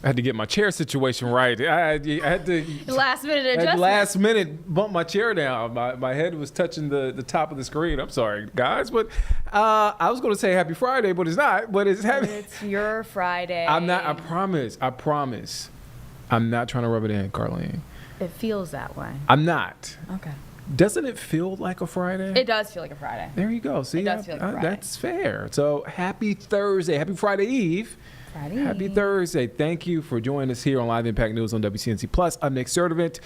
I had to get my chair situation right. I had to Last minute adjustment. at last minute bump my chair down. My head was touching the top of the screen. I'm sorry, guys, but I was going to say Happy Friday, but it's not. But it's happy. It's your Friday. I'm not. I promise. I'm not trying to rub it in, Carlene. It feels that way. I'm not. Okay. Doesn't it feel like a Friday? It does feel like a Friday. There you go. See, It does feel like a Friday. That's fair. So happy Thursday. Happy Friday Eve. Happy Thursday. Thank you for joining us here on Live Impact News on WCNC Plus. I'm Nick Sturdivant.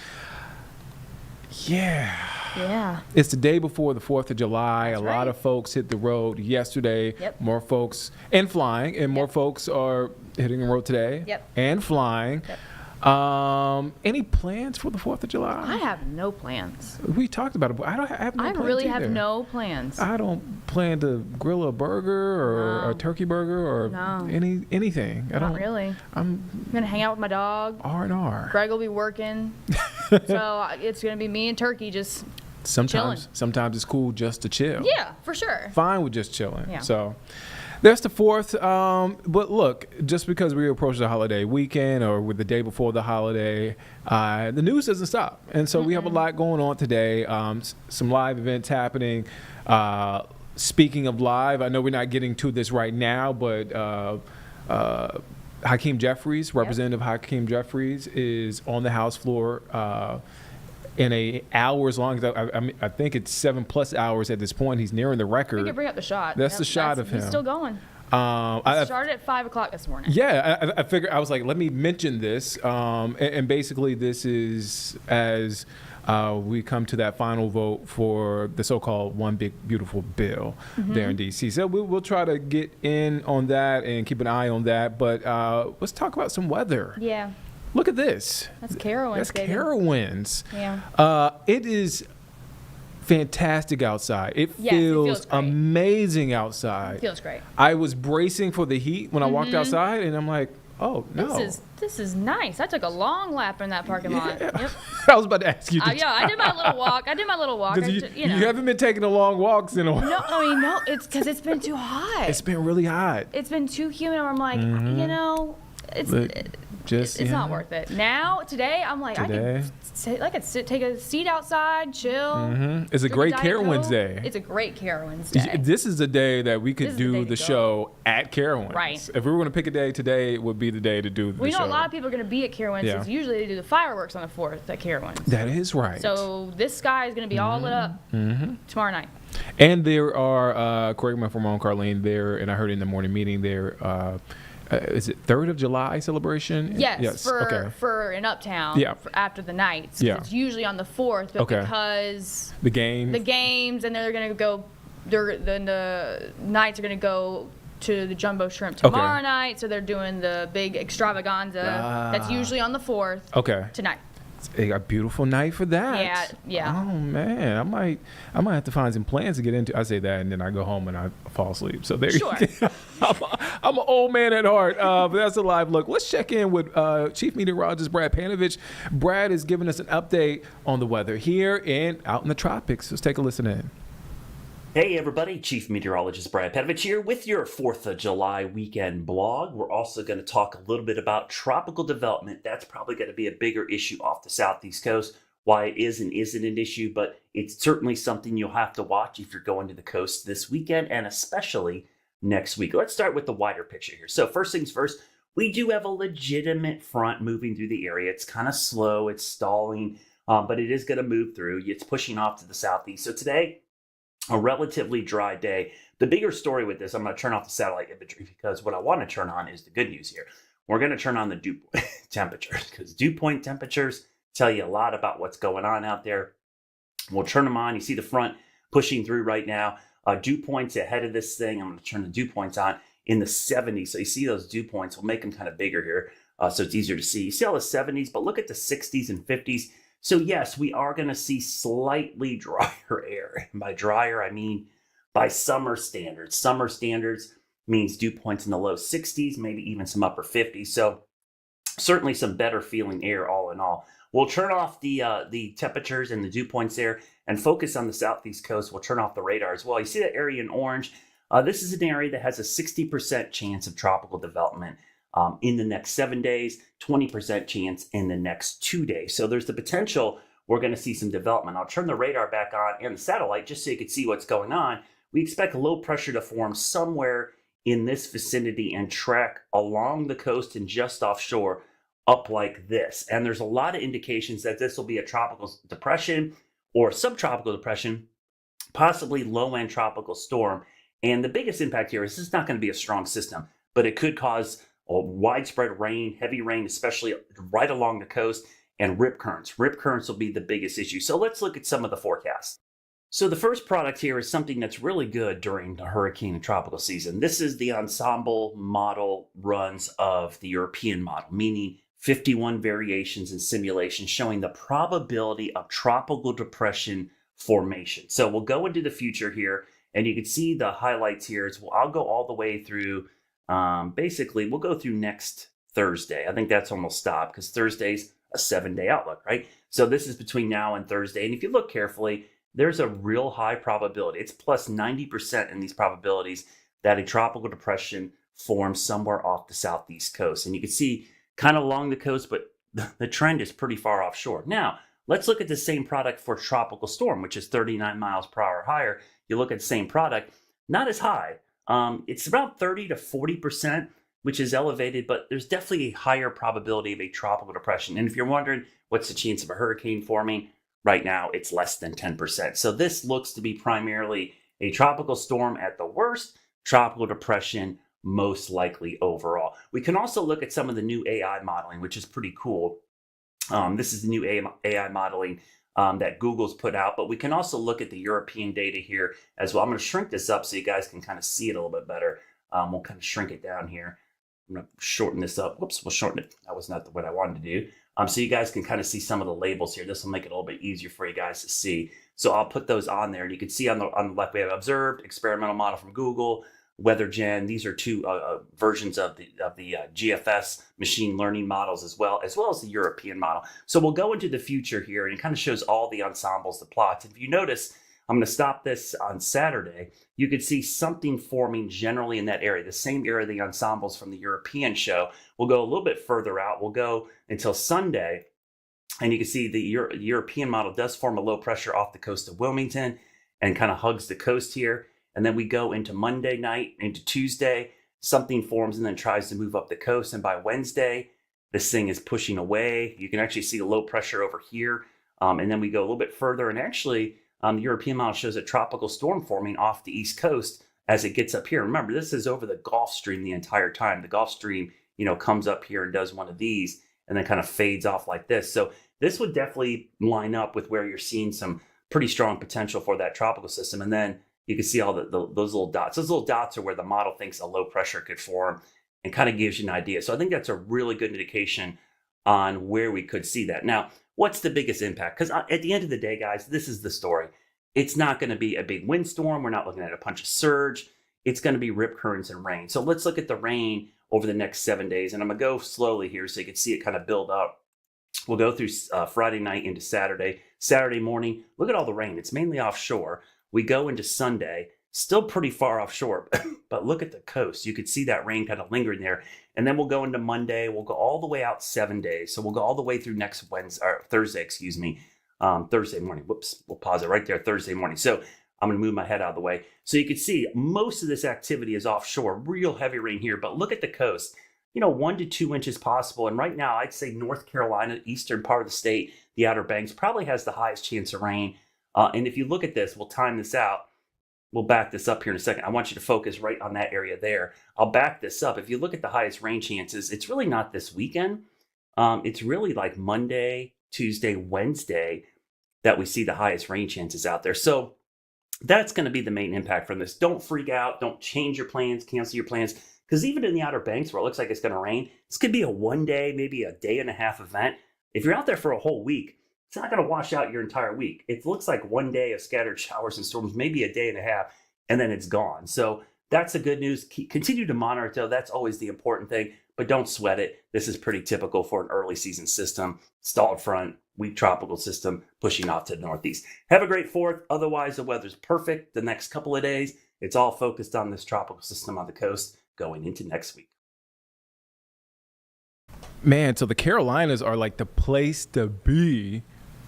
Yeah. It's the day before the 4th of July. That's a lot of folks hit the road yesterday. Yep. More folks, and flying, and more folks are hitting the road today. Yep. And flying. Yep. Any plans for the 4th of July? I have no plans. We talked about it, but I have no I plans really either. have no plans. I don't plan to grill a burger or a turkey burger or anything. Not really. I'm going to hang out with my dog. R&R. Greg will be working. So it's going to be me and Turkey just chilling. Sometimes it's cool just to chill. Yeah, for sure. Fine with just chilling. Yeah. So that's the 4th. But look, just because we approach the holiday weekend or with the day before the holiday, the news doesn't stop. And so we have a lot going on today. Some live events happening. Speaking of live, I know we're not getting to this right now, but Hakeem Jeffries, Representative Hakeem Jeffries, is on the House floor in a hours long. I think it's 7+ hours at this point. He's nearing the record. We can bring up the shot. That's the shot of him. He's still going. I started at 5 o'clock this morning. Yeah, I figured, I was like, let me mention this. And basically this is as we come to that final vote for the so-called One Big Beautiful Bill there in D.C. So we'll try to get in on that and keep an eye on that. But let's talk about some weather. Yeah. Look at this. That's Carowinds, That's baby. Carowinds. Yeah. It is fantastic outside. It Yes, it feels feels great. amazing outside. It feels great. I was bracing for the heat when I walked outside, and I'm like, oh, no. This is nice. I took a long lap in that parking lot. Yeah. Yep. I was about to ask you. Yeah, I did my little walk. 'Cause you haven't been taking the long walks in a while. No, it's because it's been too hot. It's been really hot. It's been too humid. I'm like, it's not worth it. Now, today, I'm like, I could take a seat outside, chill. It's a great Carowinds day. It's a great Carowinds day. This is the day that we could do the show at Carowinds. Right. If we were going to pick a day, today would be the day to do the show. We know a lot of people are going to be at Carowinds. Yeah. Because usually they do the fireworks on the 4th at Carowinds. That is right. So this sky is going to be all lit up tomorrow night. And there are, correct me if I'm wrong, Carlene, there, and I heard in the morning meeting there, is it 3rd of July celebration? Yes. For in Uptown. Yeah. After the nights. Yeah. It's usually on the 4th, but because the games, and they're gonna go. The nights are gonna go to the Jumbo Shrimp tomorrow night, so they're doing the big extravaganza. That's usually on the 4th. Tonight. A beautiful night for that. Yeah. Oh man, I might have to find some plans to get into. I say that, and then I go home and I fall asleep. So there you go. I'm an old man at heart, but that's a live look. Let's check in with Chief Meteorologist Brad Panovich. Brad is giving us an update on the weather here and out in the tropics. Let's take a listen in. Hey everybody, Chief Meteorologist Brad Panovich here with your 4th of July weekend blog. We're also going to talk a little bit about tropical development. That's probably going to be a bigger issue off the southeast coast. Why it is and isn't an issue, but it's certainly something you'll have to watch if you're going to the coast this weekend and especially next week. Let's start with the wider picture here. So first things first, we do have a legitimate front moving through the area. It's kind of slow, it's stalling, but it is going to move through. It's pushing off to the southeast. So today, a relatively dry day. The bigger story with this, I'm going to turn off the satellite imagery because what I want to turn on is the good news here. We're going to turn on the dew point temperatures because dew point temperatures tell you a lot about what's going on out there. We'll turn them on. You see the front pushing through right now. Dew points ahead of this thing. I'm going to turn the dew points on in the 70s. So you see those dew points. We'll make them kind of bigger here so it's easier to see. You see all the 70s, but look at the 60s and 50s. So yes, we are going to see slightly drier air. And by drier, I mean by summer standards. Summer standards means dew points in the low 60s, maybe even some upper 50s. So certainly some better feeling air all in all. We'll turn off the temperatures and the dew points there and focus on the southeast coast. We'll turn off the radar as well. You see that area in orange? This is an area that has a 60% chance of tropical development. in the next 7 days, 20% chance in the next 2 days. So there's the potential we're going to see some development. I'll turn the radar back on and the satellite just so you can see what's going on. We expect low pressure to form somewhere in this vicinity and track along the coast and just offshore up like this. And there's a lot of indications that this will be a tropical depression or subtropical depression, possibly low-end tropical storm. And the biggest impact here is this is not going to be a strong system, but it could cause widespread rain, heavy rain, especially right along the coast, and rip currents. Rip currents will be the biggest issue. So let's look at some of the forecasts. So the first product here is something that's really good during the hurricane and tropical season. This is the ensemble model runs of the European model, meaning 51 variations and simulations showing the probability of tropical depression formation. So we'll go into the future here, and you can see the highlights here. I'll go all the way through, basically, we'll go through next Thursday. I think that's almost stopped because Thursday's a 7-day outlook, right? So this is between now and Thursday. And if you look carefully, there's a real high probability. It's plus 90% in these probabilities that a tropical depression forms somewhere off the southeast coast. And you can see kind of along the coast, but the trend is pretty far offshore. Now, let's look at the same product for tropical storm, which is 39 miles per hour higher. You look at the same product, not as high. It's about 30 to 40%, which is elevated, but there's definitely a higher probability of a tropical depression. And if you're wondering what's the chance of a hurricane forming, right now it's less than 10%. So this looks to be primarily a tropical storm at the worst, tropical depression most likely overall. We can also look at some of the new AI modeling, which is pretty cool. This is the new AI modeling that Google's put out, but we can also look at the European data here as well. I'm going to shrink this up so you guys can kind of see it a little bit better. We'll kind of shrink it down here. I'm going to shorten this up. Whoops, we'll shorten it. That was not what I wanted to do. So you guys can kind of see some of the labels here. This will make it a little bit easier for you guys to see. So I'll put those on there. And you can see on the left, we have observed, experimental model from Google, WeatherGen. These are two versions of the GFS machine learning models as well as the European model. So we'll go into the future here, and it kind of shows all the ensembles, the plots. If you notice, I'm going to stop this on Saturday. You could see something forming generally in that area, the same area the ensembles from the European show. We'll go a little bit further out. We'll go until Sunday, and you can see the European model does form a low pressure off the coast of Wilmington and kind of hugs the coast here. And then we go into Monday night, into Tuesday, something forms and then tries to move up the coast. And by Wednesday, this thing is pushing away. You can actually see a low pressure over here. And then we go a little bit further, and actually, the European model shows a tropical storm forming off the East Coast as it gets up here. Remember, this is over the Gulf Stream the entire time. The Gulf Stream, comes up here and does one of these and then kind of fades off like this. So this would definitely line up with where you're seeing some pretty strong potential for that tropical system. And then you can see all those little dots. Those little dots are where the model thinks a low pressure could form and kind of gives you an idea. So I think that's a really good indication on where we could see that. Now, what's the biggest impact? Because at the end of the day, guys, this is the story. It's not going to be a big windstorm. We're not looking at a bunch of surge. It's going to be rip currents and rain. So let's look at the rain over the next 7 days. And I'm going to go slowly here so you can see it kind of build up. We'll go through Friday night into Saturday. Saturday morning, look at all the rain. It's mainly offshore. We go into Sunday, still pretty far offshore, but look at the coast. You could see that rain kind of lingering there. And then we'll go into Monday. We'll go all the way out 7 days. So we'll go all the way through next Thursday, Thursday morning. Whoops, we'll pause it right there, Thursday morning. So I'm going to move my head out of the way. So you can see most of this activity is offshore, real heavy rain here, but look at the coast, 1 to 2 inches possible. And right now, I'd say North Carolina, eastern part of the state, the Outer Banks probably has the highest chance of rain. And if you look at this, we'll time this out. We'll back this up here in a second. I want you to focus right on that area there. I'll back this up. If you look at the highest rain chances, it's really not this weekend. It's really like Monday, Tuesday, Wednesday that we see the highest rain chances out there. So that's going to be the main impact from this. Don't freak out. Don't change your plans, cancel your plans. Because even in the Outer Banks where it looks like it's going to rain, this could be a 1 day, maybe a day and a half event. If you're out there for a whole week, it's not going to wash out your entire week. It looks like 1 day of scattered showers and storms, maybe a day and a half, and then it's gone. So that's the good news. Continue to monitor it, though. That's always the important thing, but don't sweat it. This is pretty typical for an early season system. Stalled front, weak tropical system pushing off to the northeast. Have a great 4th. Otherwise, the weather's perfect the next couple of days. It's all focused on this tropical system on the coast going into next week. Man, so the Carolinas are like the place to be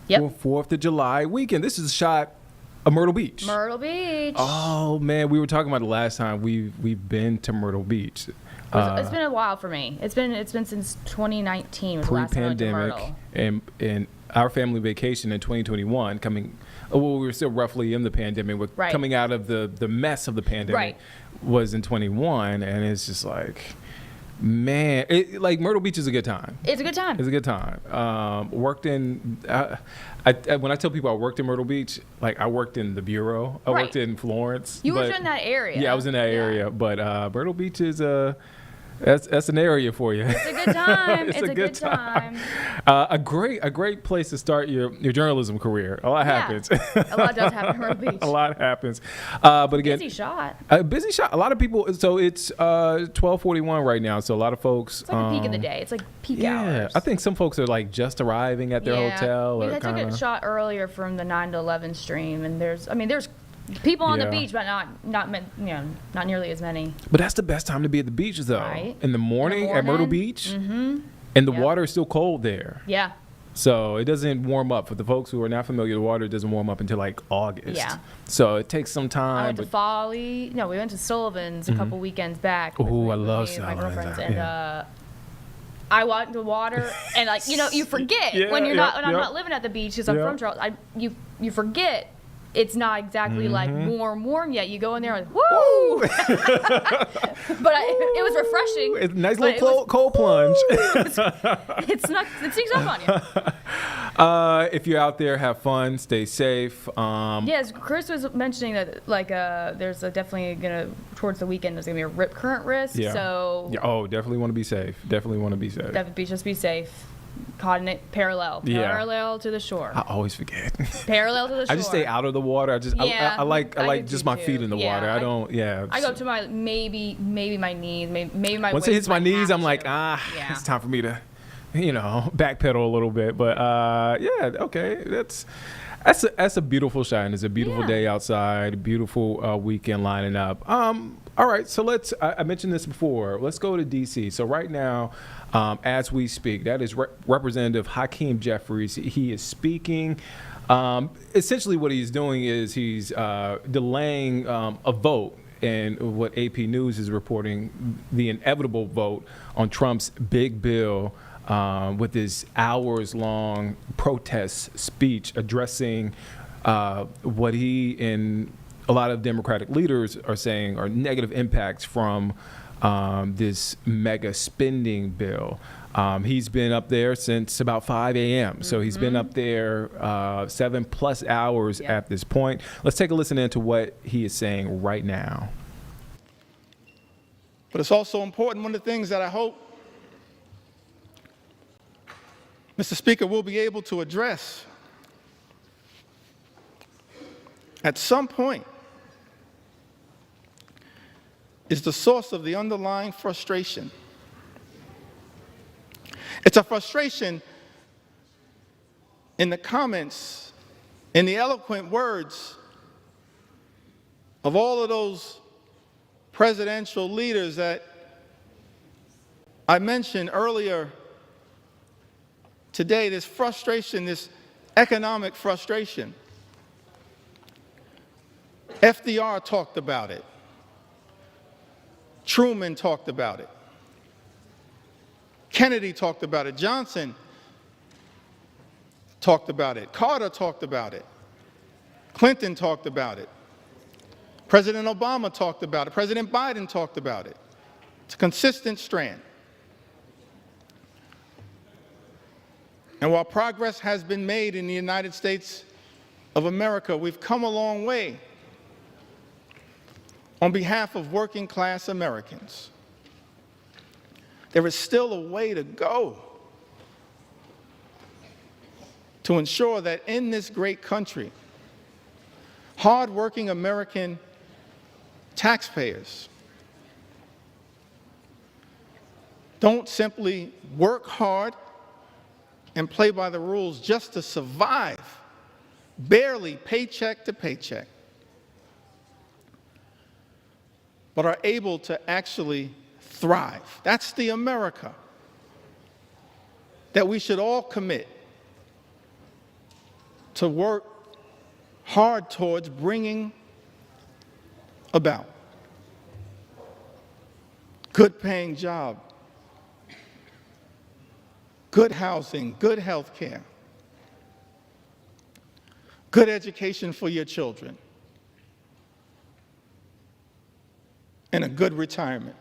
for 4th of July weekend. This is a shot of Myrtle Beach. Myrtle Beach. Oh, man, we were talking about the last time we've been to Myrtle Beach. It's been a while for me. It's been since 2019 was the last time I went to Myrtle. And our family vacation in 2021 we were still roughly in the pandemic, with coming out of the mess of the pandemic was in 21, and it's just like, man, like Myrtle Beach is a good time. It's a good time. It's a good time. Worked in, when I tell people I worked in Myrtle Beach, like I worked in the Bureau. I worked in Florence. You were in that area. Yeah, I was in that area. But Myrtle Beach is that's an area for you. It's a good time. It's a good time. A great place to start your journalism career. A lot happens. A lot does happen in Myrtle Beach. A lot happens. But again, busy shot. Busy shot. A lot of people. So it's 12:41 right now. So a lot of folks. It's like the peak of the day. It's like peak hours. Yeah, I think some folks are like just arriving at their hotel. I took a shot earlier from the 9 to 11 stream, and there's people on the beach, but not nearly as many. But that's the best time to be at the beach, though. Right. In the morning at Myrtle Beach, and the water is still cold there. Yeah. So it doesn't warm up. For the folks who are not familiar, the water doesn't warm up until like August. Yeah. So it takes some time. I went to Folly. No, we went to Sullivan's a couple weekends back. Oh, I love Sullivan's. My Sullivan's. girlfriends, and I walked in the water, and you forget when you're not. When I'm not living at the beach because I'm from Charlotte. You forget. It's not exactly like warm yet. You go in there and woo! But it was refreshing. It's a nice little cold plunge. It sneaks up on you. If you're out there, have fun, stay safe. Yes, Chris was mentioning that there's definitely towards the weekend there's gonna be a rip current risk. Yeah. So definitely want to be safe. Definitely want to be safe. Just be safe. Caught in it parallel to the shore. I always forget. Parallel to the shore. I just stay out of the water. I like just my feet in the water. I don't. I go up to my maybe my knees, maybe my. Once it hits my knees, I'm like, it's time for me to, backpedal a little bit. But okay, that's a beautiful shot, and it's a beautiful day outside. Beautiful weekend lining up. All right, so I mentioned this before. Let's go to D.C. So right now, as we speak, that is Representative Hakeem Jeffries. He is speaking. Essentially what he's doing is he's delaying a vote, and what AP News is reporting, the inevitable vote on Trump's big bill with his hours-long protest speech addressing what he and a lot of Democratic leaders are saying are negative impacts from this mega spending bill. He's been up there since about 5 a.m. So he's been up there 7+ hours at this point. Let's take a listen into what he is saying right now. But it's also important, one of the things that I hope Mr. Speaker will be able to address at some point is the source of the underlying frustration. It's a frustration in the comments, in the eloquent words of all of those presidential leaders that I mentioned earlier today, this frustration, this economic frustration. FDR talked about it. Truman talked about it. Kennedy talked about it. Johnson talked about it. Carter talked about it. Clinton talked about it. President Obama talked about it. President Biden talked about it. It's a consistent strand. And while progress has been made in the United States of America, we've come a long way on behalf of working class Americans. There is still a way to go to ensure that in this great country, hardworking American taxpayers don't simply work hard and play by the rules just to survive, barely paycheck to paycheck, but are able to actually thrive. That's the America that we should all commit to work hard towards bringing about. Good paying job, good housing, good health care, good education for your children, and a good retirement.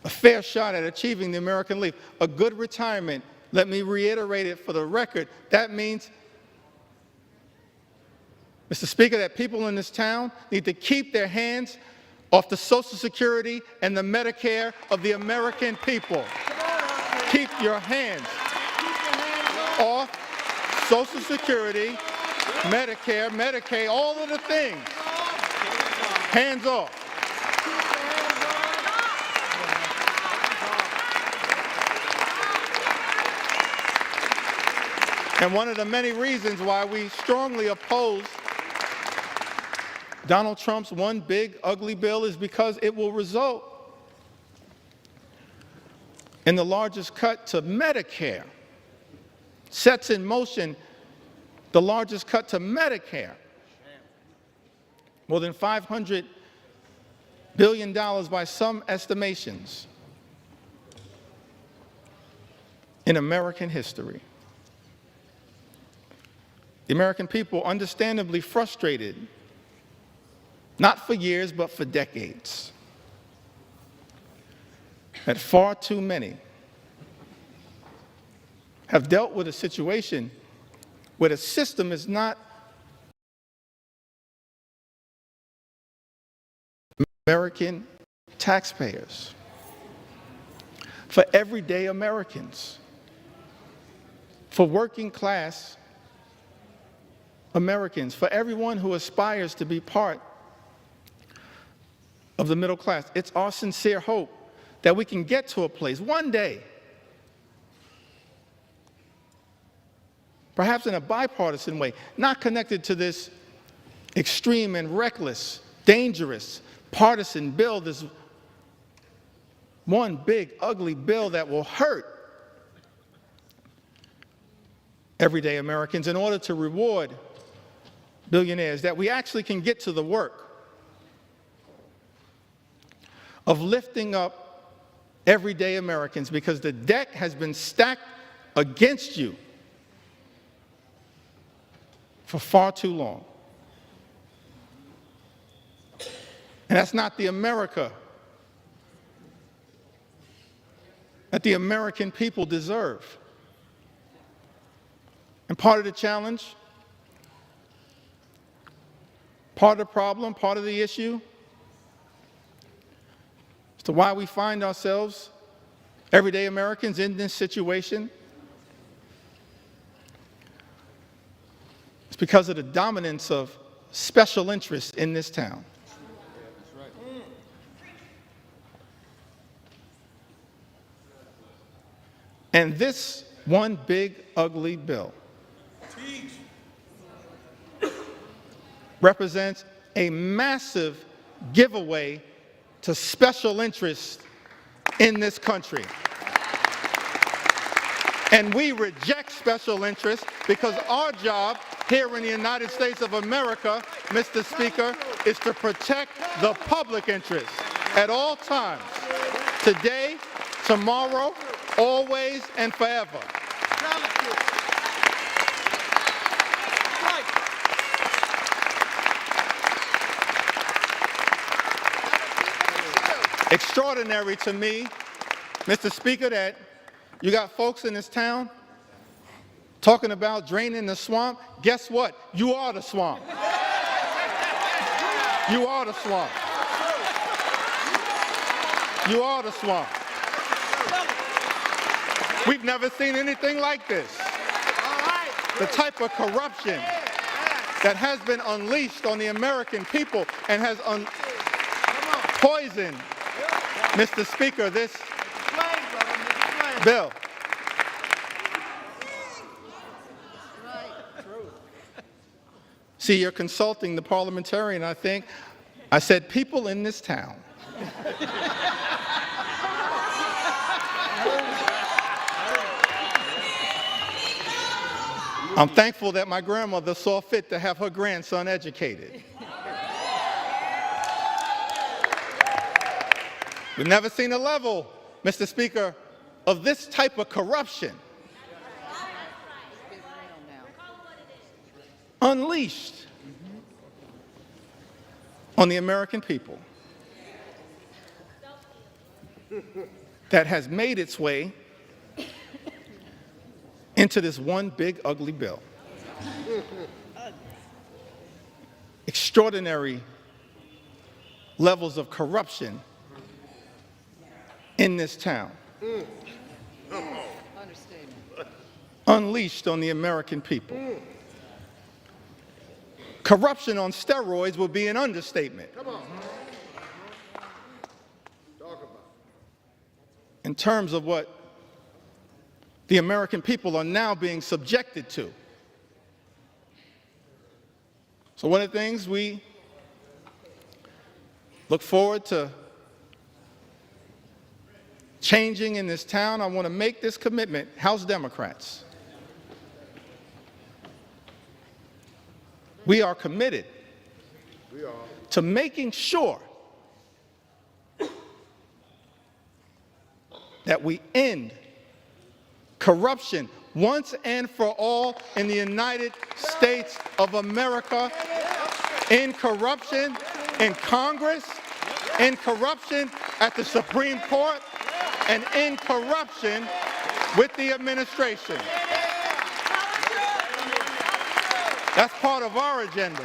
A fair shot at achieving the American Leap. A good retirement, let me reiterate it for the record, that means, Mr. Speaker, that people in this town need to keep their hands off the Social Security and the Medicare of the American people. Keep your hands off Social Security, Medicare, Medicaid, all of the things. Hands off. And one of the many reasons why we strongly oppose Donald Trump's one big ugly bill is because it will result in the largest cut to Medicare, sets in motion the largest cut to Medicare, more than $500 billion by some estimations in American history. The American people understandably frustrated, not for years, but for decades, that far too many have dealt with a situation where the system is not American taxpayers, for everyday Americans, for working class Americans, for everyone who aspires to be part of the middle class. It's our sincere hope that we can get to a place one day, perhaps in a bipartisan way, not connected to this extreme and reckless, dangerous, partisan bill, this one big, ugly bill that will hurt everyday Americans in order to reward billionaires, that we actually can get to the work of lifting up everyday Americans, because the deck has been stacked against you for far too long. And that's not the America that the American people deserve. And part of the challenge, part of the problem, part of the issue as to why we find ourselves, everyday Americans, in this situation, it's because of the dominance of special interests in this town. And this one big, ugly bill represents a massive giveaway to special interests in this country. And we reject special interests because our job here in the United States of America, Mr. Speaker, is to protect the public interest at all times, today, tomorrow, always, and forever. Extraordinary to me, Mr. Speaker, that you got folks in this town talking about draining the swamp. Guess what? You are the swamp. You are the swamp. You are the swamp. We've never seen anything like this. The type of corruption that has been unleashed on the American people and has poisoned, Mr. Speaker, this bill. See, you're consulting the parliamentarian, I think. I said, people in this town. I'm thankful that my grandmother saw fit to have her grandson educated. We've never seen a level, Mr. Speaker, of this type of corruption unleashed on the American people that has made its way into this one big ugly bill. Extraordinary levels of corruption in this town. Unleashed on the American people. Corruption on steroids would be an understatement. In terms of what the American people are now being subjected to. So one of the things we look forward to changing in this town, I want to make this commitment, House Democrats. We are committed to making sure that we end corruption once and for all in the United States of America, in corruption in Congress, in corruption at the Supreme Court, and in corruption with the administration. That's part of our agenda,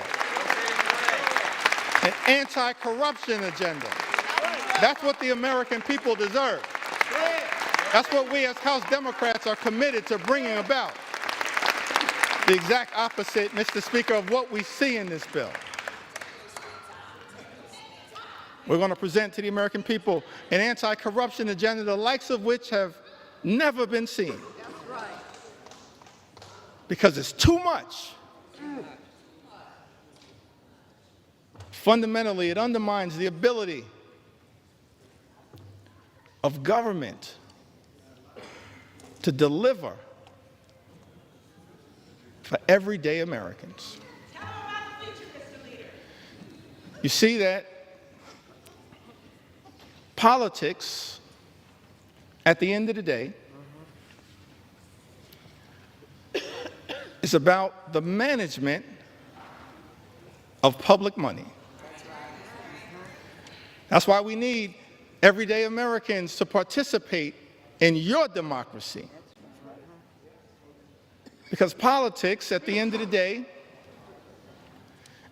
an anti-corruption agenda. That's what the American people deserve. That's what we as House Democrats are committed to bringing about. The exact opposite, Mr. Speaker, of what we see in this bill. We're going to present to the American people an anti-corruption agenda, the likes of which have never been seen. Because it's too much. Fundamentally, it undermines the ability of government to deliver for everyday Americans. You see that politics, at the end of the day, is about the management of public money. That's why we need everyday Americans to participate in your democracy. Because politics, at the end of the day,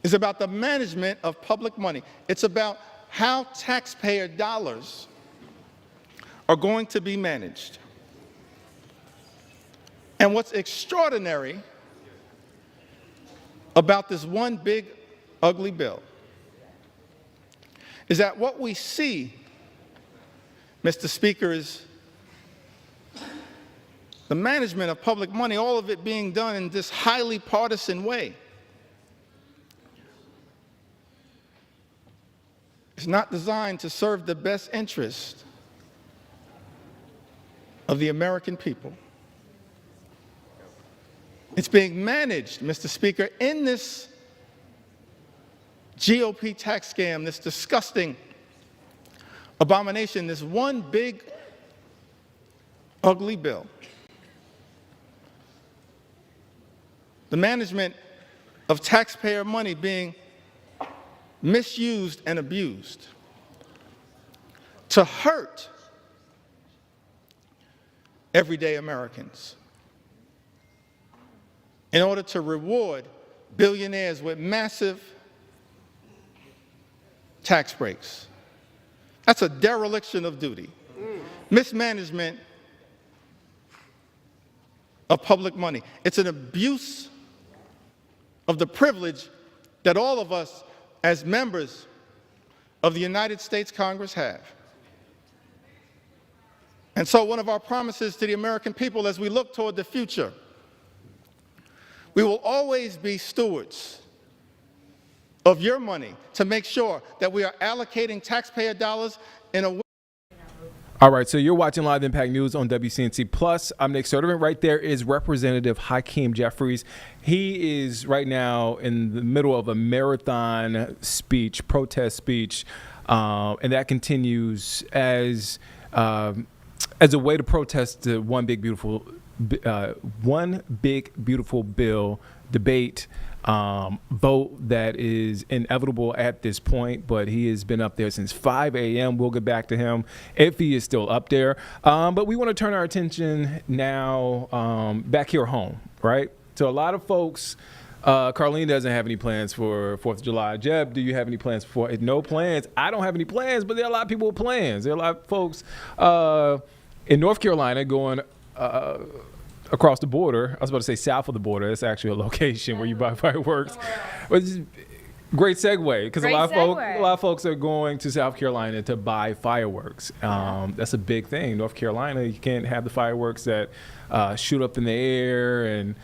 is about the management of public money. It's about how taxpayer dollars are going to be managed. And what's extraordinary about this one big, ugly bill is that what we see, Mr. Speaker, is the management of public money, all of it being done in this highly partisan way. It's not designed to serve the best interest of the American people. It's being managed, Mr. Speaker, in this GOP tax scam, this disgusting abomination, this one big, ugly bill. The management of taxpayer money being misused and abused to hurt everyday Americans in order to reward billionaires with massive tax breaks. That's a dereliction of duty. Mismanagement of public money. It's an abuse of the privilege that all of us as members of the United States Congress have. And so one of our promises to the American people as we look toward the future, we will always be stewards of your money to make sure that we are allocating taxpayer dollars in a way All right, so you're watching Live Impact News on WCNC Plus. I'm Nick Sertivant. Right there is Representative Hakeem Jeffries. He is right now in the middle of a marathon speech, protest speech, and that continues as a way to protest the one big beautiful bill debate. Vote that is inevitable at this point, but he has been up there since 5 a.m. We'll get back to him if he is still up there. But we want to turn our attention now back here home, right? So a lot of folks, Carlene doesn't have any plans for 4th of July. Jeb, do you have any plans for it? No plans. I don't have any plans, but there are a lot of people with plans. There are a lot of folks in North Carolina going across the border. I was about to say south of the border. It's actually a location where you buy fireworks. But it's great segue, because a lot of folks are going to South Carolina to buy fireworks. That's a big thing. North Carolina, you can't have the fireworks that shoot up in the air and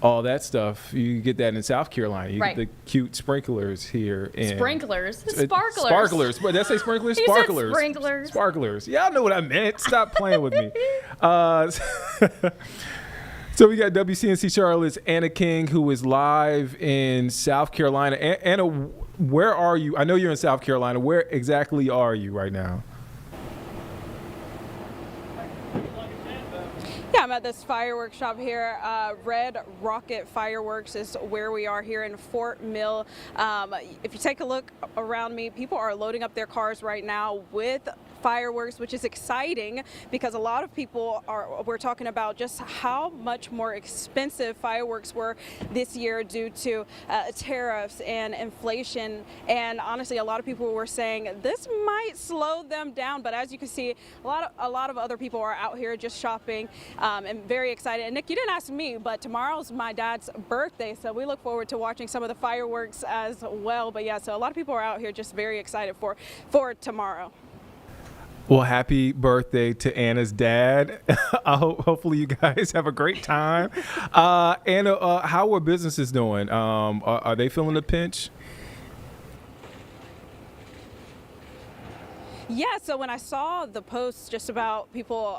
all that stuff. You get that in South Carolina. You get the cute sprinklers here. Sparklers. Sparklers. Did I say sprinklers? You Sparklers. said sprinklers. Sparklers. Yeah, I know what I meant. Stop playing with me. So we got WCNC Charlotte's Anna King, who is live in South Carolina. Anna, where are you? I know you're in South Carolina. Where exactly are you right now? Yeah, I'm at this fireworks shop here. Red Rocket Fireworks is where we are here in Fort Mill. If you take a look around me, people are loading up their cars right now with fireworks, which is exciting because a lot of people we're talking about just how much more expensive fireworks were this year due to tariffs and inflation. And honestly, a lot of people were saying this might slow them down. But as you can see, a lot of other people are out here just shopping and very excited. And Nick, you didn't ask me, but tomorrow's my dad's birthday, so we look forward to watching some of the fireworks as well. But yeah, so a lot of people are out here just very excited for tomorrow. Well, happy birthday to Anna's dad. Hopefully you guys have a great time. Anna, how are businesses doing? Are they feeling the pinch? Yeah, so when I saw the posts just about people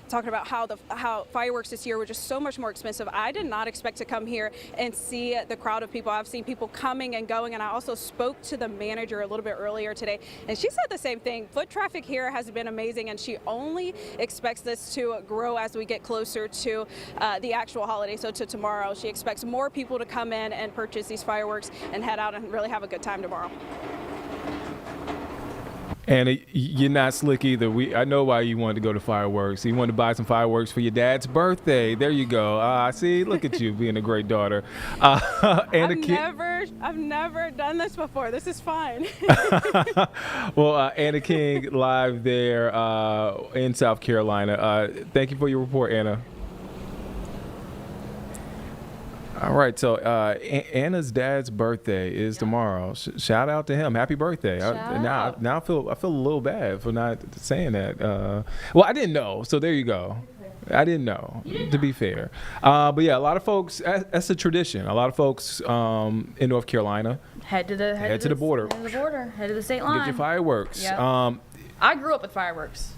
talking about how fireworks this year were just so much more expensive, I did not expect to come here and see the crowd of people. I've seen people coming and going, and I also spoke to the manager a little bit earlier today, and she said the same thing. Foot traffic here has been amazing, and she only expects this to grow as we get closer to the actual holiday, so to tomorrow. She expects more people to come in and purchase these fireworks and head out and really have a good time tomorrow. And you're not slick either. I know why you wanted to go to fireworks. You wanted to buy some fireworks for your dad's birthday. There you go. See, look at you being a great daughter. I've never done this before. This is fine. Well, Anna King live there in South Carolina. Thank you for your report, Anna. All right, so Anna's dad's birthday is tomorrow. Shout out to him. Happy birthday. Now I feel a little bad for not saying that. Well, I didn't know, so there you go. I didn't know, to be fair. But yeah, a lot of folks, that's a tradition. A lot of folks in North Carolina head to the border. Head to the border. Head to the state line. Get your fireworks. Yep. I grew up with fireworks,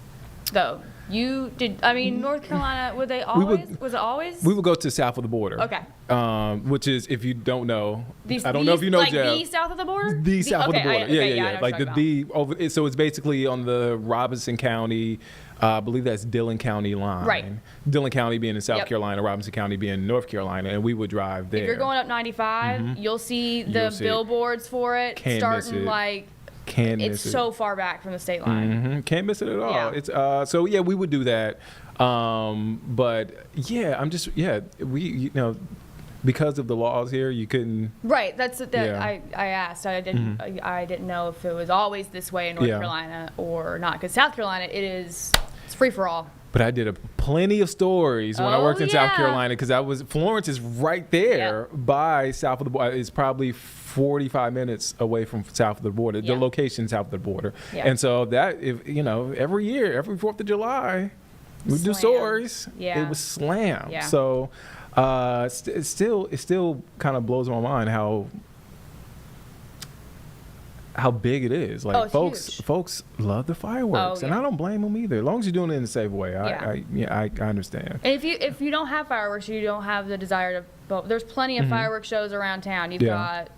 though. You did. I mean, North Carolina. Were they always? Was it always? We would go to south of the border. Okay. Which is, if you don't know, I don't know if you know, like Jeff. The south of the border. The south of the border. Yeah. Like the over. So it's basically on the Robinson County. I believe that's Dillon County line. Right. Dillon County being in South Carolina, Robinson County being in North Carolina, and we would drive there. If you're going up 95, you'll see the billboards for it starting like. It's so far back from the state line. Can't miss it at all. Yeah. It's so yeah, we would do that. But yeah, we because of the laws here, you couldn't. Right. That's that. I asked. I didn't know if it was always this way in North Carolina or not. Because South Carolina, it's free for all. But I did plenty of stories when I worked in South Carolina, because Florence is right there by south of the border. It's probably 45 minutes away from south of the border, the location south of the border. Yeah. And so that, every year, every 4th of July, we do stories. Yeah. It was slam. Yeah. So it still kind of blows my mind how big it is. Like it's folks love the fireworks, and I don't blame them either. As long as you're doing it in a safe way, I understand. And if you don't have fireworks, you don't have the desire to. There's plenty of fireworks shows around town. You've got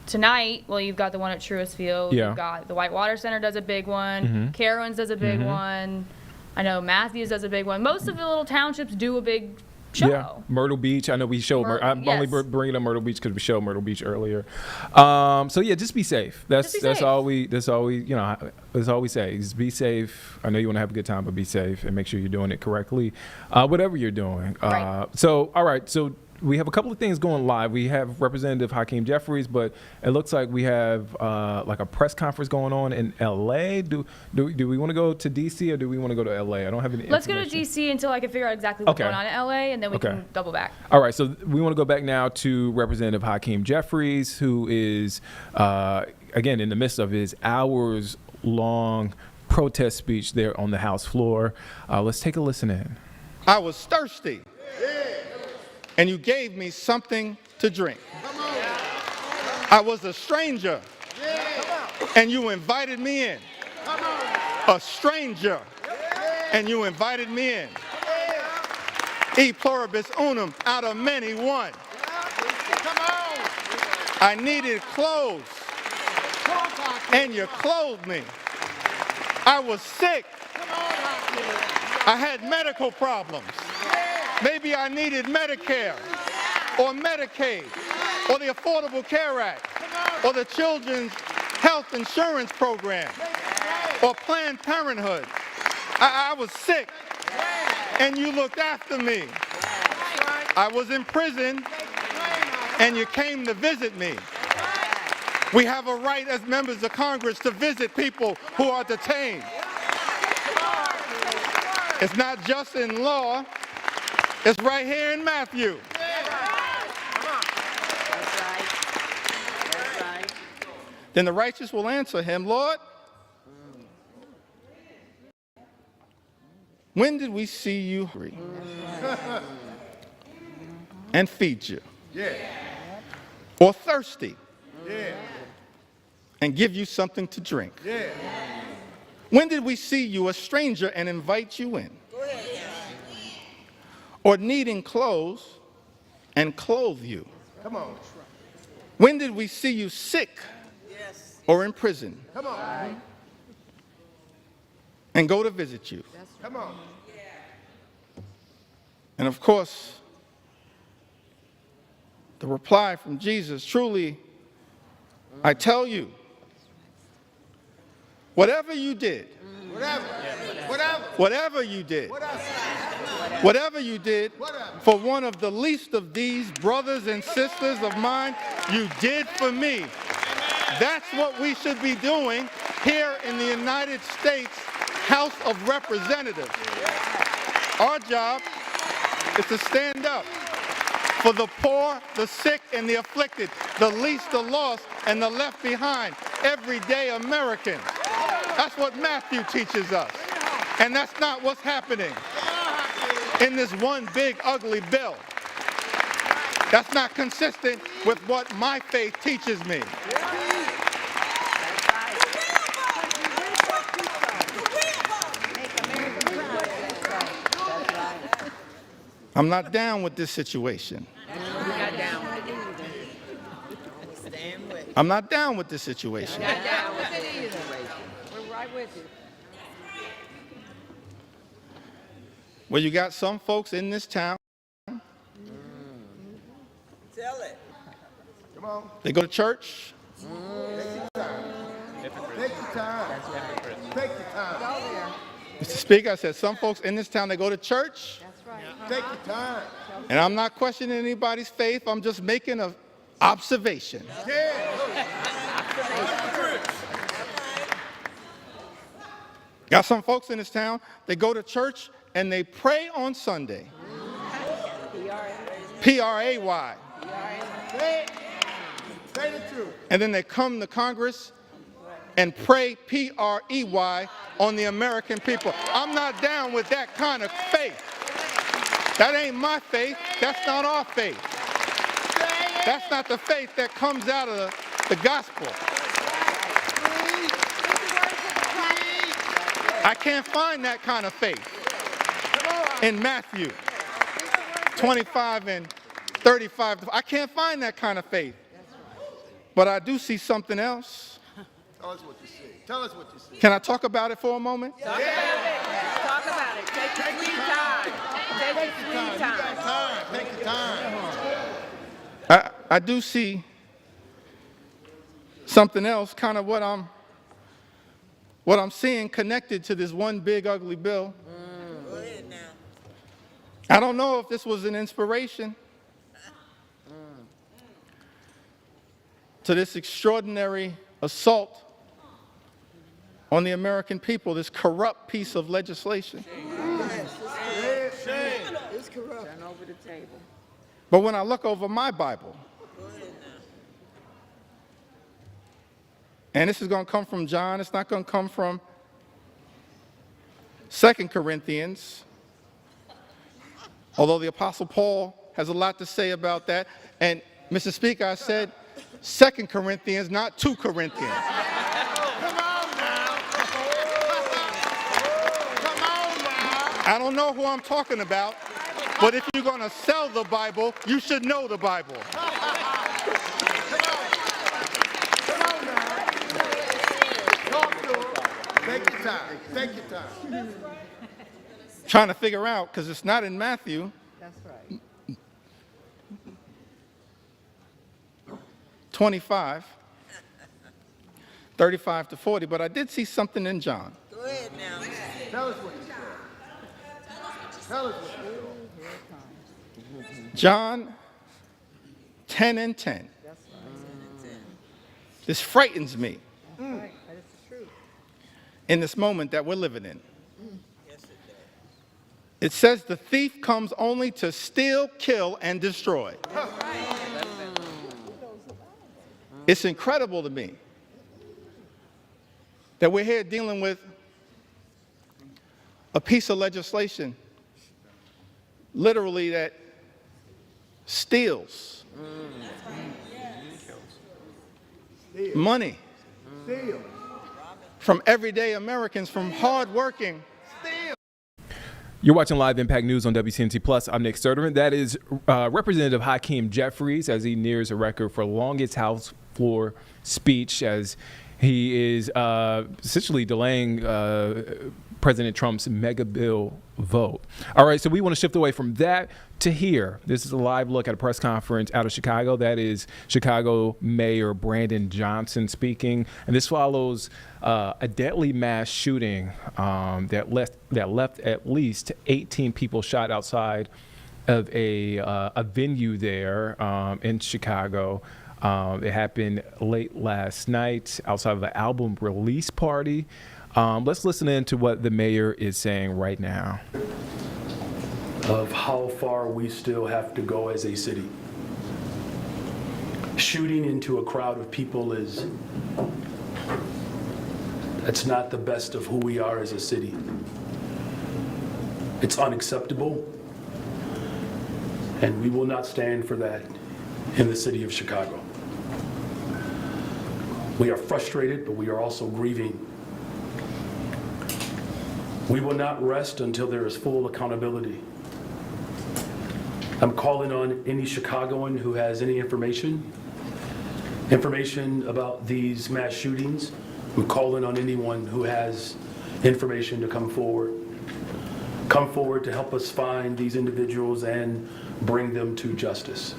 tonight. Well, you've got the one at Truist Field. You've got the Whitewater Center does a big one. Carowinds does a big one. I know Matthews does a big one. Most of the little townships do a big show. Yeah, Myrtle Beach. I know we showed. I'm only bringing up Myrtle Beach because we showed Myrtle Beach earlier. So yeah, just be safe. That's all we that's all we say. Is be safe. I know you want to have a good time, but be safe and make sure you're doing it correctly, whatever you're doing. Right. So all right. So we have a couple of things going live. We have Representative Hakeem Jeffries, but it looks like we have like a press conference going on in L.A. Do we want to go to D.C. or do we want to go to L.A.? I don't have any Let's go to information. D.C. until I can figure out exactly what's going on in L.A., and then we can double back. All right, so we want to go back now to Representative Hakeem Jeffries, who is, again, in the midst of his hours-long protest speech there on the House floor. Let's take a listen in. I was thirsty, and you gave me something to drink. I was a stranger, and you invited me in. A stranger, and you invited me in. E pluribus unum, out of many one. I needed clothes, and you clothed me. I was sick. I had medical problems. Maybe I needed Medicare or Medicaid or the Affordable Care Act or the Children's Health Insurance Program or Planned Parenthood. I was sick, and you looked after me. I was in prison, and you came to visit me. We have a right as members of Congress to visit people who are detained. It's not just in law, it's right here in Matthew. Then the righteous will answer him, Lord, when did we see you hungry and feed you? Or thirsty and give you something to drink? When did we see you a stranger and invite you in? Or needing clothes and clothe you? Come on. When did we see you sick or in prison? Come on. And go to visit you? Come on. And of course, the reply from Jesus, truly, I tell you, whatever you did, whatever you did for one of the least of these brothers and sisters of mine, you did for me. That's what we should be doing here in the United States House of Representatives. Our job is to stand up for the poor, the sick, and the afflicted, the least, the lost, and the left behind, everyday Americans. That's what Matthew teaches us. And that's not what's happening in this one big ugly bill. That's not consistent with what my faith teaches me. I'm not down with this situation. I'm not down with this situation. Not down with it either. We're right with you. Well, you got some folks in this town. Tell it. Come on. They go to church. Take your time. Take your time. Mr. Speaker, I said some folks in this town, they go to church. That's right. Take your time. And I'm not questioning anybody's faith. I'm just making an observation. Got some folks in this town, they go to church and they pray on Sunday. P-R-A-Y. Say the truth. And then they come to Congress and pray P-R-E-Y on the American people. I'm not down with that kind of faith. That ain't my faith. That's not our faith. That's not the faith that comes out of the gospel. I can't find that kind of faith in Matthew 25 and 35. I can't find that kind of faith. But I do see something else. Tell us what you see. Tell us what you see. Can I talk about it for a moment? Talk about it. Take your sweet time. Take your sweet time. Take your time. I do see something else, kind of what I'm seeing connected to this one big ugly bill. Go ahead now. I don't know if this was an inspiration to this extraordinary assault on the American people, this corrupt piece of legislation. It's corrupt. Turn over the table. But when I look over my Bible, and this is going to come from John, it's not going to come from 2 Corinthians, although the Apostle Paul has a lot to say about that. And, Mr. Speaker, I said 2 Corinthians, not 2 Corinthians. Come on now. Come on now. I don't know who I'm talking about, but if you're going to sell the Bible, you should know the Bible. Come on now. Talk to him. Take your time. Take your time. Trying to figure out, because it's not in Matthew. That's right. 25, 35 to 40, but I did see something in John. Go ahead now. Tell us what you saw. Tell us what you saw. John 10 and 10. This frightens me in this moment that we're living in. It says the thief comes only to steal, kill, and destroy. It's incredible to me that we're here dealing with a piece of legislation literally that steals money from everyday Americans, from hardworking. You're watching Live Impact News on WCNC Plus. I'm Nick Sturtevant. That is Representative Hakeem Jeffries as he nears a record for longest House floor speech, as he is essentially delaying President Trump's mega bill vote. All right, so we want to shift away from that to here. This is a live look at a press conference out of Chicago. That is Chicago Mayor Brandon Johnson speaking, and this follows a deadly mass shooting that left at least 18 people shot outside of a venue there in Chicago. It happened late last night outside of an album release party. Let's listen in to what the mayor is saying right now. Of how far we still have to go as a city. Shooting into a crowd of people that's not the best of who we are as a city. It's unacceptable, and we will not stand for that in the city of Chicago. We are frustrated, but we are also grieving. We will not rest until there is full accountability. I'm calling on any Chicagoan who has any information about these mass shootings. I'm calling on anyone who has information to come forward. Come forward to help us find these individuals and bring them to justice.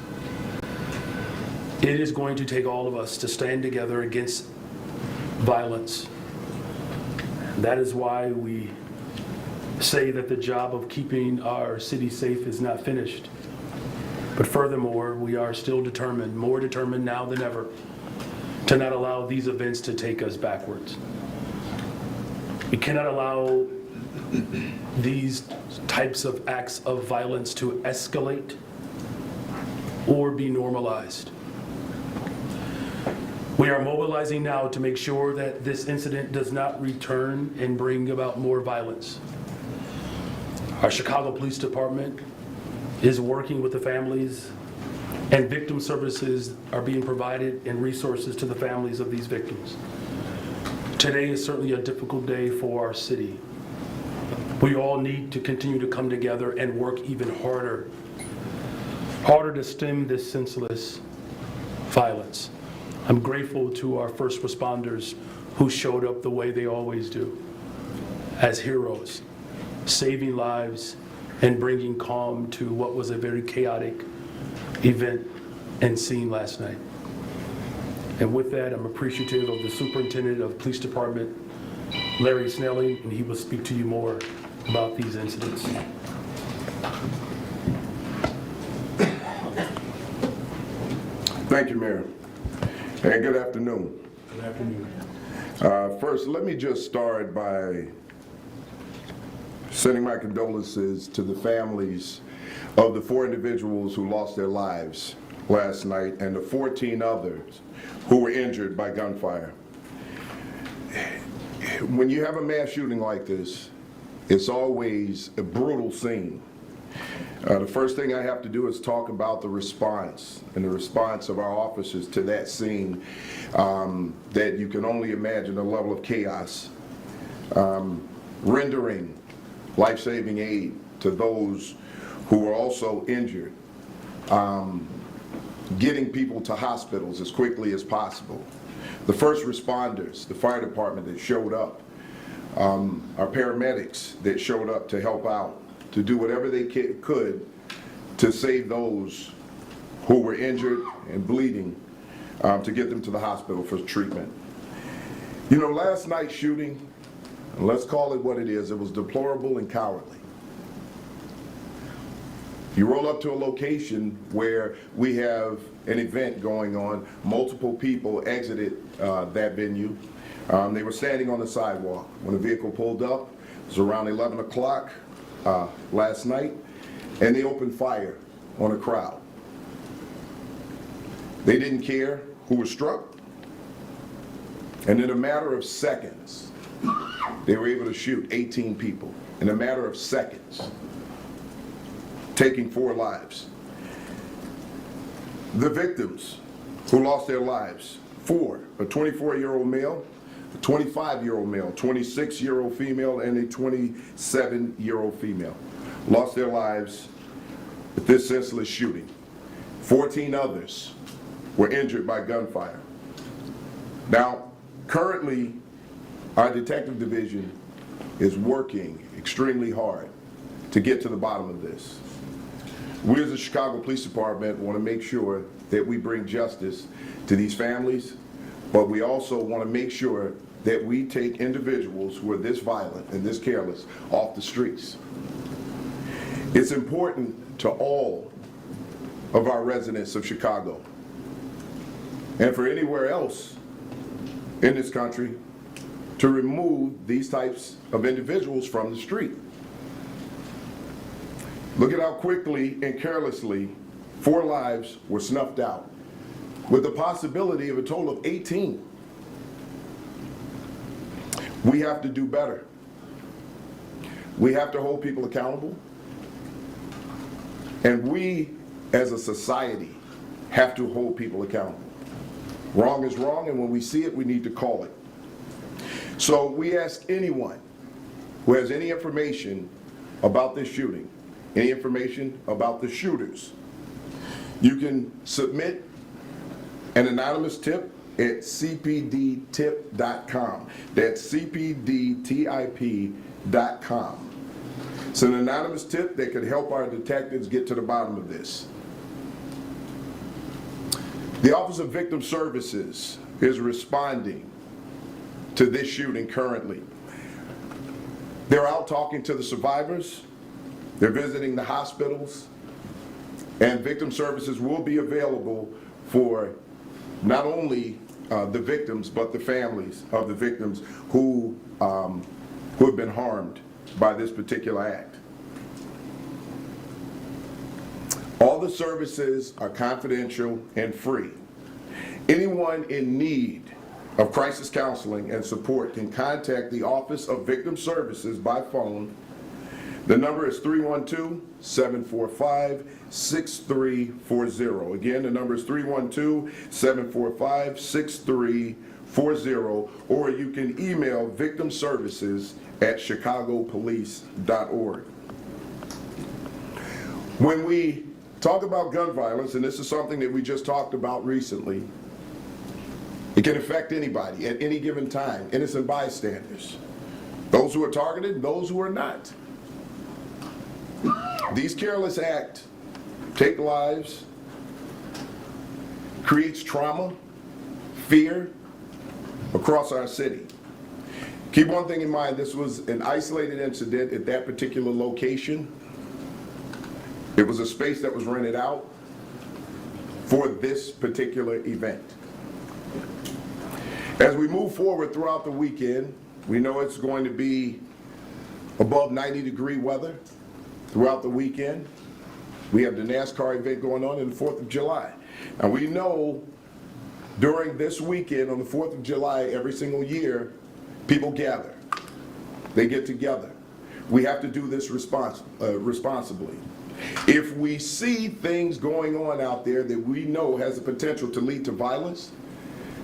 It is going to take all of us to stand together against violence. That is why we say that the job of keeping our city safe is not finished. But furthermore, we are still determined, more determined now than ever, to not allow these events to take us backwards. We cannot allow these types of acts of violence to escalate or be normalized. We are mobilizing now to make sure that this incident does not return and bring about more violence. Our Chicago Police Department is working with the families, and victim services are being provided and resources to the families of these victims. Today is certainly a difficult day for our city. We all need to continue to come together and work even harder to stem this senseless violence. I'm grateful to our first responders who showed up the way they always do, as heroes, saving lives and bringing calm to what was a very chaotic event and scene last night. And with that, I'm appreciative of the Superintendent of the Police Department, Larry Snelling, and he will speak to you more about these incidents. Thank you, Mayor. And good afternoon. Good afternoon. First, let me just start by sending my condolences to the families of the 4 individuals who lost their lives last night and the 14 others who were injured by gunfire. When you have a mass shooting like this, it's always a brutal scene. The first thing I have to do is talk about the response and the response of our officers to that scene, that you can only imagine the level of chaos, rendering life-saving aid to those who were also injured, getting people to hospitals as quickly as possible. The first responders, the fire department that showed up, our paramedics that showed up to help out, to do whatever they could to save those who were injured and bleeding, to get them to the hospital for treatment. You know, last night's shooting, and let's call it what it was deplorable and cowardly. You roll up to a location where we have an event going on, multiple people exited that venue. They were standing on the sidewalk when a vehicle pulled up. It was around 11 o'clock last night, and they opened fire on a crowd. They didn't care who was struck, and in a matter of seconds, they were able to shoot 18 people in a matter of seconds, taking 4 lives. The victims who lost their lives, 4, a 24-year-old male, a 25-year-old male, 26-year-old female, and a 27-year-old female, lost their lives with this senseless shooting. 14 others were injured by gunfire. Now, currently, our detective division is working extremely hard to get to the bottom of this. We as the Chicago Police Department want to make sure that we bring justice to these families, but we also want to make sure that we take individuals who are this violent and this careless off the streets. It's important to all of our residents of Chicago and for anywhere else in this country to remove these types of individuals from the street. Look at how quickly and carelessly 4 lives were snuffed out, with the possibility of a total of 18. We have to do better. We have to hold people accountable. And we, as a society, have to hold people accountable. Wrong is wrong, and when we see it, we need to call it. So we ask anyone who has any information about this shooting, any information about the shooters, you can submit an anonymous tip at cpdtip.com. That's cpdtip.com. It's an anonymous tip that could help our detectives get to the bottom of this. The Office of Victim Services is responding to this shooting currently. They're out talking to the survivors. They're visiting the hospitals, and Victim Services will be available for not only the victims, but the families of the victims who have been harmed by this particular act. All the services are confidential and free. Anyone in need of crisis counseling and support can contact the Office of Victim Services by phone. The number is 312-745-6340. Again, the number is 312-745-6340. or you can email victimservices@chicagopolice.org. When we talk about gun violence, and this is something that we just talked about recently, it can affect anybody at any given time, innocent bystanders, those who are targeted, those who are not. These careless acts take lives, creates trauma, fear across our city. Keep one thing in mind, this was an isolated incident at that particular location. It was a space that was rented out for this particular event. As we move forward throughout the weekend, we know it's going to be above 90-degree weather throughout the weekend. We have the NASCAR event going on the 4th of July. And we know during this weekend on the 4th of July, every single year, people gather. They get together. We have to do this responsibly. If we see things going on out there that we know has the potential to lead to violence,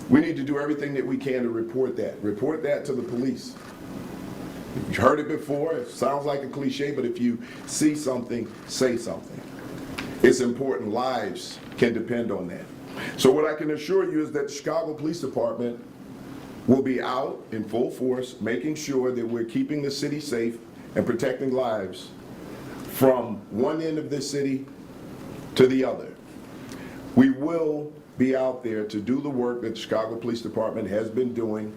we need to do everything that we can to report that. Report that to the police. You've heard it before, it sounds like a cliche, but if you see something, say something. It's important. Lives can depend on that. So what I can assure you is that the Chicago Police Department will be out in full force, making sure that we're keeping the city safe and protecting lives from one end of this city to the other. We will be out there to do the work that the Chicago Police Department has been doing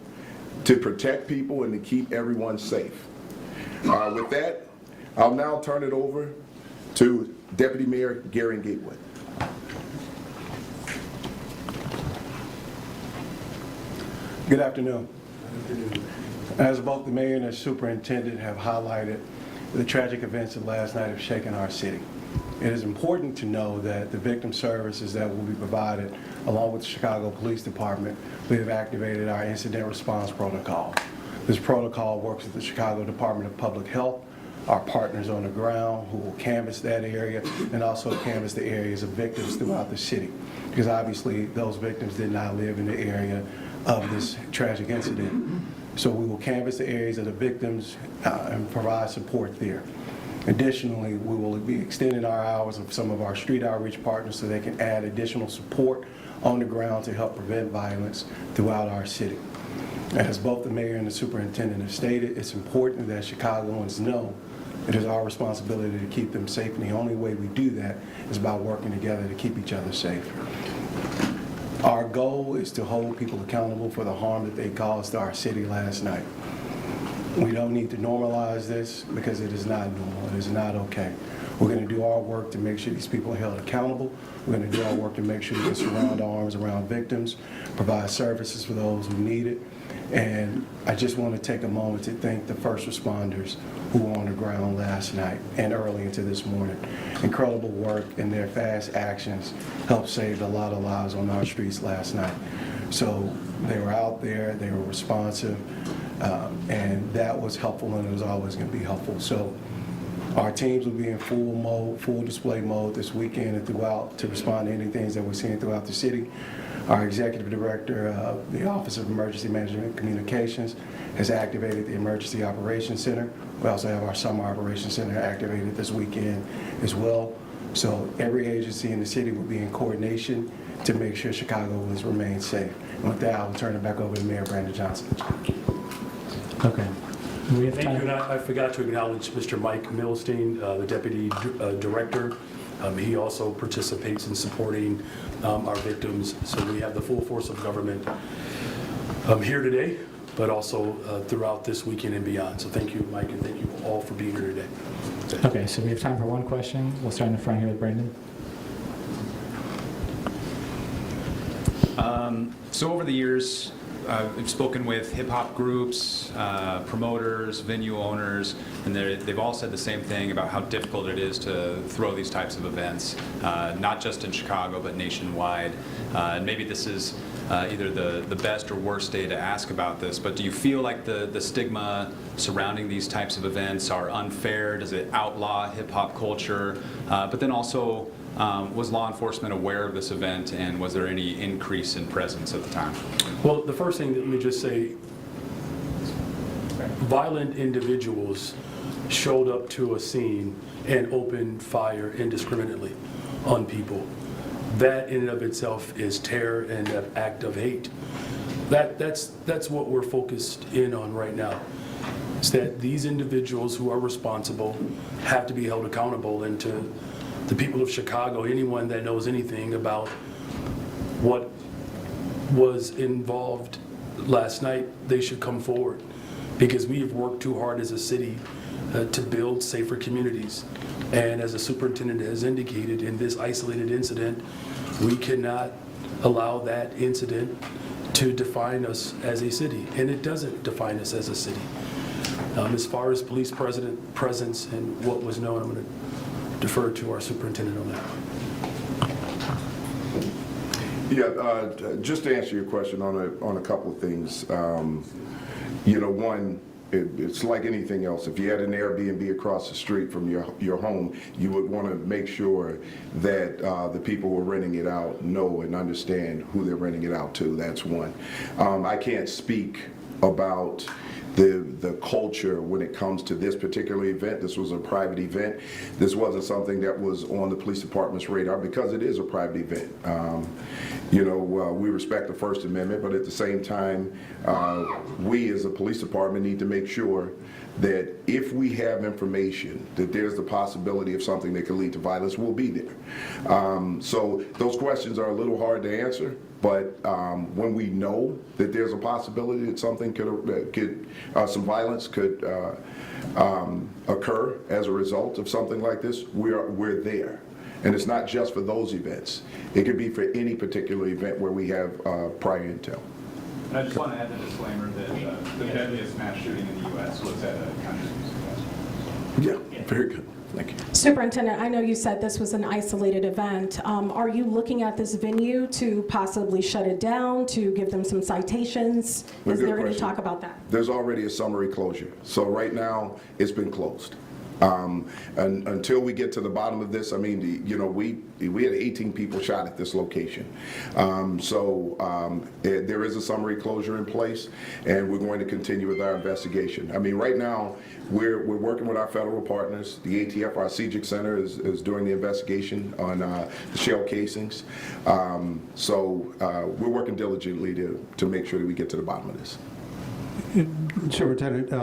to protect people and to keep everyone safe. With that, I'll now turn it over to Deputy Mayor Gary Gatewood. Good afternoon. As both the mayor and the superintendent have highlighted, the tragic events of last night have shaken our city. It is important to know that the victim services that will be provided, along with the Chicago Police Department, we have activated our incident response protocol. This protocol works with the Chicago Department of Public Health, our partners on the ground who will canvass that area and also canvass the areas of victims throughout the city, because obviously those victims did not live in the area of this tragic incident. So we will canvass the areas of the victims and provide support there. Additionally, we will be extending our hours of some of our street outreach partners so they can add additional support on the ground to help prevent violence throughout our city. As both the mayor and the superintendent have stated, it's important that Chicagoans know it is our responsibility to keep them safe, and the only way we do that is by working together to keep each other safe. Our goal is to hold people accountable for the harm that they caused to our city last night. We don't need to normalize this because it is not normal. It is not okay. We're going to do our work to make sure these people are held accountable. We're going to do our work to make sure we surround our arms around victims, provide services for those who need it. And I just want to take a moment to thank the first responders who were on the ground last night and early into this morning. Incredible work, and their fast actions helped save a lot of lives on our streets last night. So they were out there, they were responsive, and that was helpful, and it was always going to be helpful. So our teams will be in full mode, full display mode this weekend and throughout to respond to any things that we're seeing throughout the city. Our executive director of the Office of Emergency Management and Communications has activated the Emergency Operations Center. We also have our Summer Operations Center activated this weekend as well. So every agency in the city will be in coordination to make sure Chicago will remain safe. And with that, I will turn it back over to Mayor Brandon Johnson. Okay. We have Thank time. you, and I forgot to acknowledge Mr. Mike Milstein, the Deputy Director. He also participates in supporting our victims. So we have the full force of government here today, but also throughout this weekend and beyond. So thank you, Mike, and thank you all for being here today. Okay, so we have time for one question. We'll start in the front here with Brandon. So over the years, I've spoken with hip-hop groups, promoters, venue owners, and they've all said the same thing about how difficult it is to throw these types of events, not just in Chicago, but nationwide. And maybe this is either the best or worst day to ask about this, but do you feel like the stigma surrounding these types of events are unfair? Does it outlaw hip-hop culture? But then also, Was law enforcement aware of this event, and was there any increase in presence at the time? Well, the first thing, let me just say, violent individuals showed up to a scene and opened fire indiscriminately on people. That in and of itself is terror and an act of hate. That's what we're focused in on right now. Is that these individuals who are responsible have to be held accountable, and to the people of Chicago, anyone that knows anything about what was involved last night, they should come forward, because we have worked too hard as a city to build safer communities. And as the superintendent has indicated, in this isolated incident, we cannot allow that incident to define us as a city, and it doesn't define us as a city. As far as police presence and what was known, I'm going to defer to our superintendent on that. Yeah, just to answer your question on a couple of things. One, it's like anything else. If you had an Airbnb across the street from your home, you would want to make sure that the people who are renting it out know and understand who they're renting it out to. That's one. I can't speak about the culture when it comes to this particular event. This was a private event. This wasn't something that was on the police department's radar because it is a private event. We respect the First Amendment, but at the same time, we as a police department need to make sure that if we have information that there's the possibility of something that could lead to violence, we'll be there. So those questions are a little hard to answer, but when we know that there's a possibility that something some violence could occur as a result of something like this, we're there. And it's not just for those events. It could be for any particular event where we have prior intel. And I just want to add the disclaimer that the deadliest mass shooting in the U.S. was at a country music festival. Yeah, very good. Thank you. Superintendent, I know you said this was an isolated event. Are you looking at this venue to possibly shut it down, to give them some citations? Is there any talk about that? There's already a summary closure. So right now, it's been closed. And until we get to the bottom of this, I mean, we had 18 people shot at this location. There is a summary closure in place, and we're going to continue with our investigation. I mean, right now, we're working with our federal partners. The ATF, our CJIC Center, is doing the investigation on the shell casings. We're working diligently to make sure that we get to the bottom of this. Superintendent,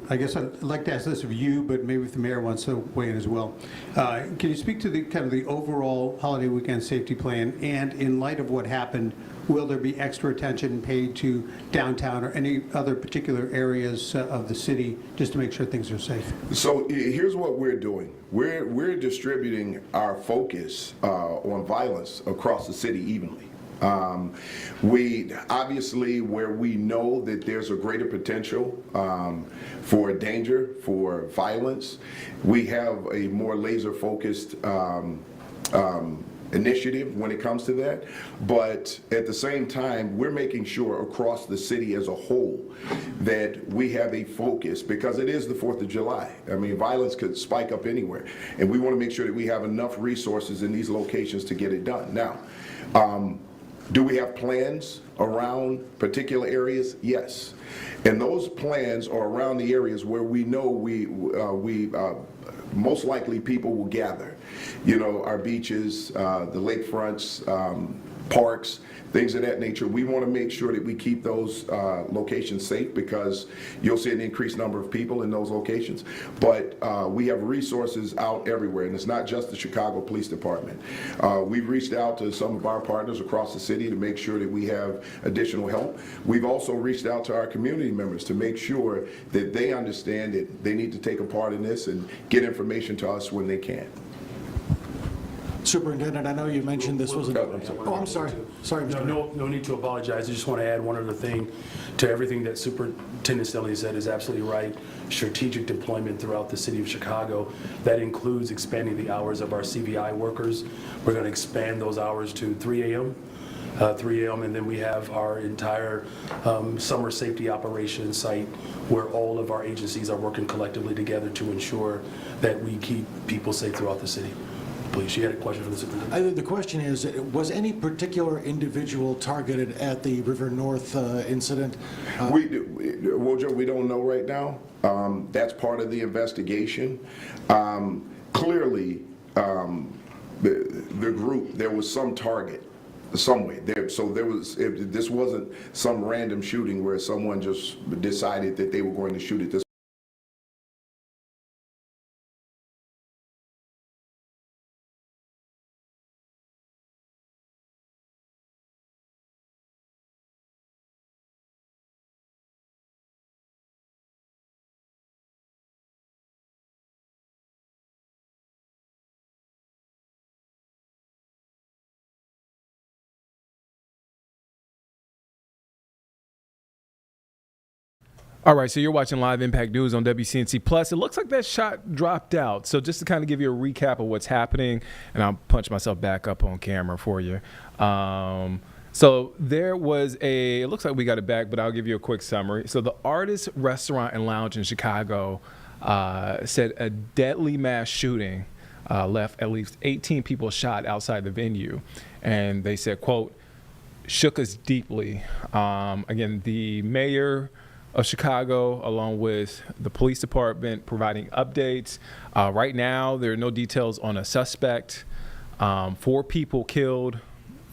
I guess I'd like to ask this of you, but maybe if the mayor wants to weigh in as well. Can you speak to the overall holiday weekend safety plan, and in light of what happened, will there be extra attention paid to downtown or any other particular areas of the city just to make sure things are safe? So here's what we're doing. We're distributing our focus on violence across the city evenly. We obviously, where we know that there's a greater potential for danger, for violence, we have a more laser focused initiative when it comes to that. But at the same time, we're making sure across the city as a whole that we have a focus, because it is the 4th of July. I mean, violence could spike up anywhere, and we want to make sure that we have enough resources in these locations to get it done. Now, do we have plans around particular areas? Yes. And those plans are around the areas where we know we most likely people will gather. Our beaches, the lakefronts, parks, things of that nature. We want to make sure that we keep those locations safe, because you'll see an increased number of people in those locations. But we have resources out everywhere, and it's not just the Chicago Police Department. We've reached out to some of our partners across the city to make sure that we have additional help. We've also reached out to our community members to make sure that they understand that they need to take a part in this and get information to us when they can. Superintendent, I know you mentioned this was I'm sorry. Sorry, Mr. Mayor. No need to apologize. I just want to add one other thing to everything that Superintendent Stelly said is absolutely right. Strategic deployment throughout the city of Chicago. That includes expanding the hours of our CVI workers. We're going to expand those hours to 3 a.m. And then we have our entire summer safety operations site where all of our agencies are working collectively together to ensure that we keep people safe throughout the city. Please, you had a question for the superintendent. The question is, was any particular individual targeted at the River North incident? Well, Joe, we don't know right now. That's part of the investigation. Clearly, the group, there was some target some way there. So this wasn't some random shooting where someone just decided that they were going to shoot at this. All right, so you're watching Live Impact News on WCNC Plus. It looks like that shot dropped out. So just to kind of give you a recap of what's happening, and I'll punch myself back up on camera for you. So there was it looks like we got it back, but I'll give you a quick summary. So the Artist Restaurant and Lounge in Chicago said a deadly mass shooting left at least 18 people shot outside the venue. And they said, quote, shook us deeply. Again, the mayor of Chicago, along with the police department, providing updates. Right now, there are no details on a suspect. 4 people killed,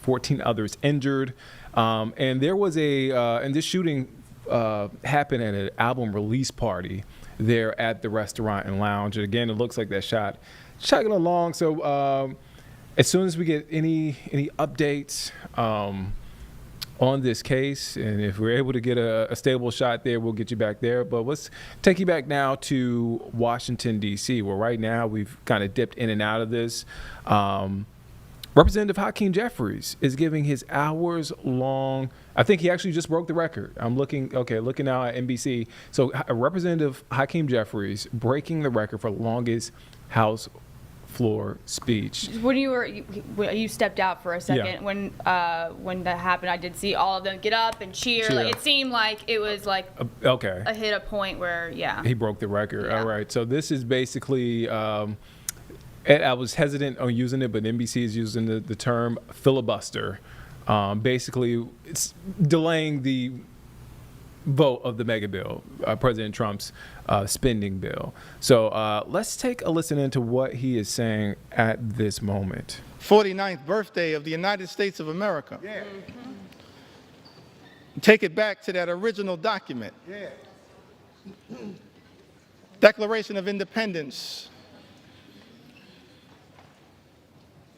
14 others injured. And there was and this shooting happened at an album release party there at the restaurant and lounge. And again, it looks like that shot chugging along. So as soon as we get any updates, on this case, and if we're able to get a stable shot there, we'll get you back there. But let's take you back now to Washington, D.C., where right now we've kind of dipped in and out of this. Representative Hakeem Jeffries is giving his hours-long, I think he actually just broke the record. I'm looking now at NBC. So Representative Hakeem Jeffries breaking the record for longest House floor speech. When you stepped out for a second, when that happened, I did see all of them get up and cheer. Like, it seemed like it was like a hit a point where he broke the record. All right, so this is basically I was hesitant on using it, but NBC is using the term filibuster. Basically, it's delaying the vote of the mega bill, President Trump's spending bill. So let's take a listen into what he is saying at this moment. 49th birthday of the United States of America. Yeah. Take it back to that original document. Yeah. Declaration of Independence,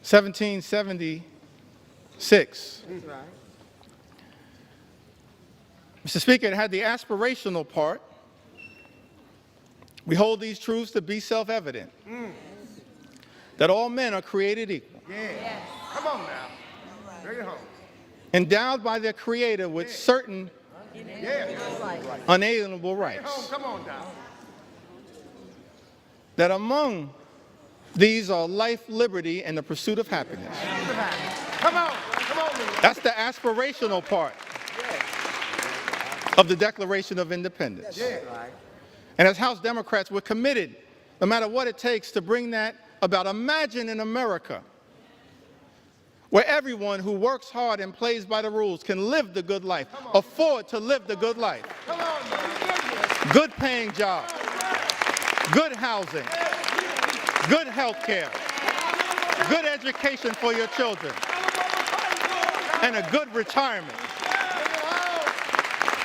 1776. Right. Mr. Speaker, it had the aspirational part. We hold these truths to be self-evident, that all men are created equal. Yeah. Come on now. Bring it home. Endowed by their Creator with certain unalienable rights. Come on now. That among these are life, liberty, and the pursuit of happiness. Come on. That's the aspirational part of the Declaration of Independence. Yeah. And as House Democrats, we're committed, no matter what it takes, to bring that about. Imagine in America where everyone who works hard and plays by the rules can live the good life, afford to live the good life. Good paying jobs, good housing, good health care, good education for your children, and a good retirement.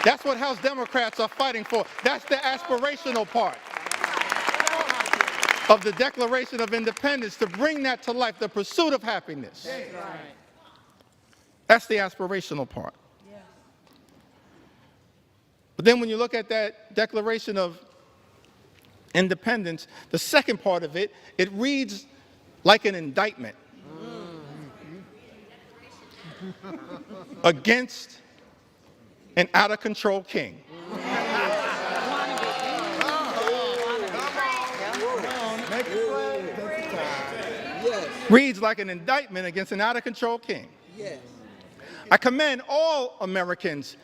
That's what House Democrats are fighting for. That's the aspirational part of the Declaration of Independence, to bring that to life, the pursuit of happiness. That's the aspirational part. But then when you look at that Declaration of Independence, the second part of it, it reads like an indictment against an out-of-control king. Reads like an indictment against an out-of-control king. I commend all Americans,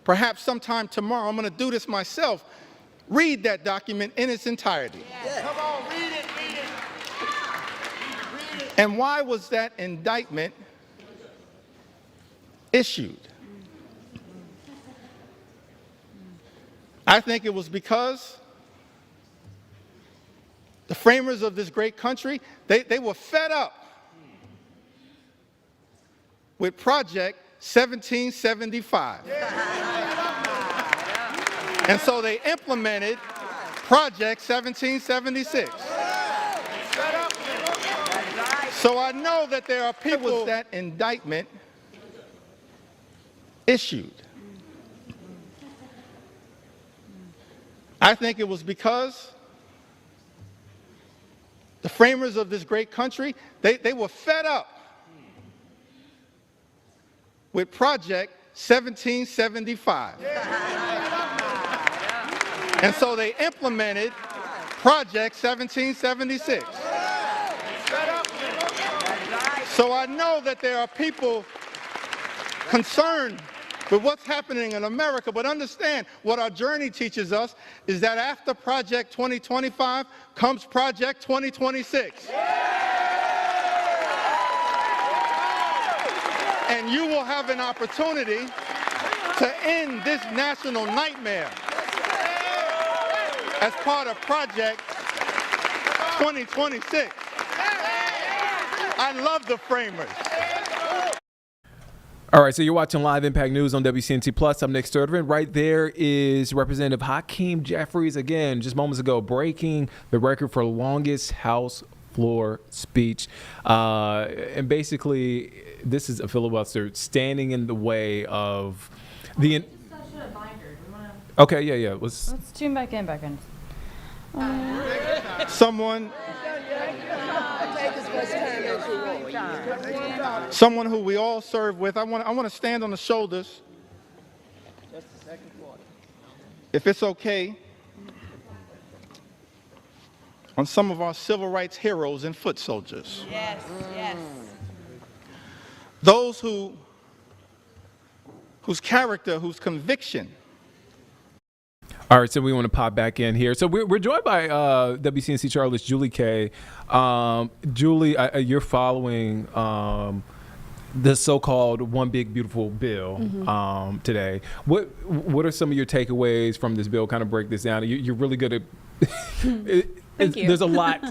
perhaps sometime tomorrow, I'm going to do this myself, read that document in its entirety. Come on, read it. And why was that indictment issued? I think it was because the framers of this great country, they were fed up with Project 1775. And so they implemented Project 1776. So I know that there are people that indictment issued. I think it was because the framers of this great country, they were fed up with Project 1775. And so they implemented Project 1776. So I know that there are people concerned with what's happening in America, but understand what our journey teaches us is that after Project 2025 comes Project 2026. And you will have an opportunity to end this national nightmare as part of Project 2026. I love the framers. All right, so you're watching Live Impact News on WCNC Plus. I'm Nick Sturtevant. Right there is Representative Hakeem Jeffries, again, just moments ago, breaking the record for longest House floor speech. And basically, this is a filibuster standing in the way of the... Okay, yeah. Let's tune back in. Someone who we all serve with. I want to stand on the shoulders, if it's okay, on some of our civil rights heroes and foot soldiers. Yes. Those whose character, whose conviction. All right, so we want to pop back in here. So we're joined by WCNC Charlotte's Julie Kay. Julie, you're following the so-called One Big Beautiful Bill today. What are some of your takeaways from this bill? Kind of break this down. You're really good at Thank you. There's a lot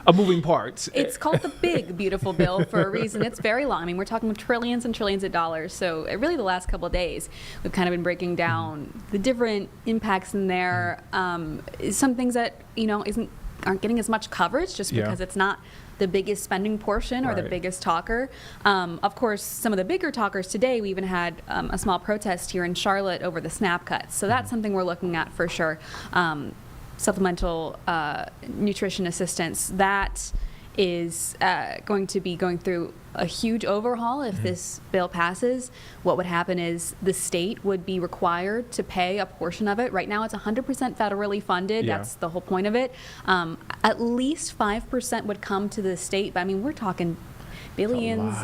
of moving parts. It's called the Big Beautiful Bill for a reason. It's very long. I mean, we're talking trillions and trillions of dollars. So really the last couple of days, we've kind of been breaking down the different impacts in there. Some things that, aren't getting as much coverage just because it's not the biggest spending portion or the biggest talker. Of course, some of the bigger talkers today, we even had a small protest here in Charlotte over the SNAP cuts. So that's something we're looking at for sure. Supplemental nutrition assistance, that is going to be going through a huge overhaul if this bill passes. What would happen is the state would be required to pay a portion of it. Right now it's 100% federally funded. That's the whole point of it. At least 5% would come to the state, but I mean, we're talking billions,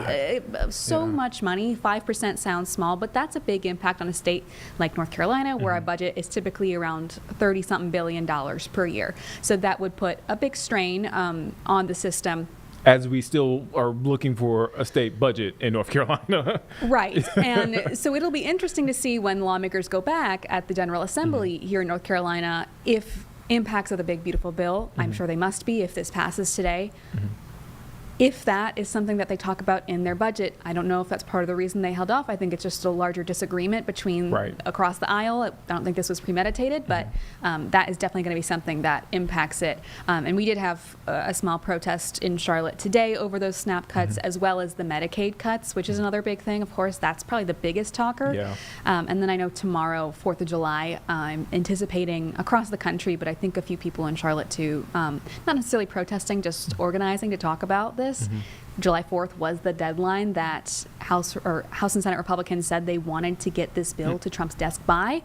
much money. 5% sounds small, but that's a big impact on a state like North Carolina, where our budget is typically around $30-something billion per year. So that would put a big strain on the system. As we still are looking for a state budget in North Carolina. Right. And so it'll be interesting to see when lawmakers go back at the General Assembly here in North Carolina if impacts of the Big Beautiful Bill, I'm sure they must be if this passes today, if that is something that they talk about in their budget. I don't know if that's part of the reason they held off. I think it's just a larger disagreement between across the aisle. I don't think this was premeditated, but that is definitely going to be something that impacts it. And we did have a small protest in Charlotte today over those SNAP cuts, as well as the Medicaid cuts, which is another big thing. Of course, that's probably the biggest talker. And then I know tomorrow, 4th of July, I'm anticipating across the country, but I think a few people in Charlotte too, not necessarily protesting, just organizing to talk about this. July 4th was the deadline that House and Senate Republicans said they wanted to get this bill to Trump's desk by.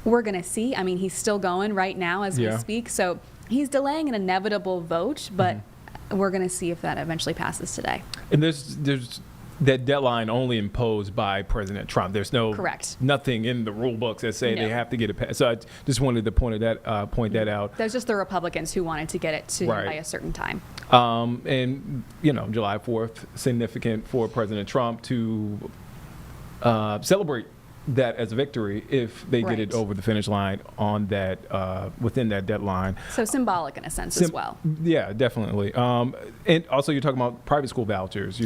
We're going to see. I mean, he's still going right now as we speak. So he's delaying an inevitable vote, but we're going to see if that eventually passes today. And there's that deadline only imposed by President Trump. There's nothing in the rule books that say they have to get it passed. So I just wanted to point that out. There's just the Republicans who wanted to get it to by a certain time. And July 4th, significant for President Trump to celebrate that as a victory if they get it over the finish line on that within that deadline. So symbolic in a sense as well. Yeah, definitely. And also you're talking about private school vouchers.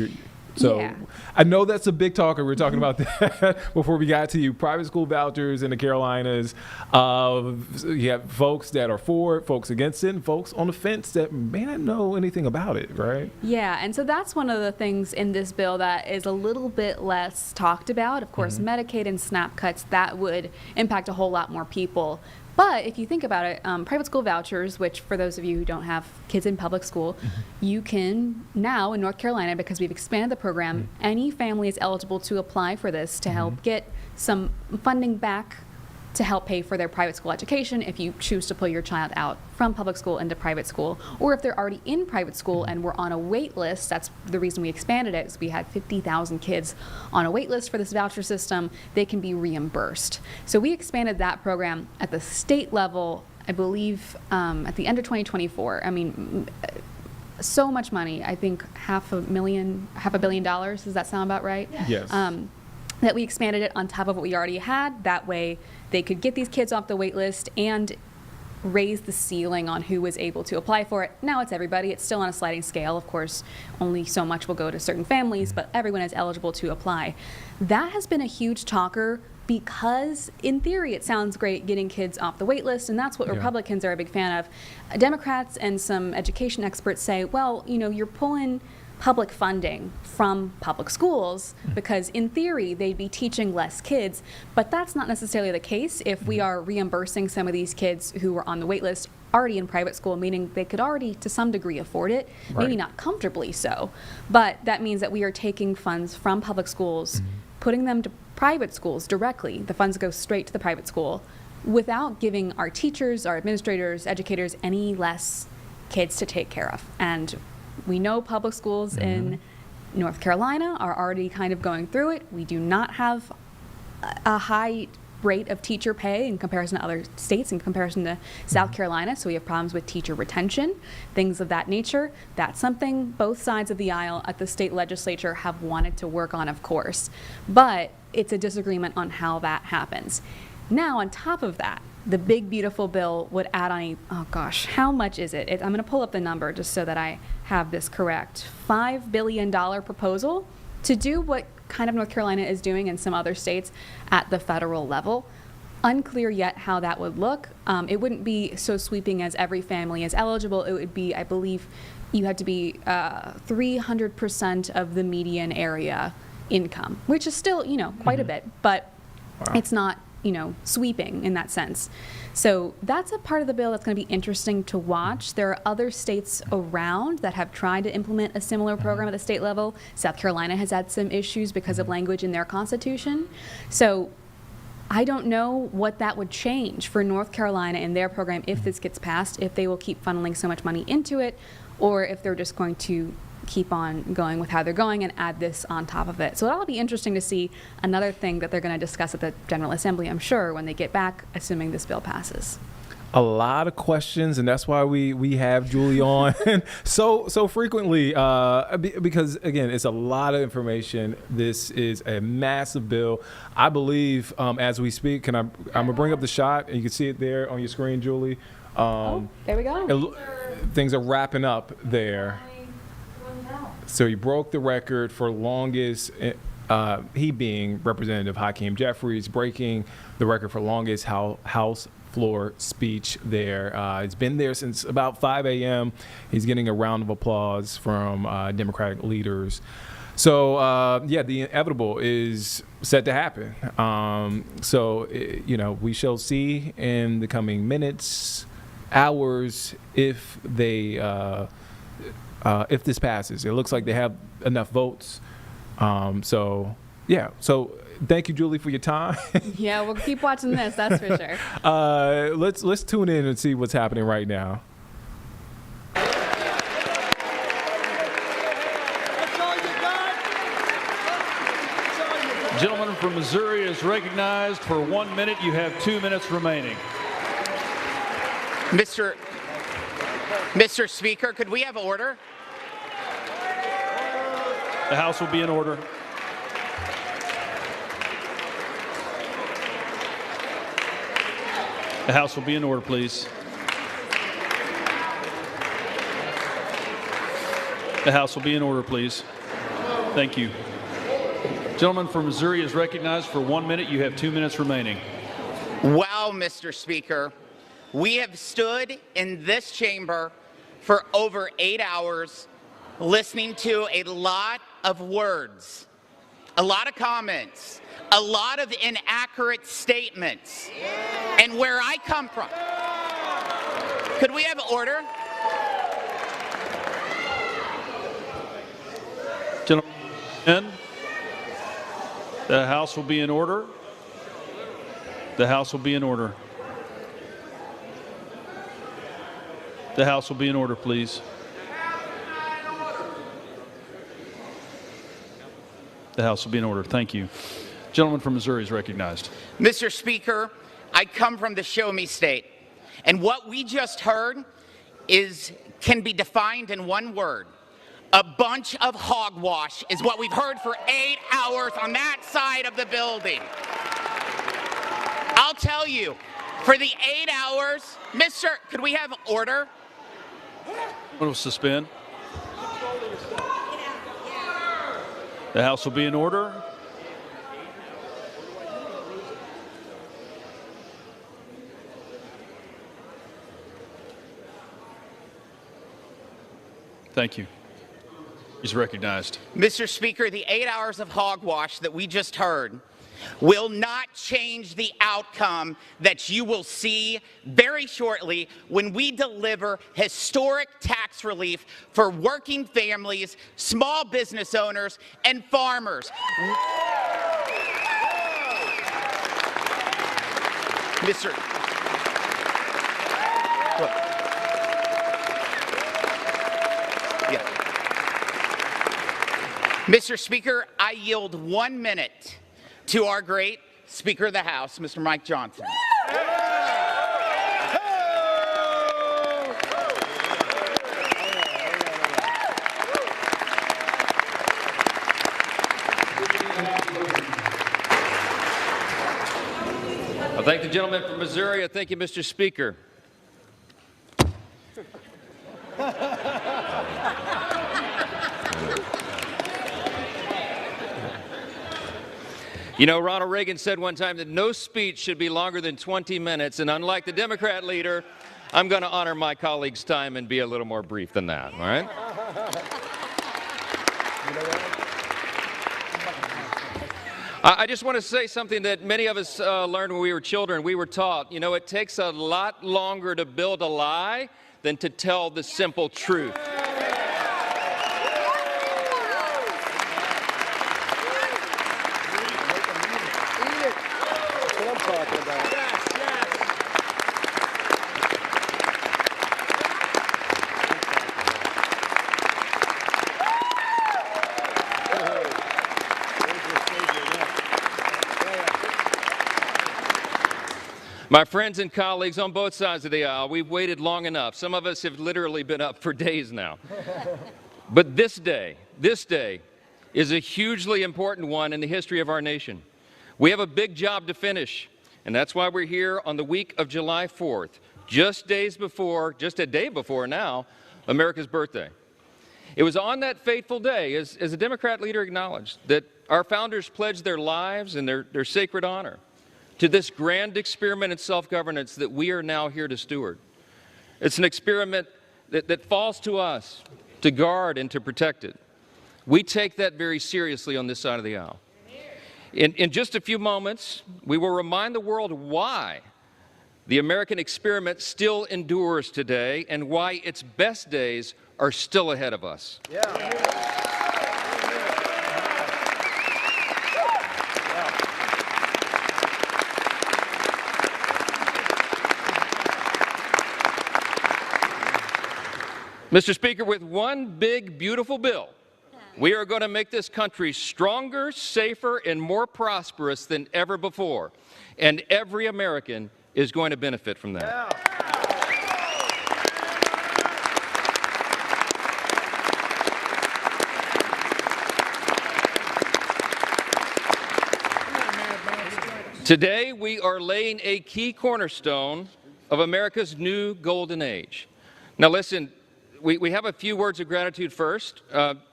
I know that's a big talker. We were talking about that before we got to you. Private school vouchers in the Carolinas. You have folks that are for it, folks against it, and folks on the fence that may not know anything about it, right? Yeah, and so that's one of the things in this bill that is a little bit less talked about. Of course, Medicaid and SNAP cuts, that would impact a whole lot more people. But if you think about it, private school vouchers, which for those of you who don't have kids in public school, you can now in North Carolina, because we've expanded the program, any family is eligible to apply for this to help get some funding back to help pay for their private school education if you choose to pull your child out from public school into private school, or if they're already in private school and we're on a wait list. That's the reason we expanded it, is we had 50,000 kids on a wait list for this voucher system. They can be reimbursed. So we expanded that program at the state level, I believe, at the end of 2024. I mean, so much money. I think $500 million. Does that sound about right? Yes. That we expanded it on top of what we already had. That way they could get these kids off the wait list and raise the ceiling on who was able to apply for it. Now it's everybody. It's still on a sliding scale. Of course, only so much will go to certain families, but everyone is eligible to apply. That has been a huge talker because in theory it sounds great getting kids off the wait list, and that's what Republicans are a big fan of. Democrats and some education experts say, well, you're pulling public funding from public schools because in theory they'd be teaching less kids, but that's not necessarily the case if we are reimbursing some of these kids who were on the wait list already in private school, meaning they could already to some degree afford it, maybe not comfortably so, but that means that we are taking funds from public schools, putting them to private schools directly. The funds go straight to the private school without giving our teachers, our administrators, educators any less kids to take care of. And we know public schools in North Carolina are already kind of going through it. We do not have a high rate of teacher pay in comparison to other states, in comparison to South Carolina. So we have problems with teacher retention, things of that nature. That's something both sides of the aisle at the state legislature have wanted to work on, of course. But it's a disagreement on how that happens. Now, on top of that, the big, beautiful bill would add on how much is it? I'm going to pull up the number just so that I have this correct. $5 billion proposal to do what kind of North Carolina is doing in some other states at the federal level. Unclear yet how that would look. It wouldn't be so sweeping as every family is eligible. It would be, I believe, you had to be 300% of the median area income, which is still, quite a bit, but it's not sweeping in that sense. So that's a part of the bill that's going to be interesting to watch. There are other states around that have tried to implement a similar program at the state level. South Carolina has had some issues because of language in their constitution. So I don't know what that would change for North Carolina and their program if this gets passed, if they will keep funneling so much money into it, or if they're just going to keep on going with how they're going and add this on top of it. So it'll be interesting to see another thing that they're going to discuss at the General Assembly, I'm sure, when they get back, assuming this bill passes. A lot of questions, and that's why we have Julie on so frequently, because again, it's a lot of information. This is a massive bill. I believe as we speak, I'm gonna bring up the shot, and you can see it there on your screen, Julie. There we go. Things are wrapping up there. So he broke the record for longest, he being Representative Hakeem Jeffries, breaking the record for longest House floor speech there. It's been there since about 5 a.m. He's getting a round of applause from Democratic leaders. So, the inevitable is set to happen. We shall see in the coming minutes, hours, if this passes. It looks like they have enough votes. So thank you, Julie, for your time. Yeah, we'll keep watching this, that's for sure. Let's tune in and see what's happening right now. That's all you got? from Missouri is recognized for 1 minute. You have 2 minutes remaining. Mr. Speaker, could we have order? The House will be in order. The House will be in order, please. The House will be in order, please. Thank you. Gentleman from Missouri is recognized for 1 minute. You have 2 minutes remaining. Wow, Mr. Speaker, we have stood in this chamber for over 8 hours listening to a lot of words, a lot of comments, a lot of inaccurate statements. And where I come from, could we have order? Gentlemen, the House will be in order. The House will be in order. The House will be in order, please. The House will be in order. Thank you. Gentleman from Missouri is recognized. Mr. Speaker, I come from the Show Me State, and what we just heard can be defined in one word. A bunch of hogwash is what we've heard for 8 hours on that side of the building. I'll tell you, for the 8 hours, could we have order? We'll suspend. The House will be in order. Thank you. He's recognized. Mr. Speaker, the 8 hours of hogwash that we just heard will not change the outcome that you will see very shortly when we deliver historic tax relief for working families, small business owners, and farmers. Mr. Speaker, I yield 1 minute to our great Speaker of the House, Mr. Mike Johnson. I thank the gentleman from Missouri. I thank you, Mr. Speaker. You know, Ronald Reagan said one time that no speech should be longer than 20 minutes, and unlike the Democrat leader, I'm going to honor my colleague's time and be a little more brief than that, all right? I just want to say something that many of us learned when we were children. We were taught, you know, it takes a lot longer to build a lie than to tell the simple truth. My friends and colleagues on both sides of the aisle, we've waited long enough. Some of us have literally been up for days now. But this day is a hugely important one in the history of our nation. We have a big job to finish, and that's why we're here on the week of July 4th, just a day before now, America's birthday. It was on that fateful day, as the Democrat leader acknowledged, that our founders pledged their lives and their sacred honor to this grand experiment in self-governance that we are now here to steward. It's an experiment that falls to us to guard and to protect it. We take that very seriously on this side of the aisle. In just a few moments, we will remind the world why the American experiment still endures today and why its best days are still ahead of us. Mr. Speaker, with one big, beautiful bill, We are going to make this country stronger, safer, and more prosperous than ever before. And every American is going to benefit from that. Yeah. Today, we are laying a key cornerstone of America's new golden age. Now listen, we have a few words of gratitude first.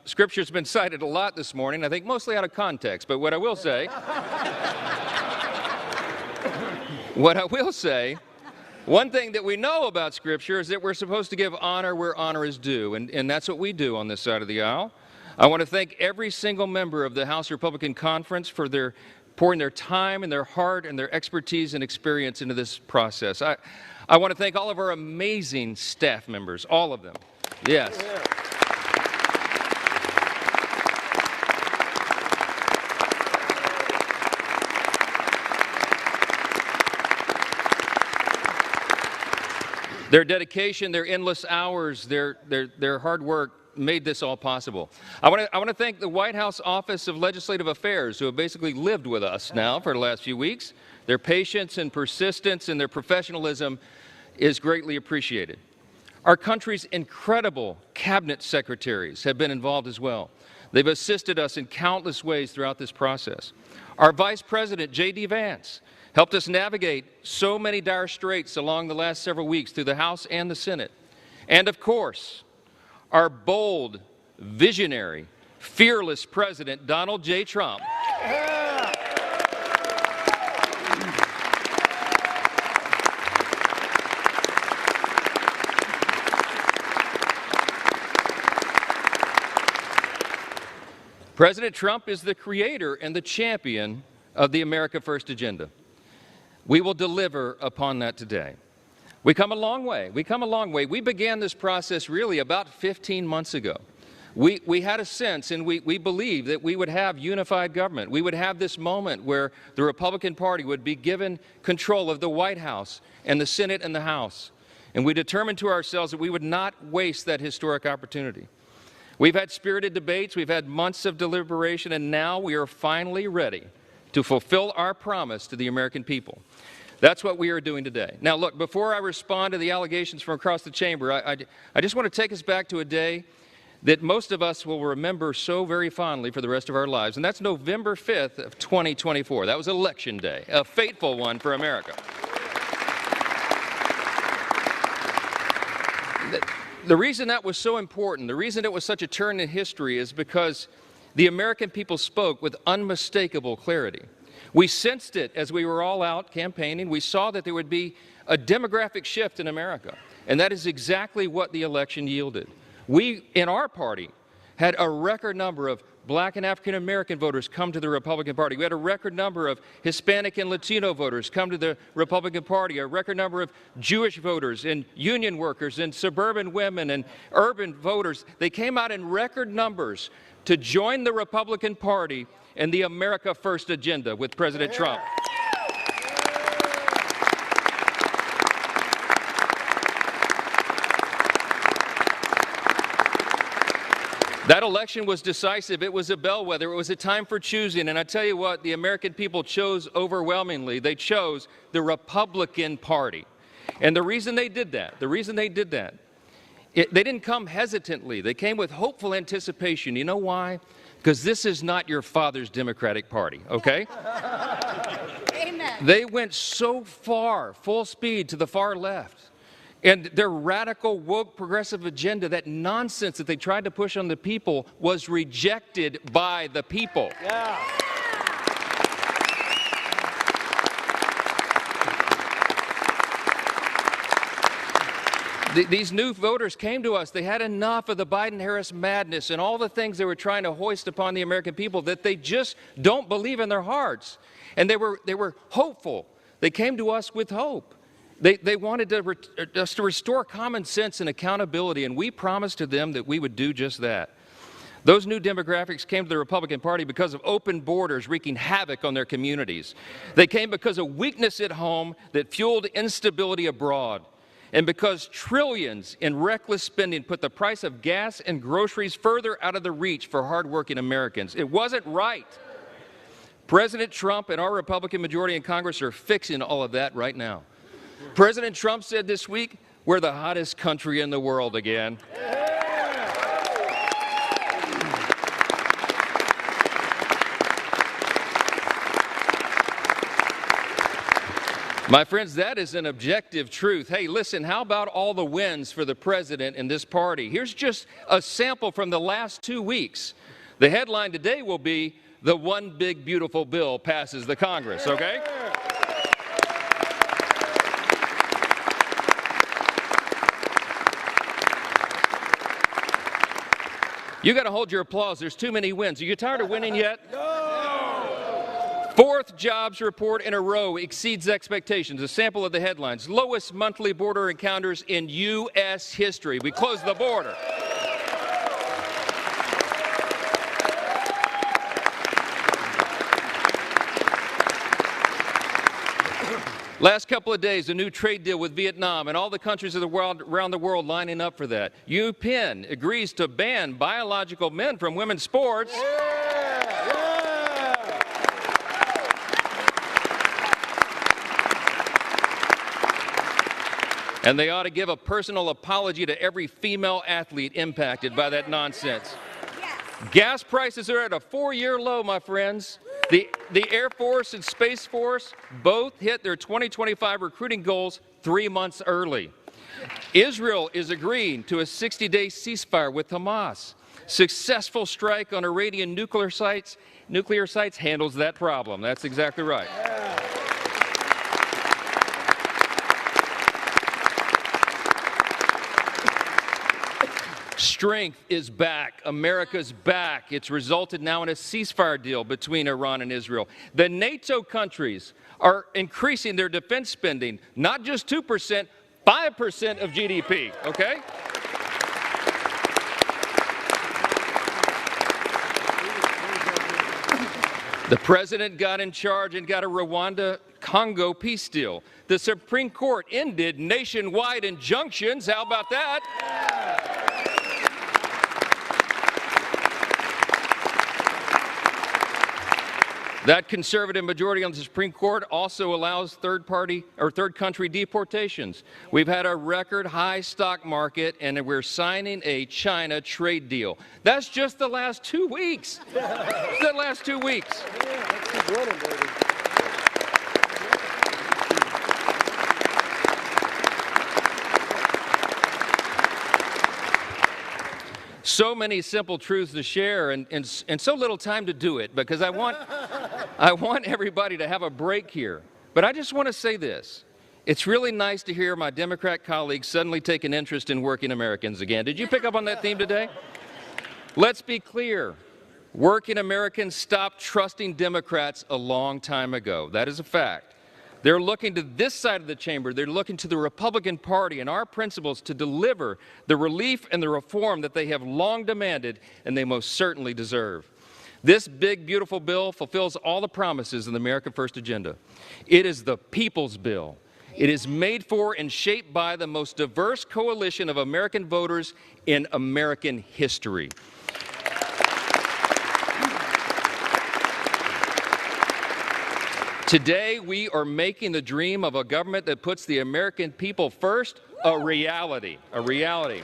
Scripture's been cited a lot this morning, I think mostly out of context, but what I will say, one thing that we know about Scripture is that we're supposed to give honor where honor is due, and that's what we do on this side of the aisle. I want to thank every single member of the House Republican Conference for pouring their time and their heart and their expertise and experience into this process. I want to thank all of our amazing staff members, all of them. Yes. Their dedication, their endless hours, their hard work made this all possible. I want to thank the White House Office of Legislative Affairs, who have basically lived with us now for the last few weeks. Their patience and persistence and their professionalism is greatly appreciated. Our country's incredible cabinet secretaries have been involved as well. They've assisted us in countless ways throughout this process. Our Vice President, J.D. Vance, helped us navigate so many dire straits along the last several weeks through the House and the Senate. And of course, our bold, visionary, fearless President, Donald J. Trump. President Trump is the creator and the champion of the America First agenda. We will deliver upon that today. We come a long way. We come a long way. We began this process really about 15 months ago. We had a sense and we believed that we would have unified government. We would have this moment where the Republican Party would be given control of the White House and the Senate and the House. And we determined to ourselves that we would not waste that historic opportunity. We've had spirited debates, we've had months of deliberation, and now we are finally ready to fulfill our promise to the American people. That's what we are doing today. Now, look, before I respond to the allegations from across the chamber, I just want to take us back to a day that most of us will remember so very fondly for the rest of our lives, and that's November 5th of 2024. That was Election Day, a fateful one for America. The reason that was so important, the reason it was such a turn in history is because the American people spoke with unmistakable clarity. We sensed it as we were all out campaigning. We saw that there would be a demographic shift in America, and that is exactly what the election yielded. We, in our party, had a record number of Black and African American voters come to the Republican Party. We had a record number of Hispanic and Latino voters come to the Republican Party, a record number of Jewish voters and union workers and suburban women and urban voters. They came out in record numbers to join the Republican Party and the America First agenda with President Trump. That election was decisive. It was a bellwether. It was a time for choosing. And I tell you what, the American people chose overwhelmingly. They chose the Republican Party. And the reason they did that, they didn't come hesitantly. They came with hopeful anticipation. You know why? Because this is not your father's Democratic Party, okay? Amen. They went so far, full speed to the far left. And their radical, woke, progressive agenda, that nonsense that they tried to push on the people, was rejected by the people. Yeah. These new voters came to us. They had enough of the Biden-Harris madness and all the things they were trying to hoist upon the American people that they just don't believe in their hearts. And they were hopeful. They came to us with hope. They wanted us to restore common sense and accountability, and we promised to them that we would do just that. Those new demographics came to the Republican Party because of open borders wreaking havoc on their communities. They came because of weakness at home that fueled instability abroad. And because trillions in reckless spending put the price of gas and groceries further out of the reach for hardworking Americans. It wasn't right. President Trump and our Republican majority in Congress are fixing all of that right now. President Trump said this week, we're the hottest country in the world again. My friends, that is an objective truth. Hey, listen, how about all the wins for the president and this party? Here's just a sample from the last 2 weeks. The headline today will be, the one big beautiful bill passes the Congress, okay? You got to hold your applause. There's too many wins. Are you tired of winning yet? Fourth jobs report in a row exceeds expectations. A sample of the headlines. Lowest monthly border encounters in U.S. history. We closed the border. Last couple of days, a new trade deal with Vietnam and all the countries of the world, around the world lining up for that. UPenn agrees to ban biological men from women's sports. And they ought to give a personal apology to every female athlete impacted by that nonsense. Yes. Gas prices are at a 4-year low, my friends. The Air Force and Space Force both hit their 2025 recruiting goals 3 months early. Israel is agreeing to a 60-day ceasefire with Hamas. Successful strike on Iranian nuclear sites handles that problem. That's exactly right. Strength is back. America's back. It's resulted now in a ceasefire deal between Iran and Israel. The NATO countries are increasing their defense spending, not just 2%, 5% of GDP, okay? The president got in charge and got a Rwanda-Congo peace deal. The Supreme Court ended nationwide injunctions. How about that? That conservative majority on the Supreme Court also allows third country deportations. We've had a record high stock market, and we're signing a China trade deal. That's just the last 2 weeks. The last 2 weeks. So many simple truths to share and so little time to do it, because I want everybody to have a break here. But I just want to say this. It's really nice to hear my Democrat colleagues suddenly take an interest in working Americans again. Did you pick up on that theme today? Let's be clear. Working Americans stopped trusting Democrats a long time ago. That is a fact. They're looking to this side of the chamber. They're looking to the Republican Party and our principles to deliver the relief and the reform that they have long demanded and they most certainly deserve. This big, beautiful bill fulfills all the promises in the America First agenda. It is the people's bill. It is made for and shaped by the most diverse coalition of American voters in American history. Today, we are making the dream of a government that puts the American people first a reality. A reality.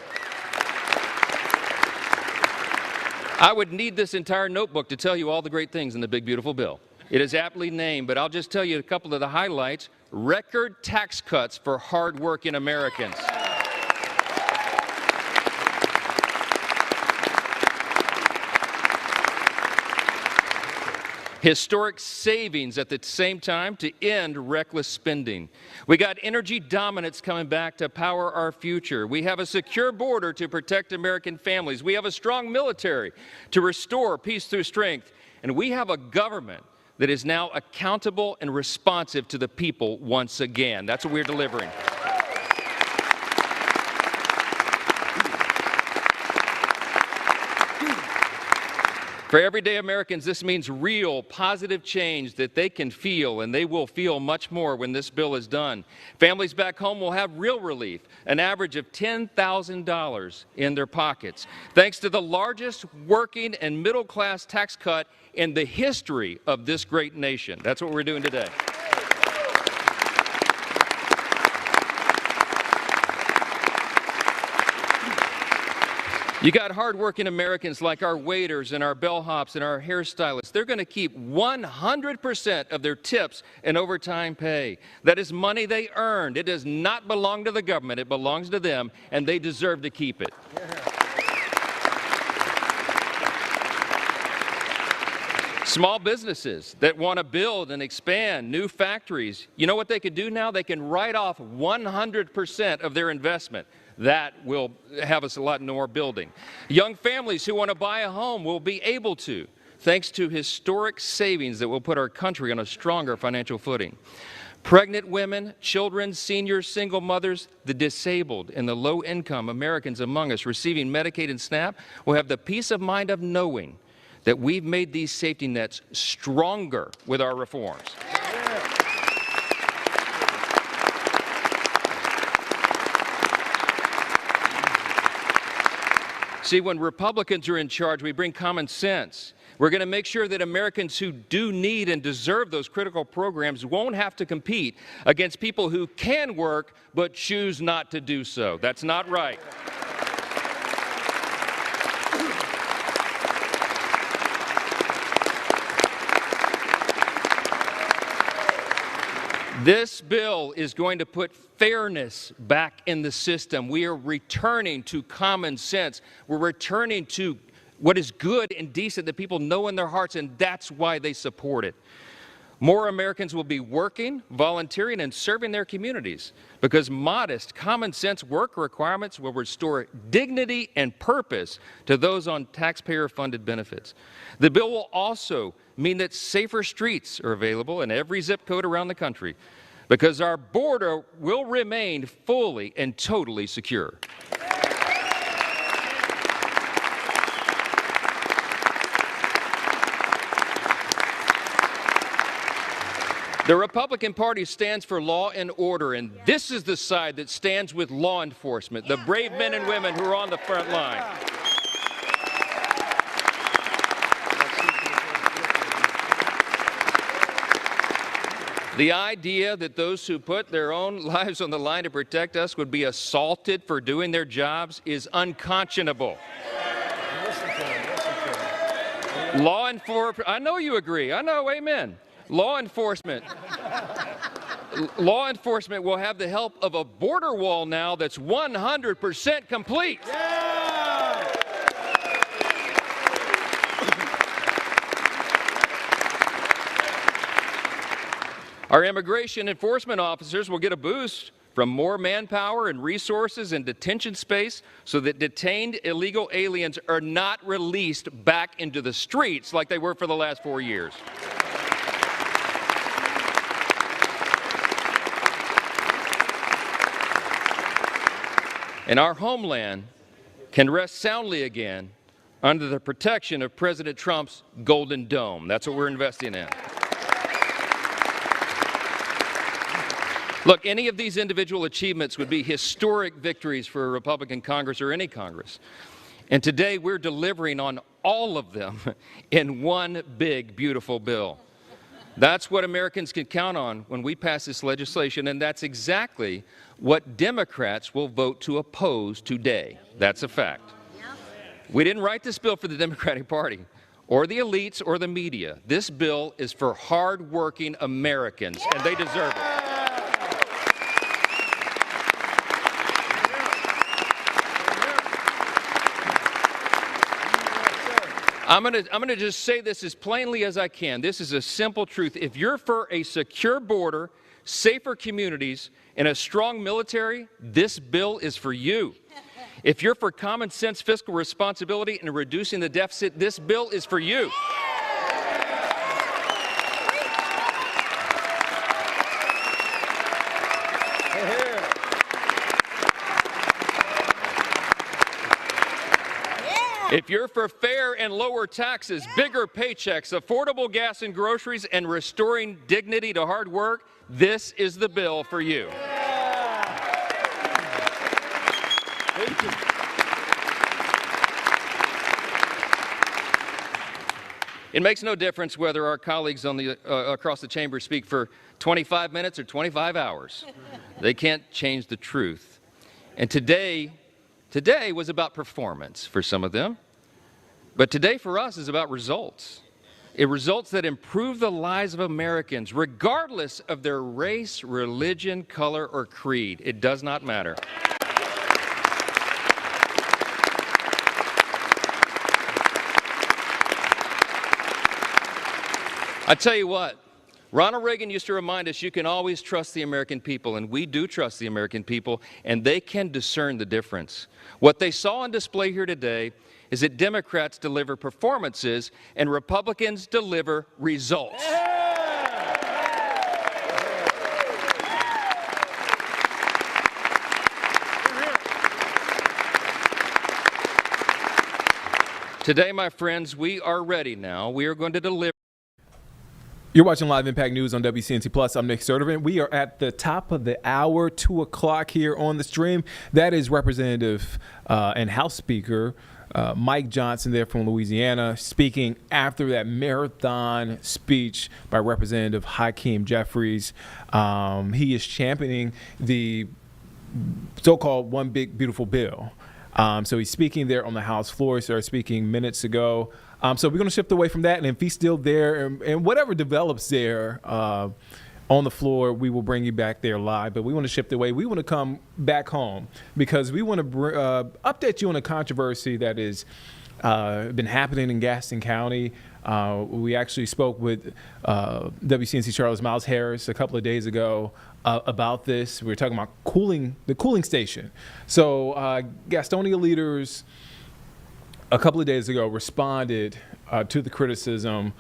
I would need this entire notebook to tell you all the great things in the big, beautiful bill. It is aptly named, but I'll just tell you a couple of the highlights. Record tax cuts for hardworking Americans. Historic savings at the same time to end reckless spending. We got energy dominance coming back to power our future. We have a secure border to protect American families. We have a strong military to restore peace through strength. And we have a government that is now accountable and responsive to the people once again. That's what we're delivering. For everyday Americans, this means real, positive change that they can feel, and they will feel much more when this bill is done. Families back home will have real relief, an average of $10,000 in their pockets, thanks to the largest working and middle-class tax cut in the history of this great nation. That's what we're doing today. You got hardworking Americans like our waiters and our bellhops and our hairstylists. They're going to keep 100% of their tips and overtime pay. That is money they earned. It does not belong to the government. It belongs to them, and they deserve to keep it. Small businesses that want to build and expand new factories, you know what they could do now? They can write off 100% of their investment. That will have us a lot more building. Young families who want to buy a home will be able to, thanks to historic savings that will put our country on a stronger financial footing. Pregnant women, children, seniors, single mothers, the disabled, and the low-income Americans among us receiving Medicaid and SNAP will have the peace of mind of knowing that we've made these safety nets stronger with our reforms. See, when Republicans are in charge, we bring common sense. We're going to make sure that Americans who do need and deserve those critical programs won't have to compete against people who can work but choose not to do so. That's not right. This bill is going to put fairness back in the system. We are returning to common sense. We're returning to what is good and decent that people know in their hearts, and that's why they support it. More Americans will be working, volunteering, and serving their communities because modest, common-sense work requirements will restore dignity and purpose to those on taxpayer-funded benefits. The bill will also mean that safer streets are available in every zip code around the country because our border will remain fully and totally secure. The Republican Party stands for law and order, and this is the side that stands with law enforcement, the brave men and women who are on the front line. The idea that those who put their own lives on the line to protect us would be assaulted for doing their jobs is unconscionable. Law enforcement, I know you agree. I know, amen. Law enforcement will have the help of a border wall now that's 100% complete. Yeah! Our immigration enforcement officers will get a boost from more manpower and resources and detention space so that detained illegal aliens are not released back into the streets like they were for the last 4 years. And our homeland can rest soundly again under the protection of President Trump's Golden Dome. That's what we're investing in. Look, any of these individual achievements would be historic victories for a Republican Congress or any Congress. And today we're delivering on all of them in one big, beautiful bill. That's what Americans can count on when we pass this legislation, and that's exactly what Democrats will vote to oppose today. That's a fact. We didn't write this bill for the Democratic Party or the elites or the media. This bill is for hard-working Americans, and they deserve it. I'm going to just say this as plainly as I can. This is a simple truth. If you're for a secure border, safer communities, and a strong military, this bill is for you. If you're for common sense fiscal responsibility and reducing the deficit, this bill is for you. If you're for fair and lower taxes, bigger paychecks, affordable gas and groceries, and restoring dignity to hard work, this is the bill for you. Thank you. It makes no difference whether our colleagues on the, across the chamber speak for 25 minutes or 25 hours. They can't change the truth. And today was about performance for some of them. But today for us is about results. Results that improve the lives of Americans, regardless of their race, religion, color, or creed. It does not matter. I tell you what, Ronald Reagan used to remind us you can always trust the American people, and we do trust the American people, and they can discern the difference. What they saw on display here today is that Democrats deliver performances and Republicans deliver results. Today, my friends, we are ready now. We are going to deliver. You're watching Live Impact News on WCNC Plus. I'm Nick Sertivant. We are at the top of the hour, 2 o'clock here on the stream. That is Representative and House Speaker Mike Johnson there from Louisiana speaking after that marathon speech by Representative Hakeem Jeffries. He is championing the so-called One Big Beautiful Bill. So he's speaking there on the House floor. He started speaking minutes ago. So we're going to shift away from that, and if he's still there and whatever develops there on the floor, we will bring you back there live. But we want to shift away. We want to come back home because we want to update you on a controversy that has been happening in Gaston County. We actually spoke with WCNC Charlotte's Miles Harris a couple of days ago about this. We were talking about the cooling station. So Gastonia leaders a couple of days ago responded to the criticism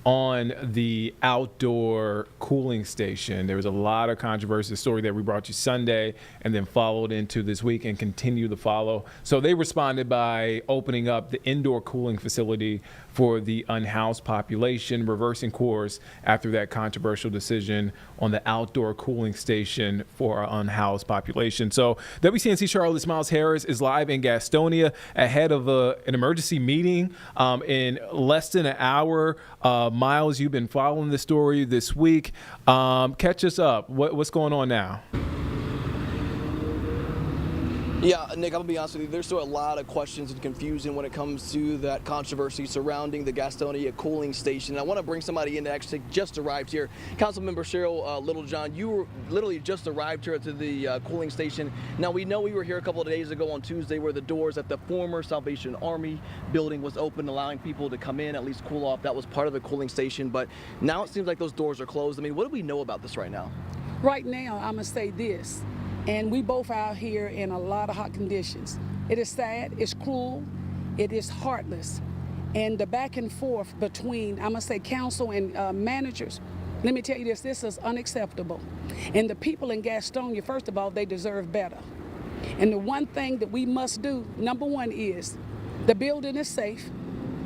on the outdoor cooling station. There was a lot of controversy, the story that we brought you Sunday and then followed into this week and continue to follow. So they responded by opening up the indoor cooling facility for the unhoused population, reversing course after that controversial decision on the outdoor cooling station for our unhoused population. So WCNC Charlotte's Miles Harris is live in Gastonia ahead of an emergency meeting in less than an hour. Miles, you've been following the story this week. Catch us up. What's going on now? Yeah, Nick, I'm going to be honest with you. There's still a lot of questions and confusion when it comes to that controversy surrounding the Gastonia cooling station. I want to bring somebody in that actually just arrived here. Councilmember Cheryl Littlejohn, you were literally just arrived here to the cooling station. Now, we know we were here a couple of days ago on Tuesday where the doors at the former Salvation Army building was open, allowing people to come in, at least cool off. That was part of the cooling station. But now it seems like those doors are closed. I mean, what do we know about this right now? Right now, I'm going to say this. And we both out here in a lot of hot conditions. It is sad, it's cruel, it is heartless. And the back and forth between, I'm gonna say council and managers, let me tell you this is unacceptable. And the people in Gastonia, first of all, they deserve better. And the one thing that we must do, number one is, the building is safe.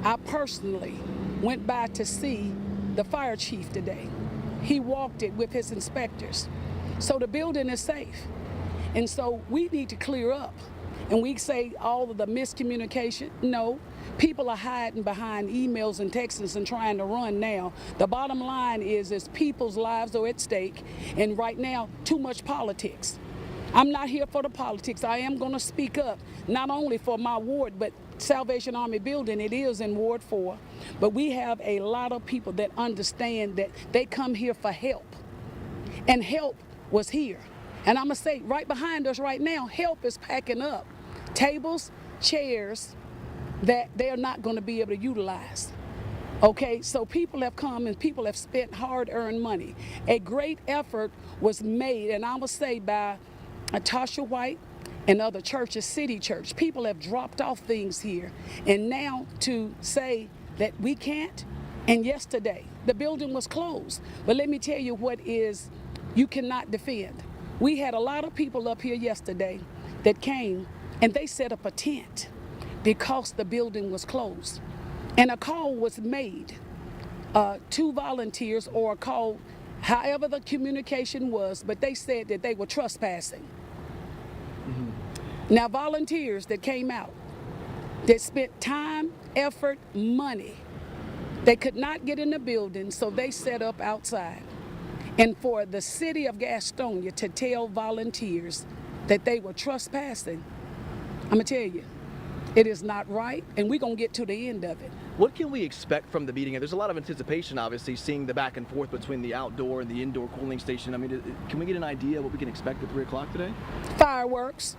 I personally went by to see the fire chief today. He walked it with his inspectors. So the building is safe. And so we need to clear up. And we say all of the miscommunication. No, people are hiding behind emails and texts and trying to run now. The bottom line is people's lives are at stake. And right now, too much politics. I'm not here for the politics. I am going to speak up, not only for my ward, but Salvation Army building, it is in Ward 4. But we have a lot of people that understand that they come here for help. And help was here. And I'm going to say, right behind us right now, help is packing up tables, chairs that they're not going to be able to utilize. Okay, so people have come and people have spent hard-earned money. A great effort was made, and I will say by Tasha White and other churches, City Church. People have dropped off things here. And now to say that we can't, and yesterday, the building was closed. But let me tell you what is, you cannot defend. We had a lot of people up here yesterday that came and they set up a tent. because the building was closed. And a call was made to volunteers, or a call, however the communication was, but they said that they were trespassing. Now, volunteers that came out, that spent time, effort, money, they could not get in the building, so they set up outside. And for the city of Gastonia to tell volunteers that they were trespassing, I'm gonna tell you, it is not right, and we're gonna get to the end of it. What can we expect from the meeting? There's a lot of anticipation, obviously, seeing the back and forth between the outdoor and the indoor cooling station. I mean, can we get an idea of what we can expect at 3 o'clock today? Fireworks,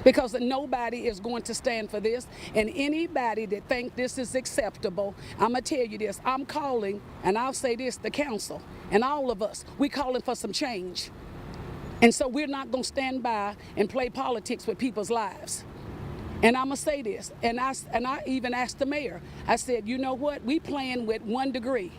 because nobody is going to stand for this, and anybody that think this is acceptable, I'm gonna tell you this, I'm calling, and I'll say this, the council, and all of us, we calling for some change. And so we're not gonna stand by and play politics with people's lives. And I'm gonna say this, and I even asked the mayor, I said, you know what, we playing with 1 degree.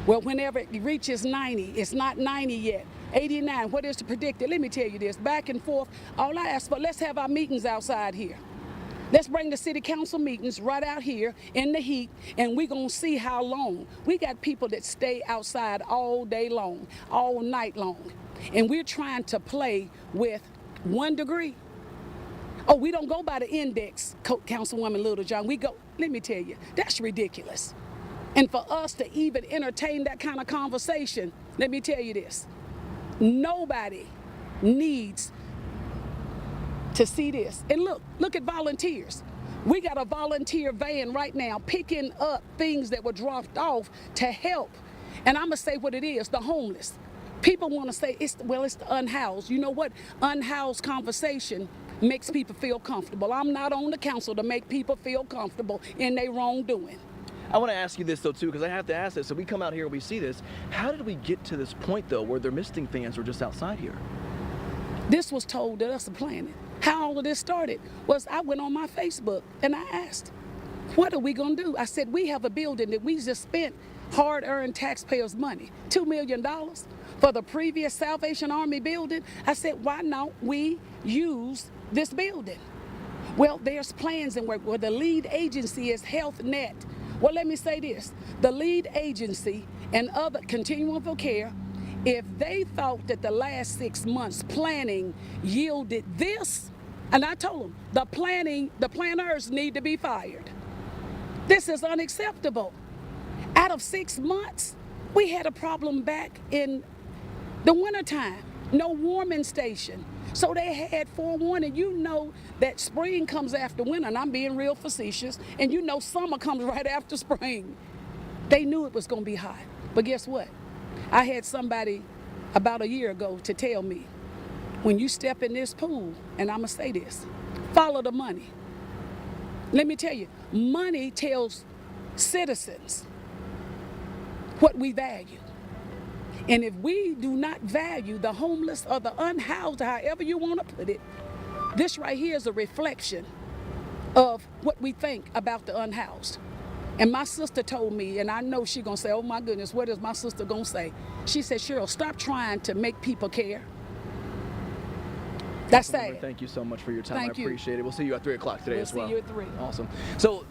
Well, whenever it reaches 90, it's not 90 yet, 89, what is the predicted? Let me tell you this, back and forth, all I ask for, let's have our meetings outside here. Let's bring the city council meetings right out here in the heat, and we're gonna see how long. We got people that stay outside all day long, all night long, and we're trying to play with 1 degree. Oh, we don't go by the index, Councilwoman Littlejohn. We go, let me tell you, that's ridiculous. And for us to even entertain that kind of conversation, let me tell you this, nobody needs to see this. And look at volunteers. We got a volunteer van right now picking up things that were dropped off to help. And I'm gonna say what it is, the homeless. People wanna say, it's the unhoused. You know what? Unhoused conversation makes people feel comfortable. I'm not on the council to make people feel comfortable in their wrongdoing. I want to ask you this, though, too, because I have to ask this. So we come out here and we see this. How did we get to this point, though, where their misting fans were just outside here? This was told to us, the planet. How all of this started was I went on my Facebook and I asked, what are we going to do? I said, we have a building that we just spent hard-earned taxpayers' money, $2 million for the previous Salvation Army building. I said, why not we use this building? Well, there's plans in work where the lead agency is HealthNet. Well, let me say this, the lead agency and other continuum of care, if they thought that the last 6 months planning yielded this, and I told them, the planners need to be fired. This is unacceptable. Out of 6 months, we had a problem back in the wintertime, no warming station. So they had forewarning. You know that spring comes after winter, and I'm being real facetious, and you know summer comes right after spring. They knew it was gonna be hot, but guess what? I had somebody about a year ago to tell me, when you step in this pool, and I'm gonna say this, follow the money. Let me tell you, money tells citizens what we value. And if we do not value the homeless or the unhoused, however you want to put it, this right here is a reflection of what we think about the unhoused. And my sister told me, and I know she's going to say, oh my goodness, what is my sister going to say? She said, Cheryl, stop trying to make people care. That's sad. Thank you so much for your time. Thank you. I appreciate it. We'll see you at 3 o'clock today as well. We'll see you at 3. Awesome. So,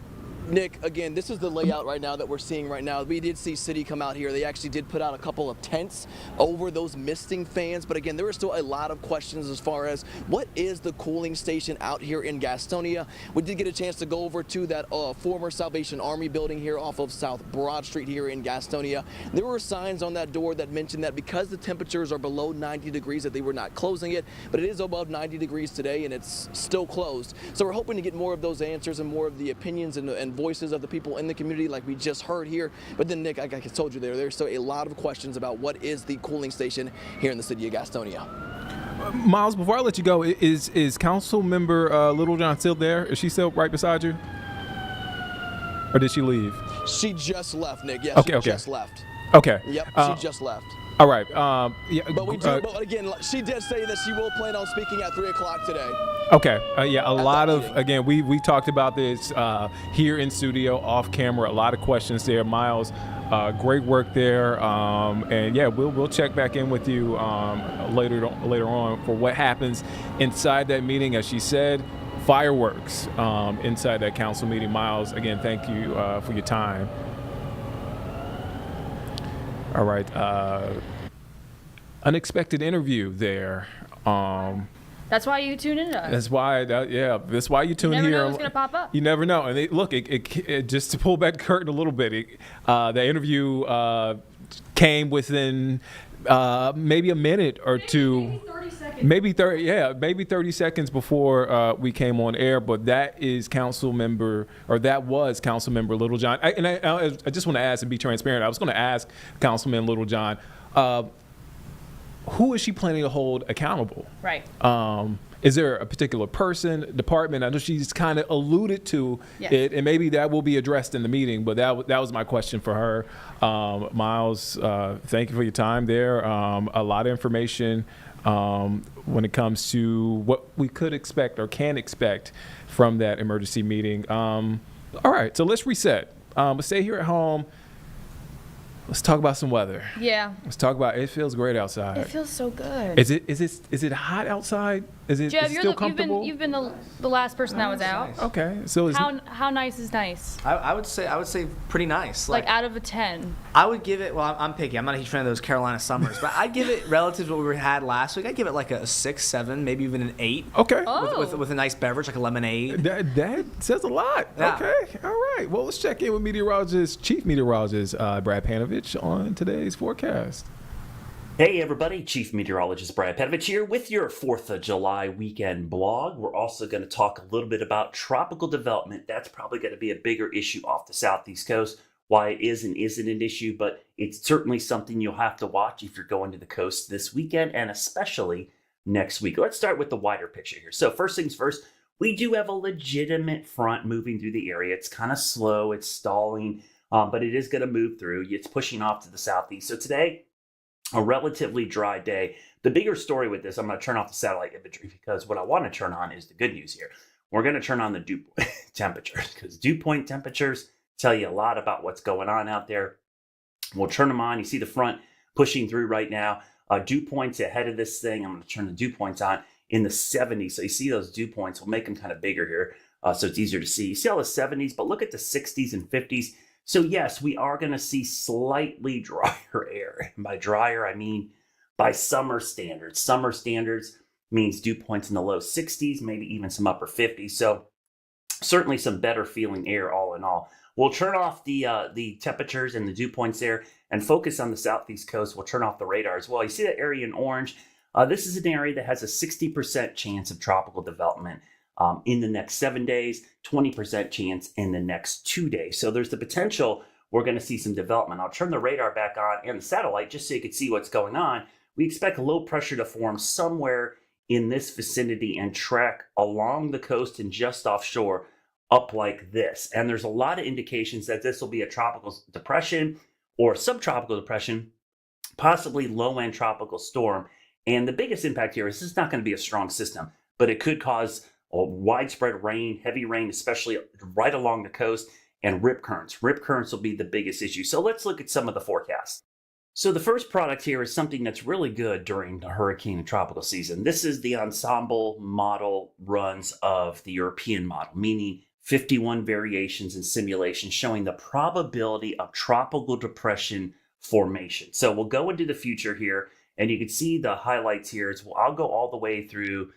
Nick, again, this is the layout right now that we're seeing right now. We did see City come out here. They actually did put out a couple of tents over those misting fans. But again, there are still a lot of questions as far as what is the cooling station out here in Gastonia. We did get a chance to go over to that former Salvation Army building here off of South Broad Street here in Gastonia. There were signs on that door that mentioned that because the temperatures are below 90 degrees that they were not closing it, but it is above 90 degrees today and it's still closed. So we're hoping to get more of those answers and more of the opinions and voices of the people in the community like we just heard here. But then, Nick, like I told you there's still a lot of questions about what is the cooling station here in the city of Gastonia. Miles, before I let you go, is Council Member Littlejohn still there? Is she still right beside you? Or did she leave? She just left, Nick. Yeah, okay, she just left. Okay. Yep, she just left. All right. Yeah. But we do. But again, she did say that she will plan on speaking at 3 o'clock today. Okay. Yeah. A lot of again, we talked about this here in studio, off camera. A lot of questions there, Miles. Great work there. And yeah, we'll check back in with you later on for what happens inside that meeting. As she said, fireworks inside that council meeting. Miles, again, thank you for your time. All right. Unexpected interview there. That's why you tune in to us. That's why you tune You never here. know what's going to pop up. You never know. And it just to pull back the curtain a little bit, the interview came within maybe a minute or two. Maybe 30 seconds before we came on air. But that was Councilmember Littlejohn. I just want to ask and be transparent. I was going to ask Councilman Littlejohn, who is she planning to hold accountable? Right. Is there a particular person, department? I know she's kind of alluded to it, and maybe that will be addressed in the meeting, but that was my question for her. Miles, thank you for your time there. A lot of information when it comes to what we could expect or can expect from that emergency meeting. All right, so let's reset. Let's stay here at home. Let's talk about some weather. Yeah. Let's talk about it. Feels great outside. It feels so good. Is it hot outside? Is it still comfortable? You've been the last person that was out. Nice. Okay. So how nice is nice? I would say pretty nice. Like out of a 10. I would give it. Well, I'm picky. I'm not a huge fan of those Carolina summers, but I'd give it relative to what we had last week. I'd give it like a 6, 7, maybe even an 8. Okay. With a nice beverage like a lemonade. That says a lot. Yeah. Okay. All right. Well, let's check in with Chief Meteorologist Brad Panovich on today's forecast. Hey everybody, Chief Meteorologist Brad Petovich here with your 4th of July weekend blog. We're also going to talk a little bit about tropical development. That's probably going to be a bigger issue off the southeast coast. Why it is and isn't an issue, but it's certainly something you'll have to watch if you're going to the coast this weekend and especially next week. Let's start with the wider picture here. So first things first, we do have a legitimate front moving through the area. It's kind of slow, it's stalling, but it is going to move through. It's pushing off to the southeast. So today, a relatively dry day. The bigger story with this, I'm going to turn off the satellite imagery because what I want to turn on is the good news here. We're going to turn on the dew point temperatures because dew point temperatures tell you a lot about what's going on out there. We'll turn them on. You see the front pushing through right now. Dew points ahead of this thing. I'm going to turn the dew points on in the 70s. So you see those dew points. We'll make them kind of bigger here so it's easier to see. You see all the 70s, but look at the 60s and 50s. So yes, we are going to see slightly drier air. And by drier, I mean by summer standards. Summer standards means dew points in the low 60s, maybe even some upper 50s. So certainly some better feeling air all in all. We'll turn off the temperatures and the dew points there and focus on the southeast coast. We'll turn off the radar as well. You see that area in orange? This is an area that has a 60% chance of tropical development. In the next 7 days, 20% chance in the next 2 days. So there's the potential we're going to see some development. I'll turn the radar back on and the satellite just so you can see what's going on. We expect low pressure to form somewhere in this vicinity and track along the coast and just offshore up like this. And there's a lot of indications that this will be a tropical depression or subtropical depression, possibly low-end tropical storm. And the biggest impact here is this is not going to be a strong system, but it could cause widespread rain, heavy rain, especially right along the coast, and rip currents. Rip currents will be the biggest issue. So let's look at some of the forecasts. So the first product here is something that's really good during the hurricane and tropical season. This is the ensemble model runs of the European model, meaning 51 variations and simulations showing the probability of tropical depression formation. So we'll go into the future here, and you can see the highlights here. I'll go all the way through.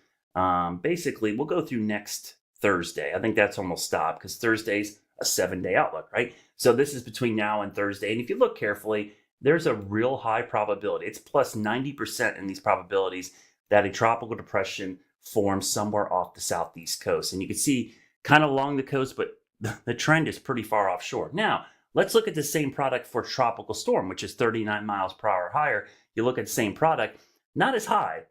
Basically, we'll go through next Thursday. I think that's almost stopped because Thursday's a 7-day outlook, right? So this is between now and Thursday. And if you look carefully, there's a real high probability. It's plus 90% in these probabilities that a tropical depression forms somewhere off the southeast coast. And you can see kind of along the coast, but the trend is pretty far offshore. Now, let's look at the same product for tropical storm, which is 39 miles per hour higher. You look at the same product, not as high.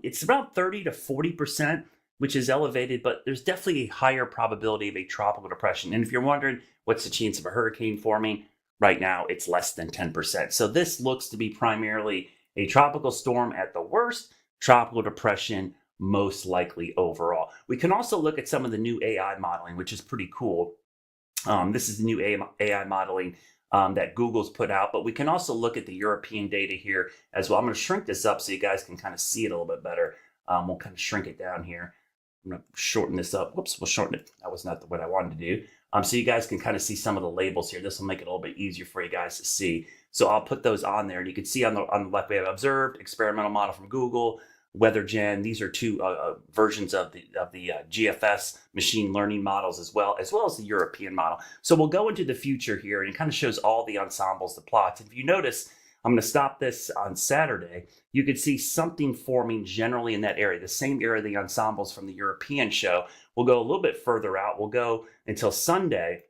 It's about 30 to 40%, which is elevated, but there's definitely a higher probability of a tropical depression. And if you're wondering what's the chance of a hurricane forming, right now it's less than 10%. So this looks to be primarily a tropical storm at the worst, tropical depression most likely overall. We can also look at some of the new AI modeling, which is pretty cool. This is the new AI modeling that Google's put out, but we can also look at the European data here as well. I'm going to shrink this up so you guys can kind of see it a little bit better. We'll kind of shrink it down here. I'm going to shorten this up. Whoops, we'll shorten it. That was not what I wanted to do. So you guys can kind of see some of the labels here. This will make it a little bit easier for you guys to see. So I'll put those on there, and you can see on the left we have observed, experimental model from Google, WeatherGen. These are two versions of the GFS machine learning models as well as the European model. So we'll go into the future here, and it kind of shows all the ensembles, the plots. If you notice, I'm going to stop this on Saturday. You could see something forming generally in that area, the same area the ensembles from the European show. We'll go a little bit further out. We'll go until Sunday,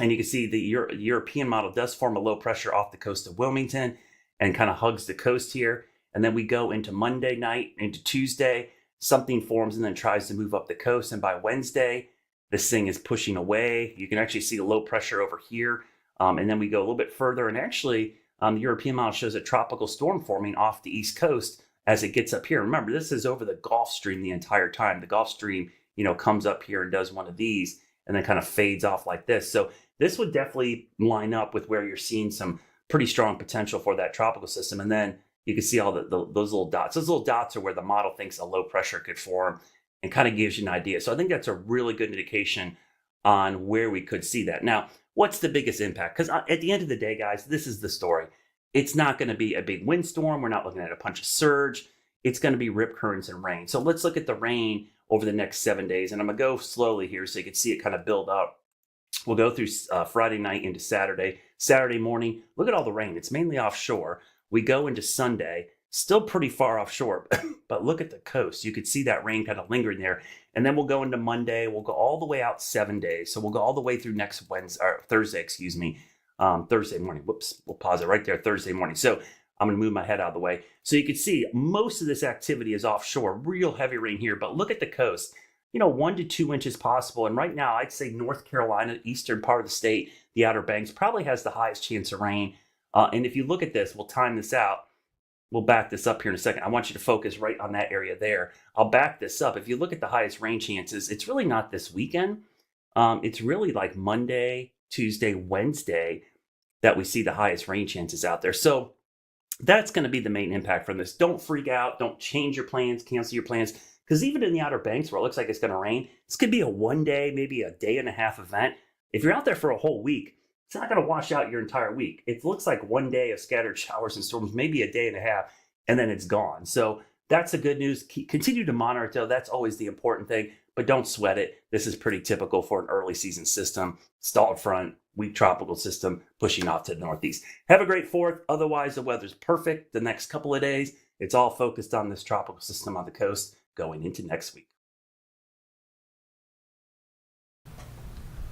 and you can see the European model does form a low pressure off the coast of Wilmington and kind of hugs the coast here. And then we go into Monday night, into Tuesday, something forms and then tries to move up the coast. And by Wednesday, this thing is pushing away. You can actually see the low pressure over here. And then we go a little bit further, and actually the European model shows a tropical storm forming off the East Coast as it gets up here. Remember, this is over the Gulf Stream the entire time. The Gulf Stream, comes up here and does one of these and then kind of fades off like this. So this would definitely line up with where you're seeing some pretty strong potential for that tropical system. And then you can see all those little dots. Those little dots are where the model thinks a low pressure could form and kind of gives you an idea. So I think that's a really good indication on where we could see that. Now, what's the biggest impact? Because at the end of the day, guys, this is the story. It's not going to be a big windstorm. We're not looking at a bunch of surge. It's going to be rip currents and rain. So let's look at the rain over the next 7 days. And I'm going to go slowly here so you can see it kind of build up. We'll go through Friday night into Saturday. Saturday morning, look at all the rain. It's mainly offshore. We go into Sunday, still pretty far offshore, but look at the coast. You could see that rain kind of lingering there. And then we'll go into Monday. We'll go all the way out 7 days. So we'll go all the way through next Thursday, Thursday morning. Whoops, we'll pause it right there, Thursday morning. So I'm going to move my head out of the way. So you can see most of this activity is offshore, real heavy rain here, but look at the coast. 1 to 2 inches possible. And right now, I'd say North Carolina, eastern part of the state, the Outer Banks, probably has the highest chance of rain. And if you look at this, we'll time this out. We'll back this up here in a second. I want you to focus right on that area there. I'll back this up. If you look at the highest rain chances, it's really not this weekend. It's really like Monday, Tuesday, Wednesday that we see the highest rain chances out there. So that's going to be the main impact from this. Don't freak out. Don't change your plans, cancel your plans. Because even in the Outer Banks where it looks like it's going to rain, this could be a 1 day, maybe a day and a half event. If you're out there for a whole week, it's not going to wash out your entire week. It looks like 1 day of scattered showers and storms, maybe a day and a half, and then it's gone. So that's the good news. Continue to monitor it, though. That's always the important thing. But don't sweat it. This is pretty typical for an early season system. Stalled front, weak tropical system pushing off to the northeast. Have a great 4th. Otherwise, the weather's perfect the next couple of days. It's all focused on this tropical system on the coast going into next week.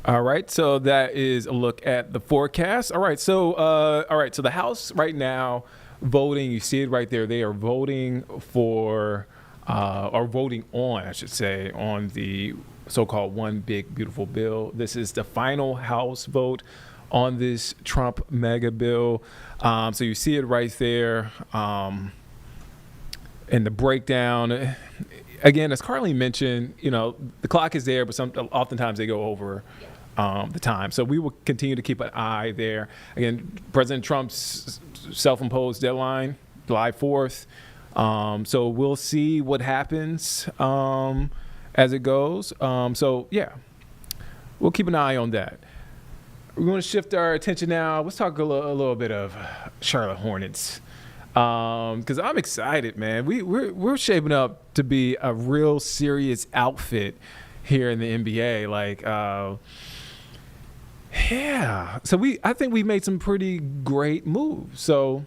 All right, so that is a look at the forecast. All right, so the House right now voting. You see it right there. They are voting for, or voting on, I should say, on the so-called One Big Beautiful Bill. This is the final House vote on this Trump mega bill. So you see it right there. And the breakdown, again, as Carleen mentioned, the clock is there, but oftentimes they go over the time. So we will continue to keep an eye there. Again, President Trump's self-imposed deadline, July 4th. So we'll see what happens as it goes. So, yeah, we'll keep an eye on that. We're going to shift our attention now. Let's talk a little bit of Charlotte Hornets. Because I'm excited, man. We're shaping up to be a real serious outfit here in the NBA. So I think we made some pretty great moves. So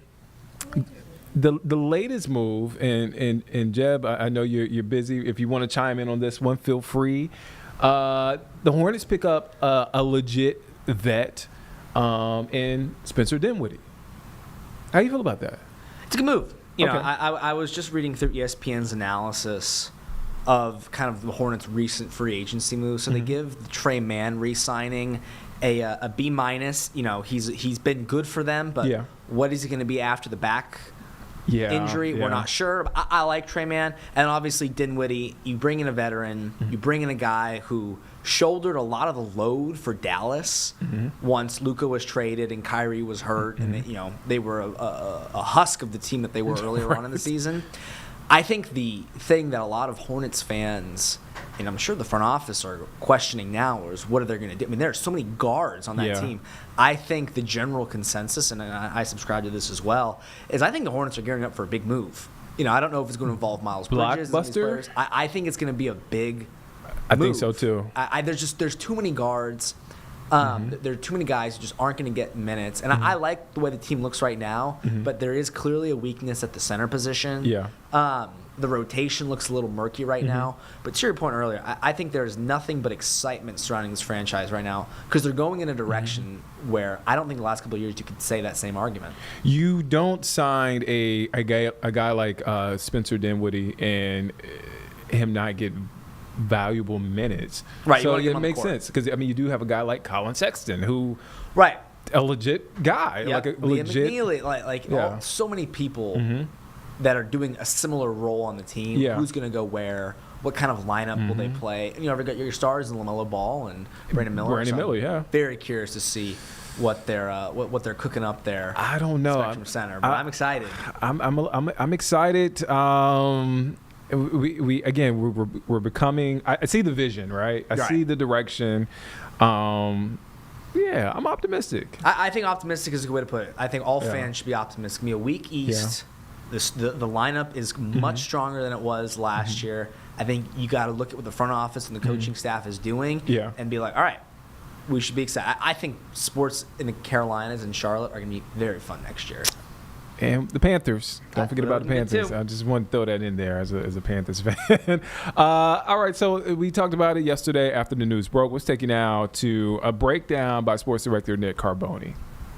the latest move, and Jeb, I know you're busy. If you want to chime in on this one, feel free. The Hornets pick up a legit vet in Spencer Dinwiddie. How do you feel about that? It's a good move. Okay. I was just reading through ESPN's analysis of kind of the Hornets' recent free agency moves. So they give Trey Mann re-signing a B-. He's been good for them, but what is he going to be after the back injury? We're not sure. But I like Trey Mann. And obviously Dinwiddie, you bring in a veteran, you bring in a guy who shouldered a lot of the load for Dallas once Luka was traded and Kyrie was hurt, and they were a husk of the team that they were earlier on in the season. I think the thing that a lot of Hornets fans, and I'm sure the front office are questioning now, is what are they going to do? I mean, there are so many guards on that team. I think the general consensus, and I subscribe to this as well, is I think the Hornets are gearing up for a big move. I don't know if it's going to involve Miles Bridges. Blockbuster? I think it's going to be a big I move. think so too. There's too many guards. There are too many guys who just aren't going to get minutes. And I like the way the team looks right now, but there is clearly a weakness at the center position. Yeah. The rotation looks a little murky right now. But to your point earlier, I think there's nothing but excitement surrounding this franchise right now because they're going in a direction where I don't think the last couple of years you could say that same argument. You don't sign a guy like Spencer Dinwiddie and him not get valuable minutes. Right. So it makes sense because you do have a guy like Colin Sexton who, right, a legit guy, yeah. like a Liam legit. McNeely, so many people that are doing a similar role on the team. Yeah. Who's going to go where? What kind of lineup will they play? And you've got your stars in LaMelo Ball and Brandon Miller. Yeah. Very curious to see what they're cooking up there. I don't know. Spectrum Center, but I'm excited. I'm excited. We're becoming. I see the vision, right? I see the direction. Yeah, I'm optimistic. I think optimistic is a good way to put it. I think all fans should be optimistic. It's going to be a weak East. Yeah. The lineup is much stronger than it was last year. I think you got to look at what the front office and the coaching staff is doing and be like, all right, we should be excited. I think sports in the Carolinas and Charlotte are going to be very fun next year. And the Panthers. Don't forget about the Panthers. I just want to throw that in there as a Panthers fan. All right, so we talked about it yesterday after the news broke. Let's take you now to a breakdown by sports director Nick Carboni.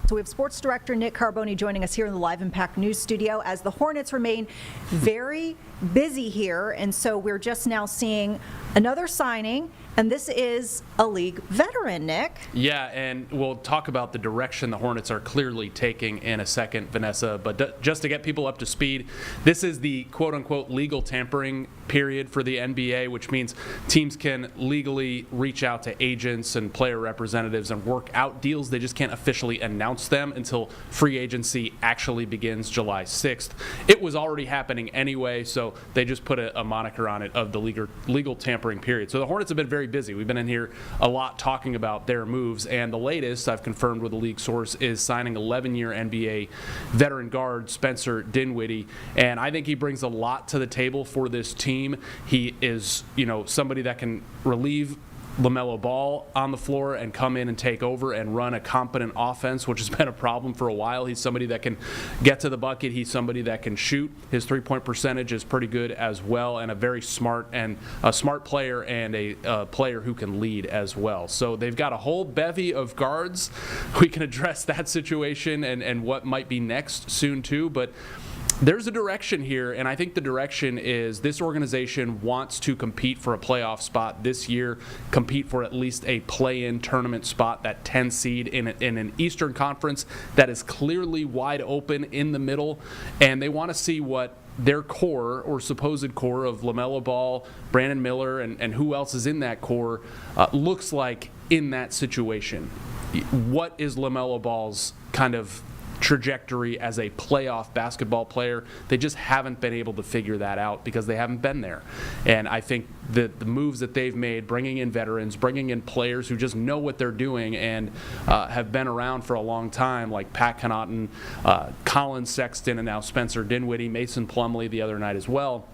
So we have sports director Nick Carboni joining us here in the Live Impact News studio as the Hornets remain very busy here. And so we're just now seeing another signing, and this is a league veteran, Nick. Yeah, and we'll talk about the direction the Hornets are clearly taking in a second, Vanessa. But just to get people up to speed, this is the quote-unquote legal tampering period for the NBA, which means teams can legally reach out to agents and player representatives and work out deals. They just can't officially announce them until free agency actually begins July 6th. It was already happening anyway, so they just put a moniker on it of the legal tampering period. So the Hornets have been very busy. We've been in here a lot talking about their moves, and the latest, I've confirmed with a league source, is signing 11-year NBA veteran guard Spencer Dinwiddie, and I think he brings a lot to the table for this team. He is, somebody that can relieve LaMelo Ball on the floor and come in and take over and run a competent offense, which has been a problem for a while. He's somebody that can get to the bucket. He's somebody that can shoot. His three-point percentage is pretty good as well, and a smart player and a player who can lead as well. So they've got a whole bevy of guards. We can address that situation and what might be next soon too, but there's a direction here, and I think the direction is this organization wants to compete for a playoff spot this year, compete for at least a play-in tournament spot, that 10 seed in an Eastern Conference that is clearly wide open in the middle, and they want to see what their core or supposed core of LaMelo Ball, Brandon Miller, and who else is in that core looks like in that situation. What is LaMelo Ball's kind of trajectory as a playoff basketball player? They just haven't been able to figure that out because they haven't been there. And I think the moves that they've made, bringing in veterans, bringing in players who just know what they're doing and have been around for a long time, like Pat Connaughton, Colin Sexton, and now Spencer Dinwiddie, Mason Plumlee the other night as well,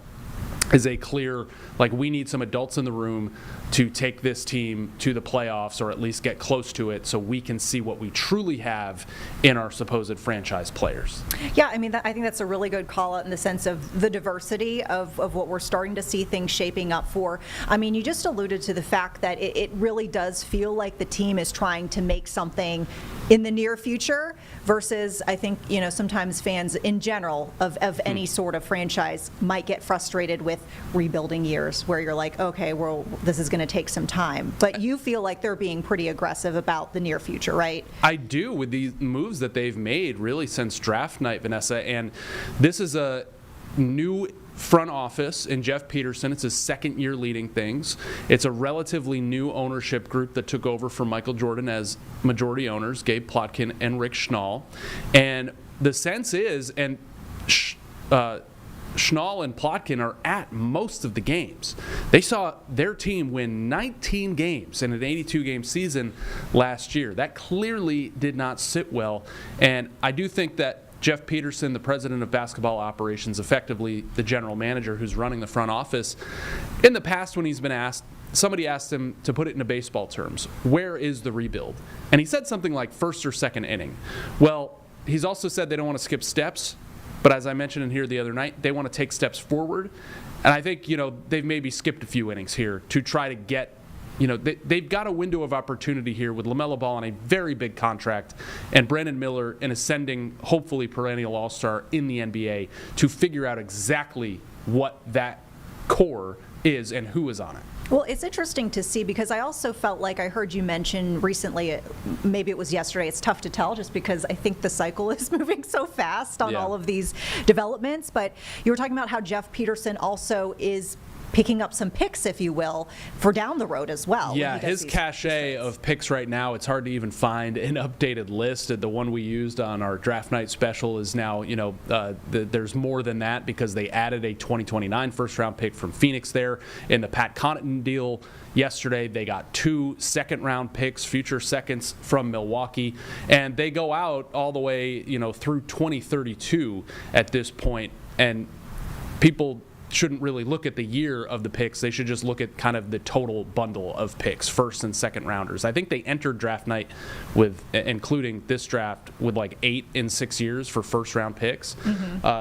is a clear, we need some adults in the room to take this team to the playoffs or at least get close to it so we can see what we truly have in our supposed franchise players. Yeah, I think that's a really good call out in the sense of the diversity of what we're starting to see things shaping up for. You just alluded to the fact that it really does feel like the team is trying to make something in the near future versus I think, sometimes fans in general of any sort of franchise might get frustrated with rebuilding years where you're like, okay, well, this is going to take some time. But you feel like they're being pretty aggressive about the near future, right? I do, with these moves that they've made really since draft night, Vanessa. And this is a new front office in Jeff Peterson. It's his second year leading things. It's a relatively new ownership group that took over from Michael Jordan as majority owners, Gabe Plotkin and Rick Schnall. And the sense is, Schnall and Plotkin are at most of the games. They saw their team win 19 games in an 82-game season last year. That clearly did not sit well, and I do think that Jeff Peterson, the president of basketball operations, effectively the general manager who's running the front office, in the past when he's been asked, somebody asked him to put it into baseball terms, where is the rebuild? And he said something like first or second inning. Well, he's also said they don't want to skip steps, but as I mentioned in here the other night, they want to take steps forward. And I think, they've maybe skipped a few innings here to try to get, they've got a window of opportunity here with LaMelo Ball on a very big contract and Brandon Miller, an ascending, hopefully perennial all-star in the NBA, to figure out exactly what that core is and who is on it. Well, it's interesting to see because I also felt like I heard you mention recently, maybe it was yesterday, it's tough to tell just because I think the cycle is moving so fast on all of these developments, but you were talking about how Jeff Peterson also is picking up some picks, if you will, for down the road as well. Yeah, his cachet of picks right now, it's hard to even find an updated list. The one we used on our draft night special is now, there's more than that because they added a 2029 first-round pick from Phoenix there. In the Pat Connaughton deal yesterday, they got 2 second-round picks, future seconds from Milwaukee, and they go out all the way, through 2032 at this point, and people shouldn't really look at the year of the picks. They should just look at kind of the total bundle of picks, first and second rounders. I think they entered draft night with, including this draft, with like 8 in 6 years for first round picks.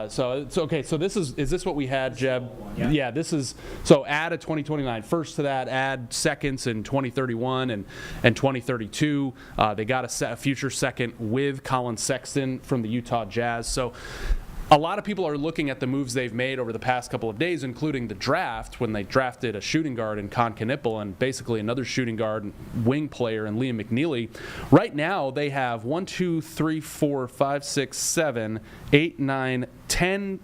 So it's okay. So is this what we had, Jeb? Yeah, this is, so add a 2029 first to that, add seconds in 2031 and 2032. They got a future second with Colin Sexton from the Utah Jazz. So a lot of people are looking at the moves they've made over the past couple of days, including the draft, when they drafted a shooting guard in Con Knipple and basically another shooting guard wing player in Liam McNeely. Right now, they have 1, 2, 3, 4, 5, 6, 7, 8, 9, 10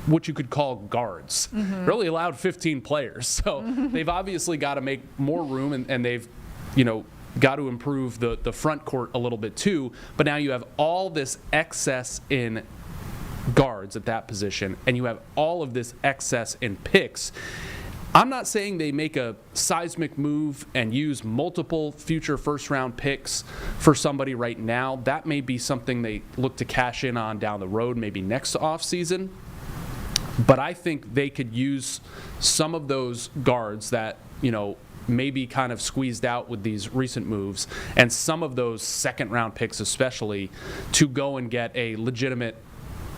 what you could call guards. Really allowed 15 players. So they've obviously got to make more room, and they've, got to improve the front court a little bit too. But now you have all this excess in guards at that position, and you have all of this excess in picks. I'm not saying they make a seismic move and use multiple future first-round picks for somebody right now. That may be something they look to cash in on down the road, maybe next offseason. But I think they could use some of those guards that, maybe kind of squeezed out with these recent moves, and some of those second-round picks especially, to go and get a legitimate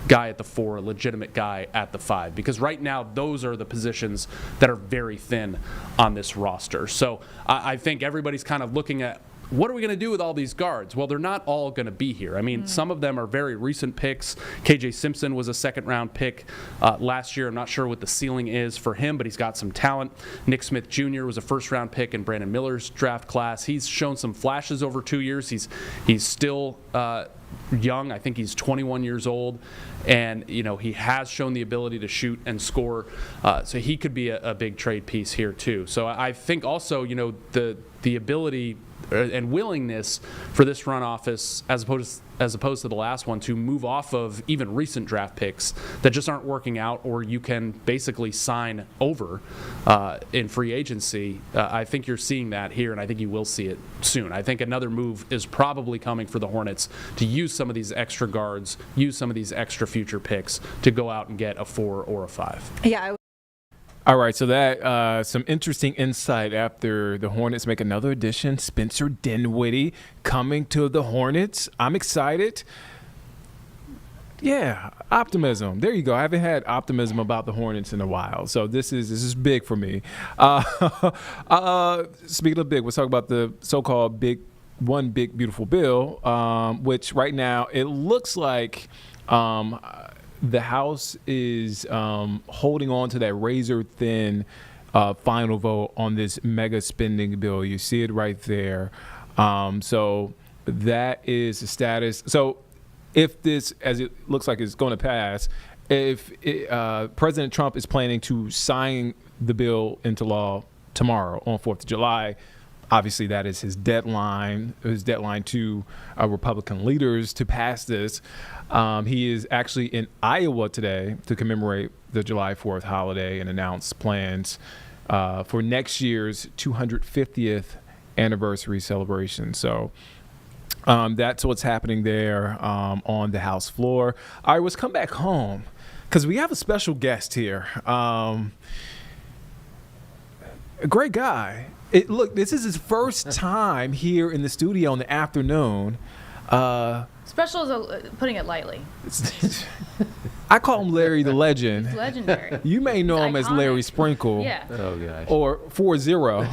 guy at the 4, a legitimate guy at the 5, because right now those are the positions that are very thin on this roster. So I think everybody's kind of looking at, what are we going to do with all these guards? Well, they're not all going to be here. I mean, some of them are very recent picks. KJ Simpson was a second-round pick last year. I'm not sure what the ceiling is for him, but he's got some talent. Nick Smith Jr. was a first-round pick in Brandon Miller's draft class. He's shown some flashes over 2 years. He's still young. I think he's 21 years old, and he has shown the ability to shoot and score, so he could be a big trade piece here too. So I think also the ability and willingness for this front office, as opposed to the last one, to move off of even recent draft picks that just aren't working out, or you can basically sign over in free agency. I think you're seeing that here, and I think you will see it soon. I think another move is probably coming for the Hornets to use some of these extra guards, use some of these extra future picks to go out and get a 4 or a 5. Yeah. All right, so that some interesting insight after the Hornets make another addition. Spencer Dinwiddie coming to the Hornets. I'm excited. Yeah, optimism. There you go. I haven't had optimism about the Hornets in a while, so this is big for me. Speaking of big, let's talk about the so-called one big beautiful bill, which right now it looks like the House is holding on to that razor-thin final vote on this mega spending bill. You see it right there. So that is the status. So if this, as it looks like it's going to pass, if President Trump is planning to sign the bill into law tomorrow on 4th of July, Obviously, that is his deadline to Republican leaders to pass this. He is actually in Iowa today to commemorate the July 4th holiday and announce plans for next year's 250th anniversary celebration. So that's what's happening there on the House floor. All right, let's come back home because we have a special guest here. A great guy. Look, this is his first time here in the studio in the afternoon. Special is putting it lightly. I call him Larry the Legend. He's legendary. You may know him as Larry Sprinkle. Yeah. Oh, gosh. Or 40. Or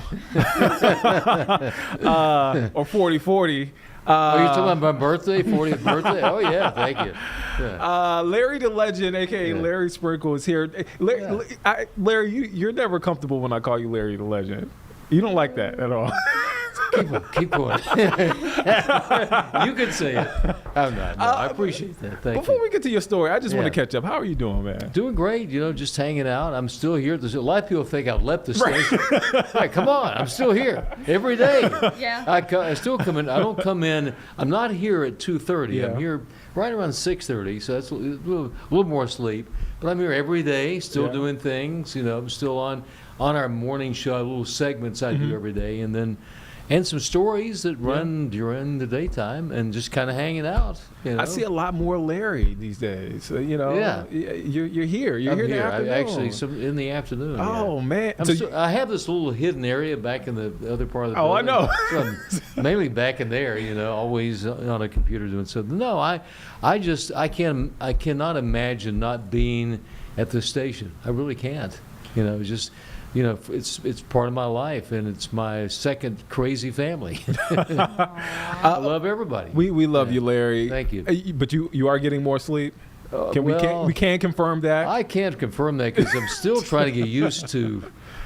4040. Are you talking about my birthday, 40th birthday? Oh, yeah, thank you. Yeah. Larry the Legend, a.k.a. Larry Sprinkle, is here. Larry, you're never comfortable when I call you Larry the Legend. You don't like that at all. Keep going. You can say it. I'm not. No, I appreciate that. Thank you. Before we get to your story, I just want to catch up. How are you doing, man? Doing great. Just hanging out. I'm still here. There's a lot of people think I've left the station. Right, come on. I'm still here every day. Yeah. I still come in. I don't come in. I'm not here at 2:30. Yeah. I'm here right around 6:30. So that's a little more sleep. But I'm here every day, still doing things. I'm still on our morning show, little segments I do every day, and some stories that run during the daytime, and just kind of hanging out. I see a lot more Larry these days. Yeah. You're here. You're I'm here in the afternoon. Actually, in the afternoon. Oh, man. I have this little hidden area back in the other part of the building. Oh, I know. So I'm mainly back in there, always on a computer doing something. No, I cannot imagine not being at the station. I really can't. It's part of my life, and it's my second crazy family. I love everybody. We love you, Larry. Thank you. But you are getting more sleep? We can't confirm that? I can't confirm that because I'm still trying to get used to,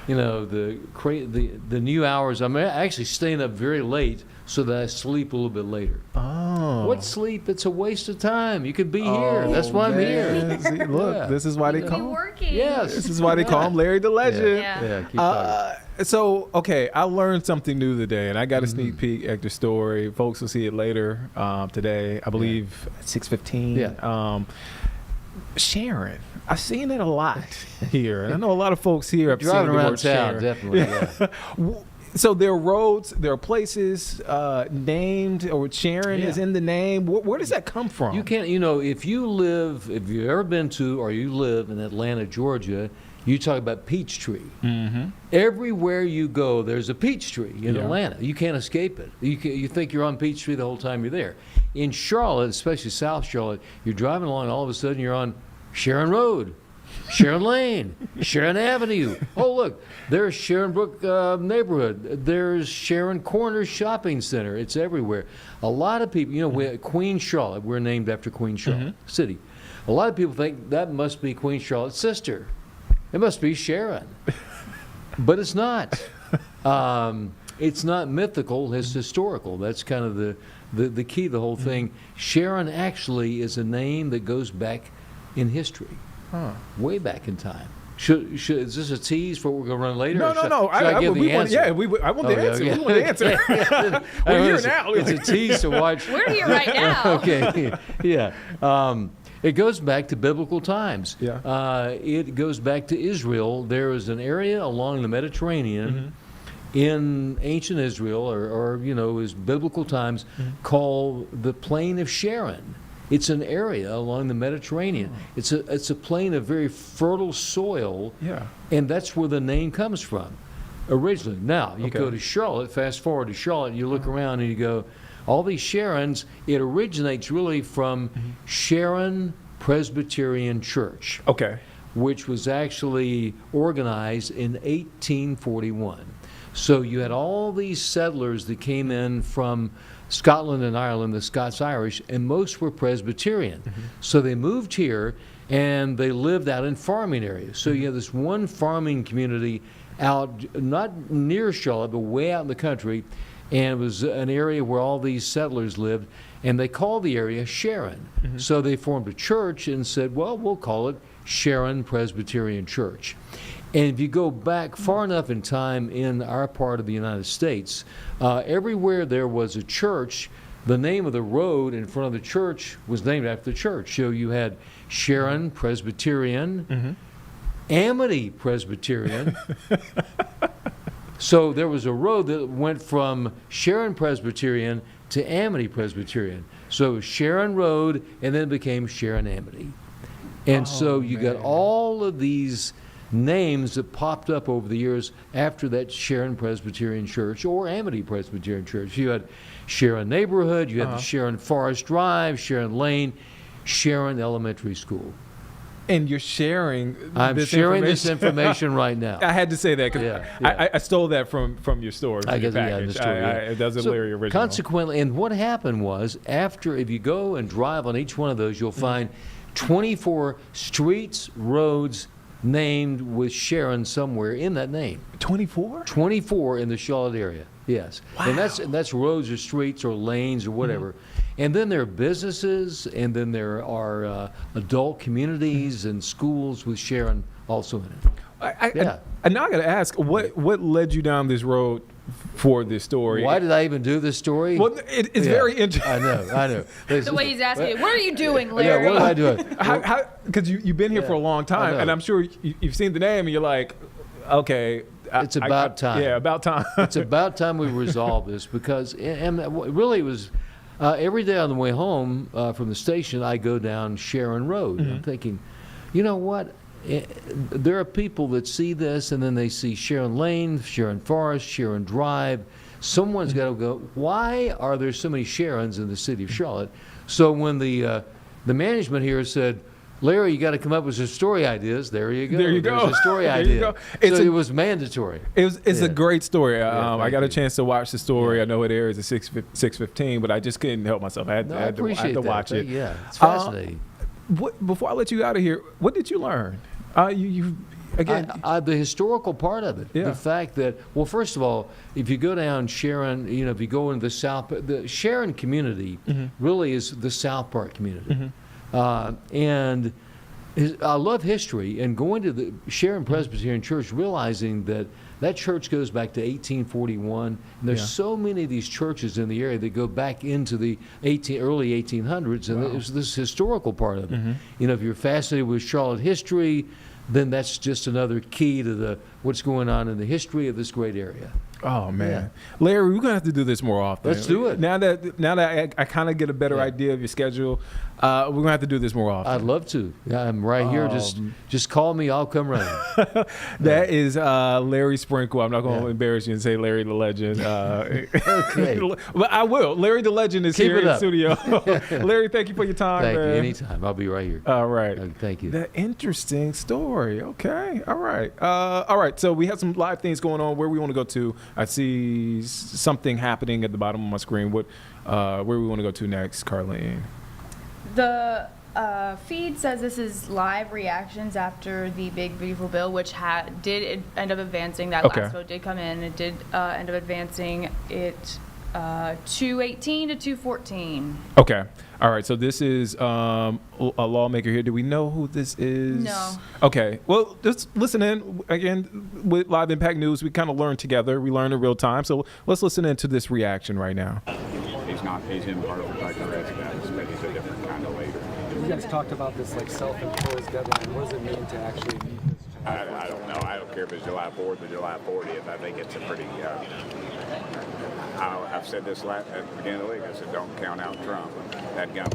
the new hours. I'm actually staying up very late so that I sleep a little bit later. Oh. What sleep? It's a waste of time. You could be here. That's why I'm here. See, look, this is why they call him. Working. Yes. This is why they call him Larry the Legend. Yeah. Keep talking. So, okay, I learned something new today, and I got a sneak peek at the story. Folks will see it later today, I believe, at 6:15. Yeah. Sharon. I've seen it a lot here. And I know a lot of folks here have driving seen the around word town, Sharon. definitely. Yeah. So there are roads, there are places named, or Sharon is in the name. Where does that come from? You can't, if you've ever been to or you live in Atlanta, Georgia, you talk about Peachtree. Mm-hmm. Everywhere you go, there's a Peachtree in Atlanta. You can't escape it. You think you're on Peachtree the whole time you're there. In Charlotte, especially South Charlotte, you're driving along, all of a sudden you're on Sharon Road, Sharon Lane, Sharon Avenue. Oh, look, there's Sharon Brook neighborhood. There's Sharon Corners Shopping Center. It's everywhere. A lot of people, Queen Charlotte, we're named after Queen Charlotte City. A lot of people think that must be Queen Charlotte's sister. It must be Sharon. But it's not. It's not mythical, it's historical. That's kind of the key to the whole thing. Sharon actually is a name that goes back in history. Way back in time. Is this a tease for what we're going to run later? No. I give the answer? I want the answer. We want the answer. We're here now. It's a tease to watch. We're here right now. Okay. Yeah. It goes back to biblical times. Yeah. It goes back to Israel. There is an area along the Mediterranean in ancient Israel, or is biblical times, called the Plain of Sharon. It's an area along the Mediterranean. It's a plain of very fertile soil, and that's where the name comes from originally. Now, you go to Charlotte, fast forward to Charlotte, you look around and you go, all these Sharons, it originates really from Sharon Presbyterian Church, which was actually organized in 1841. So you had all these settlers that came in from Scotland and Ireland, the Scots-Irish, and most were Presbyterian. So they moved here, and they lived out in farming areas. So you have this one farming community out, not near Charlotte, but way out in the country, and it was an area where all these settlers lived, and they called the area Sharon. So they formed a church and said, well, we'll call it Sharon Presbyterian Church. And if you go back far enough in time in our part of the United States, everywhere there was a church, the name of the road in front of the church was named after the church. So you had Sharon Presbyterian, Amity Presbyterian. So there was a road that went from Sharon Presbyterian to Amity Presbyterian. So Sharon Road, and then it became Sharon Amity. And so you got all of these names that popped up over the years after that Sharon Presbyterian Church or Amity Presbyterian Church. You had Sharon Neighborhood, you had the Sharon Forest Drive, Sharon Lane, Sharon Elementary School. And you're sharing I'm sharing this information right now. I had to say that because I stole that from your store. I guess, the story. That's a Larry original. Consequently, and what happened was, after, if you go and drive on each one of those, you'll find 24 streets, roads named with Sharon somewhere in that name. 24? 24 in the Charlotte area, yes. Wow. And that's roads or streets or lanes or whatever. And then there are businesses, and then there are adult communities and schools with Sharon also in it. And now I got to ask, what led you down this road for this story? Why did I even do this story? Well, it's very interesting. I know. The way he's asking you, what are you doing, Larry? Yeah, what am I doing? Because you've been here for a long time, and I'm sure you've seen the name, and you're like, okay. It's about time. Yeah, about time. It's about time we resolve this, because and really it was every day on the way home from the station, I go down Sharon Road. I'm thinking, you know what? There are people that see this, and then they see Sharon Lane, Sharon Forest, Sharon Drive. Someone's got to go, why are there so many Sharons in the city of Charlotte? So when the management here said, Larry, you got to come up with some story ideas. There you go. There you go. There's a story idea. So it was mandatory. It's a great story. I got a chance to watch the story. I know it airs at 6:15, but I just couldn't help myself. I had to watch it. Yeah, it's fascinating. Before I let you out of here, what did you learn? Again, the historical part of it. Yeah. The fact that, well, first of all, if you go down Sharon, if you go into the South, the Sharon community really is the South Park community. And I love history, and going to the Sharon Presbyterian Church, realizing that church goes back to 1841, and there's so many of these churches in the area that go back into the early 1800s, and there's this historical part of it. If you're fascinated with Charlotte history, then that's just another key to what's going on in the history of this great area. Oh man, Larry, we're gonna have to do this more often. Let's do it. Now that I kind of get a better idea of your schedule, we're gonna have to do this more often. I'd love to. I'm right here. Just call me. I'll come running. That is Larry Sprinkle. I'm not gonna embarrass you and say Larry the Legend. Okay, but I will. Larry the Legend is here in the studio. Larry, thank you for your time. Thank man. you. Anytime. I'll be right here. All right. Thank you. That interesting story. Okay. All right. All right. So we have some live things going on. Where we want to go to? I see something happening at the bottom of my screen. Where we want to go to next, Carlene? The feed says this is live reactions after the big beautiful bill, which did end up advancing. That last vote did come in. It did end up advancing it 218 to 214. Okay. All right. So this is a lawmaker here. Do we know who this is? No. Okay. Well, just listen in. Again, with Live Impact News, we kind of learn together. We learn in real time. So let's listen into this reaction right now. He's imperfect like the rest of us, but he's a different kind of leader. You guys talked about this self-imposed deadline. What does it mean to actually meet this? I don't know. I don't care if it's July 4th or July 40th. I think it's a pretty. I've said this at the beginning of the league. I said, don't count out Trump. That guy.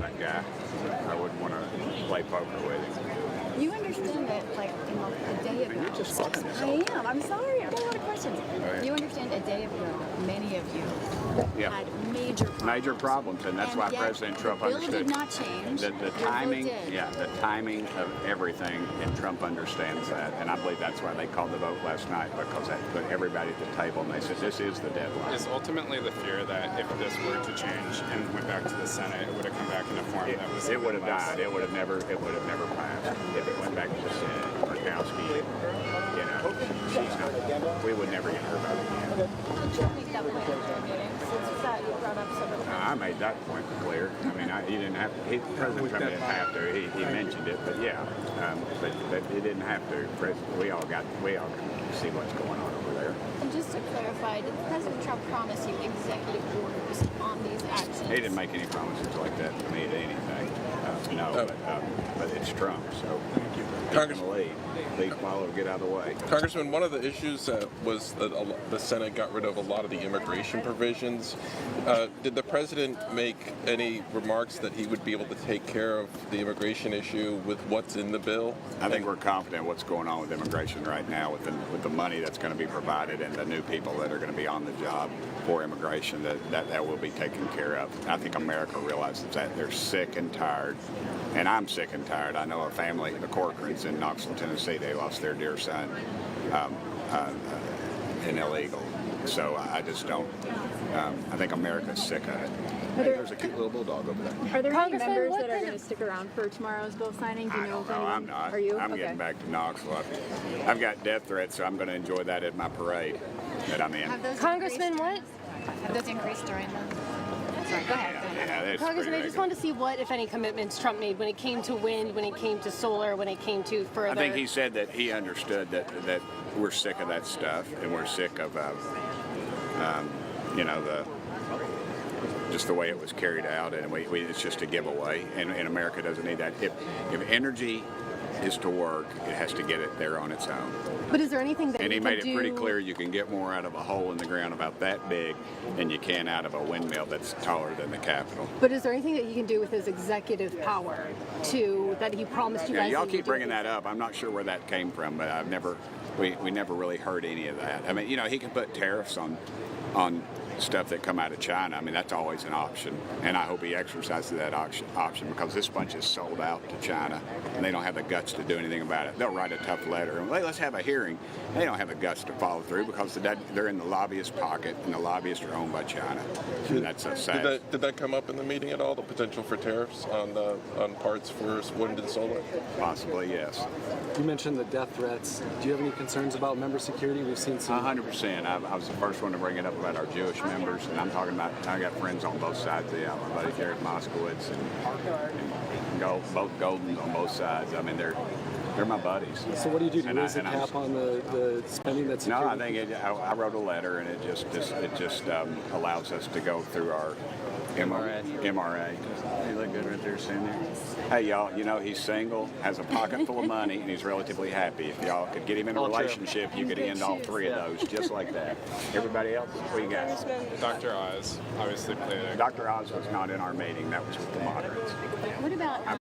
I wouldn't want to play poker with him. You understand that, like, a day ago. You're just fucking this I am. I'm sorry. I've got a lot of questions. Right. You understand a day ago, many of you had major problems, and that's why President Trump understood. The bill did not change. The timing, the timing of everything, and Trump understands that, and I believe that's why they called the vote last night, because that put everybody at the table, and they said this is the deadline. Is ultimately the fear that if this were to change and went back to the Senate, it would have come back in a form that was. It would have died. It would have never passed if it went back to the Senate. Murkowski, we would never get her vote again. I made that point clear. I mean, he didn't have to. President Trump didn't have to. He mentioned it, but yeah, but he didn't have to. We all can see what's going on over there. And just to clarify, did President Trump promise you executive orders on these actions? He didn't make any promises like that to me to anything. But it's Trump, so Congressman, lead, follow, get out of the way. Congressman, one of the issues was that the Senate got rid of a lot of the immigration provisions. Did the president make any remarks that he would be able to take care of the immigration issue with what's in the bill? I think we're confident what's going on with immigration right now, with the money that's going to be provided and the new people that are going to be on the job for immigration, that will be taken care of. I think America realizes that. They're sick and tired, and I'm sick and tired. I know a family, the Corcorans in Knoxville, Tennessee, they lost their dear son in illegal. So I just don't. I think America's sick of it. Hey, there's a cute little bulldog over there. Are there any members that are going to stick around for tomorrow's bill signing? Do you know if anyone? I'm not. Are you? I'm getting back to Knoxville. I've got death threats, so I'm going to enjoy that at my parade that I'm in. Congressman, what? Have those increased during the... Sorry, go ahead. Congressman, I just wanted to see what, if any, commitments Trump made when it came to wind, when it came to solar, when it came to further... I think he said that he understood that we're sick of that stuff, and we're sick of, just the way it was carried out, and it's just a giveaway, and America doesn't need that. If energy is to work, it has to get it there on its own. But is there anything that and he made it do... pretty clear you can get more out of a hole in the ground about that big than you can out of a windmill that's taller than the Capitol. But is there anything that he can do with his executive power that he promised you guys? Y'all keep bringing that up. I'm not sure where that came from, but we never really heard any of that. I mean, he can put tariffs on stuff that come out of China. I mean, that's always an option, and I hope he exercises that option because this bunch is sold out to China, and they don't have the guts to do anything about it. They'll write a tough letter and let's have a hearing. They don't have the guts to follow through because they're in the lobbyist pocket, and the lobbyists are owned by China. And that's so sad. Did that come up in the meeting at all? The potential for tariffs on parts for wind and solar? Possibly, yes. You mentioned the death threats. Do you have any concerns about member security? We've seen some. 100%. I was the first one to bring it up about our Jewish members, and I'm talking about, I got friends on both sides of the aisle. My buddy Jared Moskowitz and both Goldens on both sides. I mean, they're my buddies. So what do you do? Do you raise the cap on the spending that's No, I think I wrote a letter, and it just allows us to go through our MRA. He look good right there, standing there. Hey, y'all, he's single, has a pocket full of money, and he's relatively happy. If y'all could get him in a relationship, you could end all three of those just like that. Everybody else, what you got? Dr. Oz obviously played it. Dr. Oz was not in our meeting. That was with the moderates. What about...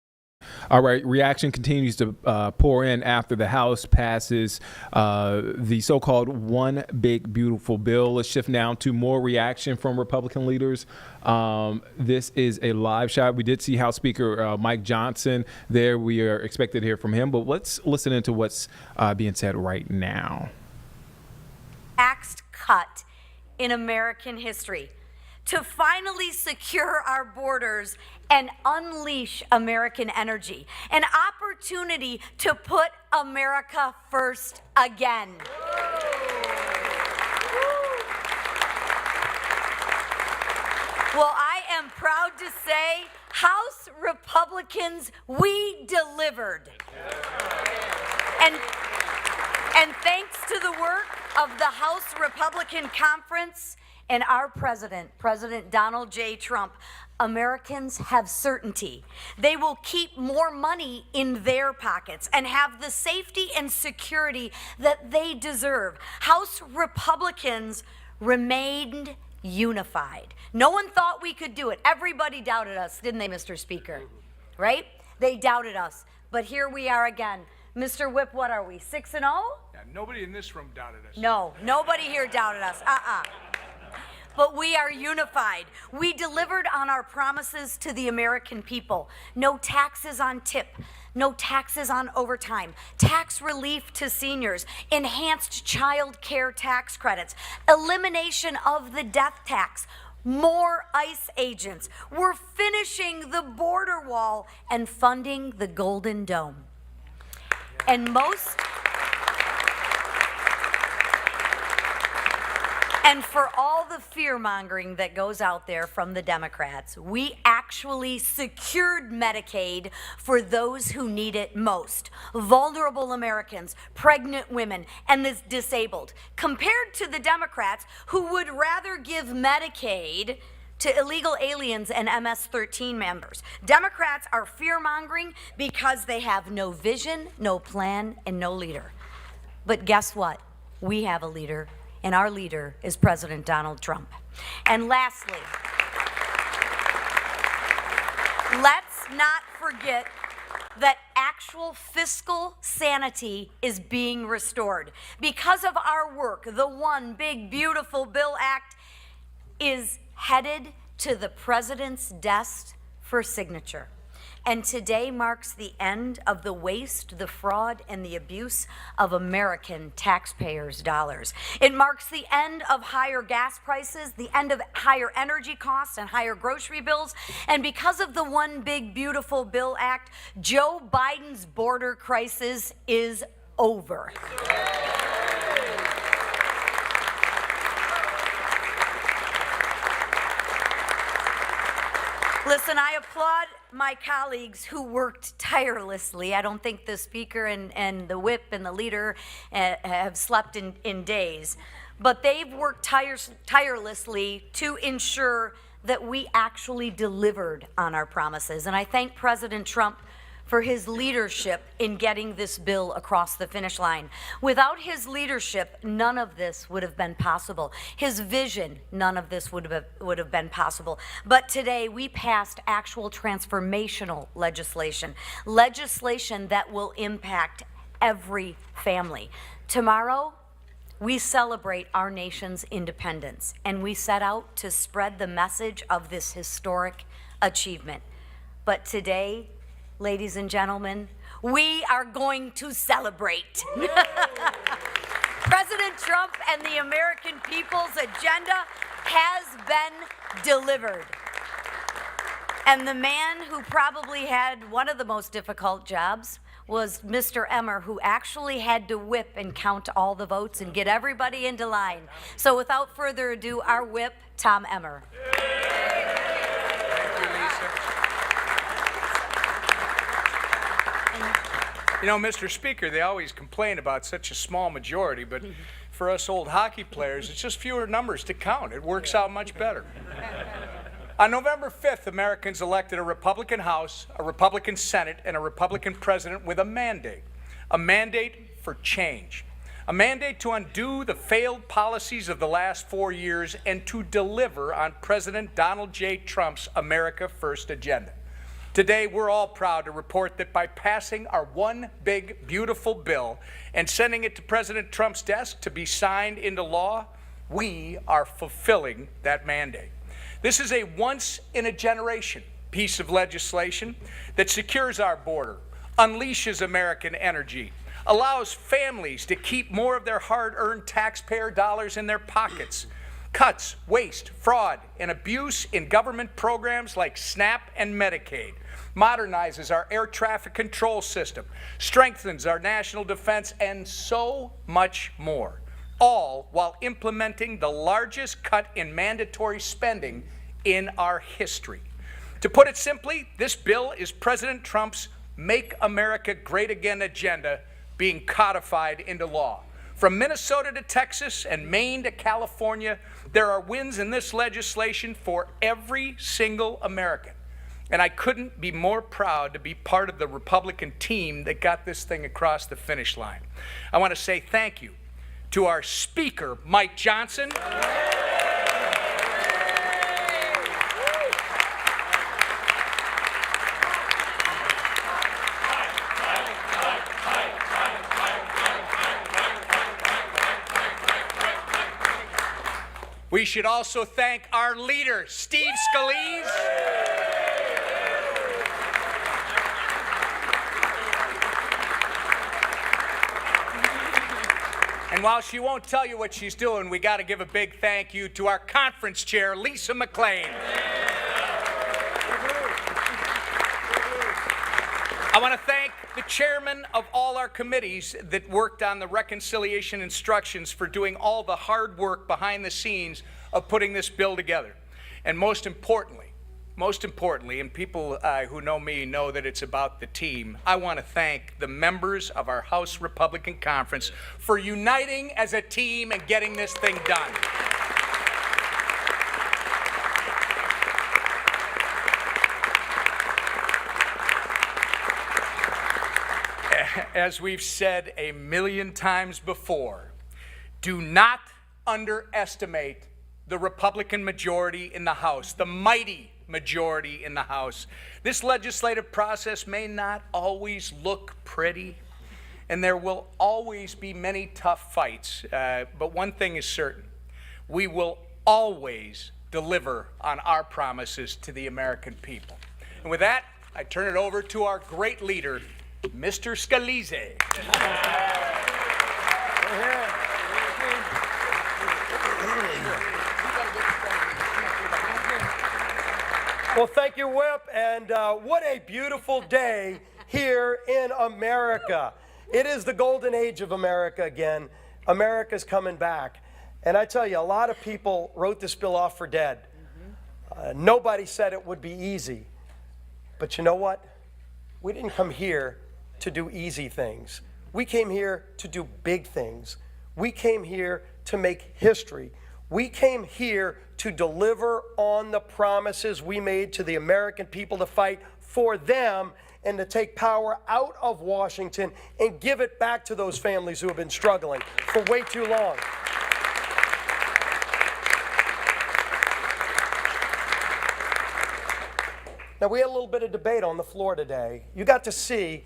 All right, reaction continues to pour in after the House passes the so-called One Big Beautiful Bill. Let's shift now to more reaction from Republican leaders. This is a live shot. We did see House Speaker Mike Johnson there. We are expected to hear from him, but let's listen into what's being said right now. Tax cut in American history to finally secure our borders and unleash American energy, an opportunity to put America first again. Well, I am proud to say, House Republicans, we delivered. And thanks to the work of the House Republican Conference and our president, President Donald J. Trump, Americans have certainty. They will keep more money in their pockets and have the safety and security that they deserve. House Republicans remained unified. No one thought we could do it. Everybody doubted us, didn't they, Mr. Speaker? Right? They doubted us. But here we are again. Mr. Whip, what are we, 6-0? Yeah, nobody in this room doubted us. No, nobody here doubted us. But we are unified. We delivered on our promises to the American people. No taxes on tip, no taxes on overtime, tax relief to seniors, enhanced child care tax credits, elimination of the death tax, more ICE agents. We're finishing the border wall and funding the Golden Dome. And for all the fear-mongering that goes out there from the Democrats, we actually secured Medicaid for those who need it most. Vulnerable Americans, pregnant women, and the disabled. Compared to the Democrats who would rather give Medicaid to illegal aliens and MS-13 members. Democrats are fear-mongering because they have no vision, no plan, and no leader. But guess what? We have a leader. And our leader is President Donald Trump. And lastly, let's not forget that actual fiscal sanity is being restored. Because of our work, the One Big Beautiful Bill Act is headed to the president's desk for signature. And today marks the end of the waste, the fraud, and the abuse of American taxpayers' dollars. It marks the end of higher gas prices, the end of higher energy costs and higher grocery bills. And because of the One Big Beautiful Bill Act, Joe Biden's border crisis is over. Listen, I applaud my colleagues who worked tirelessly. I don't think the speaker and the whip and the leader have slept in days. But they've worked tirelessly to ensure that we actually delivered on our promises. And I thank President Trump for his leadership in getting this bill across the finish line. Without his leadership, none of this would have been possible. His vision, none of this would have been possible. But today, we passed actual transformational legislation that will impact every family. Tomorrow, we celebrate our nation's independence, and we set out to spread the message of this historic achievement. But today, ladies and gentlemen, we are going to celebrate. President Trump and the American people's agenda has been delivered. And the man who probably had one of the most difficult jobs was Mr. Emmer, who actually had to whip and count all the votes and get everybody into line. So without further ado, our whip, Tom Emmer. You know, Mr. Speaker, they always complain about such a small majority, but for us old hockey players, it's just fewer numbers to count. It works out much better. On November 5th, Americans elected a Republican House, a Republican Senate, and a Republican President with a mandate for change, a mandate to undo the failed policies of the last 4 years and to deliver on President Donald J. Trump's America First agenda. Today, we're all proud to report that by passing our One Big Beautiful Bill and sending it to President Trump's desk to be signed into law, we are fulfilling that mandate. This is a once-in-a-generation piece of legislation that secures our border, unleashes American energy, allows families to keep more of their hard-earned taxpayer dollars in their pockets, cuts waste, fraud, and abuse in government programs like SNAP and Medicaid, modernizes our air traffic control system, strengthens our national defense, and so much more, all while implementing the largest cut in mandatory spending in our history. To put it simply, this bill is President Trump's Make America Great Again agenda being codified into law. From Minnesota to Texas and Maine to California, there are wins in this legislation for every single American. And I couldn't be more proud to be part of the Republican team that got this thing across the finish line. I want to say thank you to our Speaker, Mike Johnson. We should also thank our leader, Steve Scalise. And while she won't tell you what she's doing, we got to give a big thank you to our conference chair, Lisa McClain. I want to thank the chairman of all our committees that worked on the reconciliation instructions for doing all the hard work behind the scenes of putting this bill together. And most importantly, and people who know me know that it's about the team, I want to thank the members of our House Republican Conference for uniting as a team and getting this thing done. As we've said a million times before, do not underestimate the Republican majority in the House, the mighty majority in the House. This legislative process may not always look pretty, and there will always be many tough fights, but one thing is certain: we will always deliver on our promises to the American people. And with that, I turn it over to our great leader, Mr. Scalise. Well, thank you, Whip, and what a beautiful day here in America. It is the golden age of America again. America's coming back. And I tell you, a lot of people wrote this bill off for dead. Nobody said it would be easy. But you know what? We didn't come here to do easy things. We came here to do big things. We came here to make history. We came here to deliver on the promises we made to the American people, to fight for them and to take power out of Washington and give it back to those families who have been struggling for way too long. Now, we had a little bit of debate on the floor today. You got to see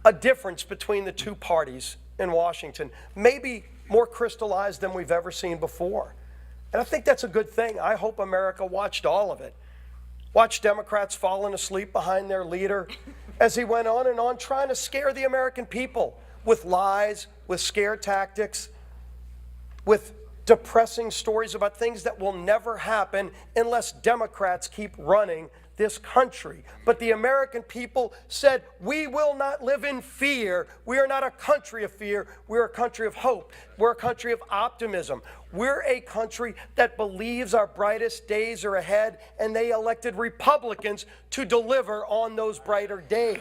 a difference between the two parties in Washington, maybe more crystallized than we've ever seen before. And I think that's a good thing. I hope America watched all of it. Watched Democrats falling asleep behind their leader as he went on and on trying to scare the American people with lies, with scare tactics, with depressing stories about things that will never happen unless Democrats keep running this country. But the American people said, we will not live in fear. We are not a country of fear. We're a country of hope. We're a country of optimism. We're a country that believes our brightest days are ahead, and they elected Republicans to deliver on those brighter days.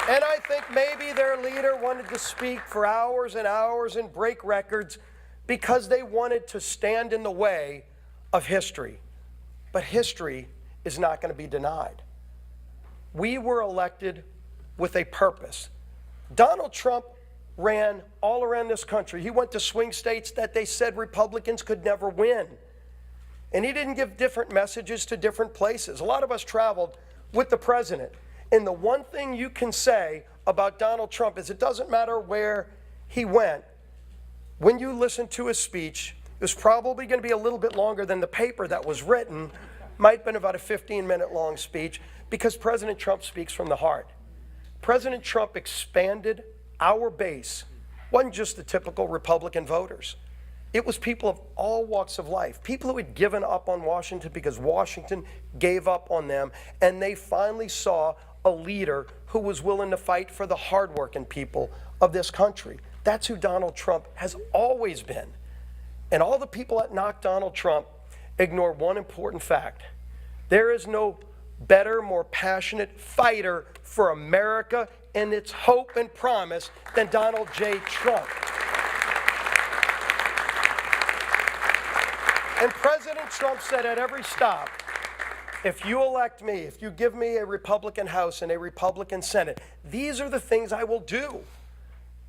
And I think maybe their leader wanted to speak for hours and hours and break records because they wanted to stand in the way of history. But history is not going to be denied. We were elected with a purpose. Donald Trump ran all around this country. He went to swing states that they said Republicans could never win. And he didn't give different messages to different places. A lot of us traveled with the president. And the one thing you can say about Donald Trump is it doesn't matter where he went. When you listen to his speech, it was probably going to be a little bit longer than the paper that was written. Might have been about a 15-minute long speech, because President Trump speaks from the heart. President Trump expanded our base. It wasn't just the typical Republican voters. It was people of all walks of life, people who had given up on Washington because Washington gave up on them, and they finally saw a leader who was willing to fight for the hardworking people of this country. That's who Donald Trump has always been. And all the people that knock Donald Trump ignore one important fact. There is no better, more passionate fighter for America and its hope and promise than Donald J. Trump. And President Trump said at every stop, if you elect me, if you give me a Republican House and a Republican Senate, these are the things I will do.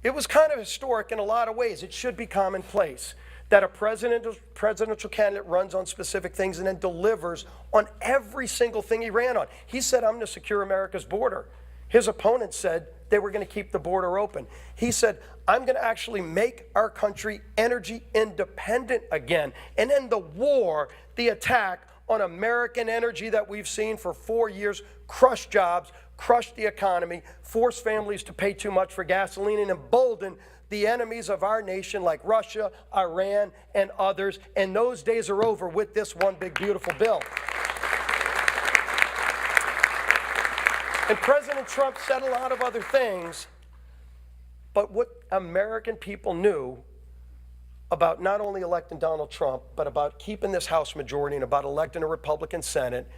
It was kind of historic in a lot of ways. It should be commonplace that a presidential candidate runs on specific things and then delivers on every single thing he ran on. He said, I'm going to secure America's border. His opponents said they were going to keep the border open. He said, I'm going to actually make our country energy independent again and end the war, the attack on American energy that we've seen for 4 years, crush jobs, crush the economy, force families to pay too much for gasoline, and embolden the enemies of our nation like Russia, Iran, and others. And those days are over with this one big, beautiful bill. And President Trump said a lot of other things, but what American people knew about not only electing Donald Trump, but about keeping this House majority and about electing a Republican Senate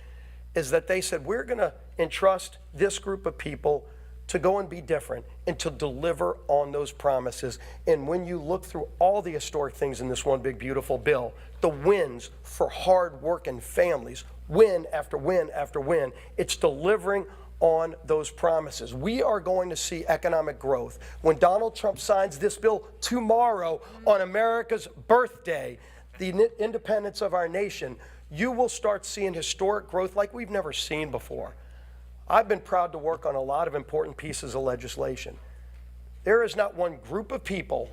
is that they said, we're going to entrust this group of people to go and be different and to deliver on those promises. And when you look through all the historic things in this one big, beautiful bill, the wins for hard-working families, win after win after win, it's delivering on those promises. We are going to see economic growth. When Donald Trump signs this bill tomorrow on America's birthday, the independence of our nation, you will start seeing historic growth like we've never seen before. I've been proud to work on a lot of important pieces of legislation. There is not one group of people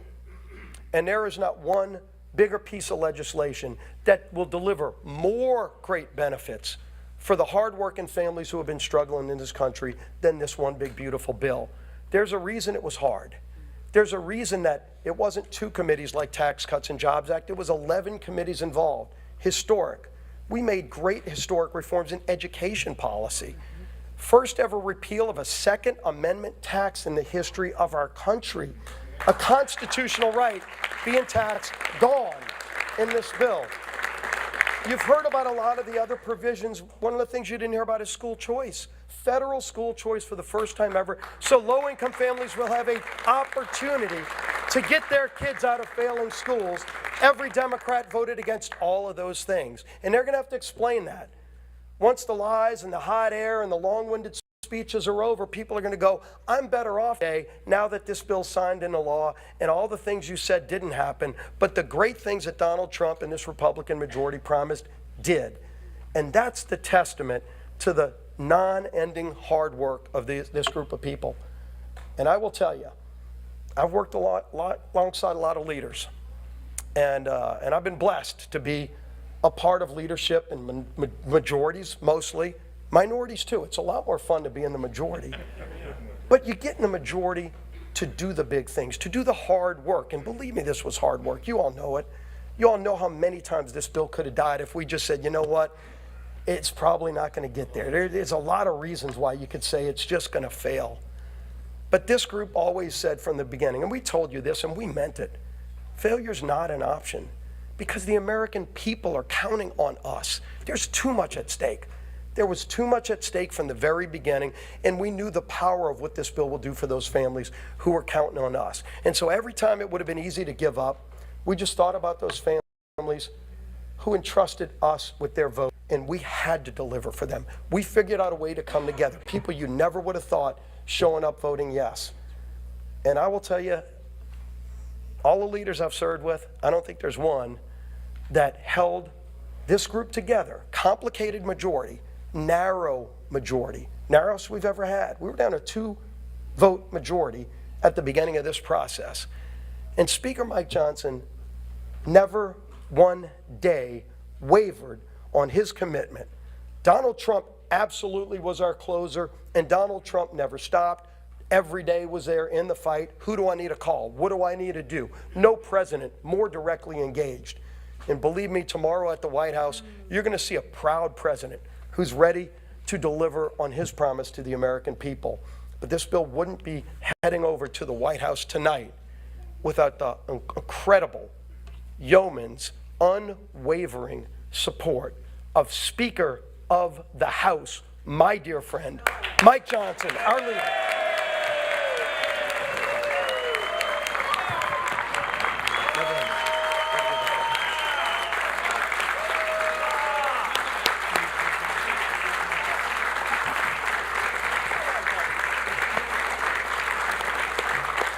and there is not one bigger piece of legislation that will deliver more great benefits for the hardworking families who have been struggling in this country than this one big, beautiful bill. There's a reason it was hard. There's a reason that it wasn't 2 committees like Tax Cuts and Jobs Act. It was 11 committees involved. Historic. We made great historic reforms in education policy. First ever repeal of a Second Amendment tax in the history of our country. A constitutional right being taxed, gone in this bill. You've heard about a lot of the other provisions. One of the things you didn't hear about is school choice. Federal school choice for the first time ever. So low-income families will have an opportunity to get their kids out of failing schools. Every Democrat voted against all of those things. And they're going to have to explain that. Once the lies and the hot air and the long-winded speeches are over, people are going to go, I'm better off today now that this bill's signed into law and all the things you said didn't happen, but the great things that Donald Trump and this Republican majority promised did. And that's the testament to the non-ending hard work of this group of people. And I will tell you, I've worked alongside a lot of leaders, and I've been blessed to be a part of leadership in majorities mostly. Minorities too. It's a lot more fun to be in the majority. But you get in the majority to do the big things, to do the hard work. And believe me, this was hard work. You all know it. You all know how many times this bill could have died if we just said, you know what, it's probably not going to get there. There's a lot of reasons why you could say it's just going to fail. But this group always said from the beginning, and we told you this and we meant it, failure's not an option because the American people are counting on us. There's too much at stake. There was too much at stake from the very beginning, and we knew the power of what this bill will do for those families who were counting on us. And so every time it would have been easy to give up, we just thought about those families who entrusted us with their vote, and we had to deliver for them. We figured out a way to come together. People you never would have thought showing up voting yes. And I will tell you, all the leaders I've served with, I don't think there's one that held this group together, complicated majority, narrow majority, narrowest we've ever had. We were down a 2-vote majority at the beginning of this process. And Speaker Mike Johnson never one day wavered on his commitment. Donald Trump absolutely was our closer, and Donald Trump never stopped. Every day was there in the fight. Who do I need to call? What do I need to do? No president more directly engaged. And believe me, tomorrow at the White House, you're going to see a proud president who's ready to deliver on his promise to the American people. But this bill wouldn't be heading over to the White House tonight without the incredible yeoman's unwavering support of Speaker of the House, my dear friend, Mike Johnson, our leader.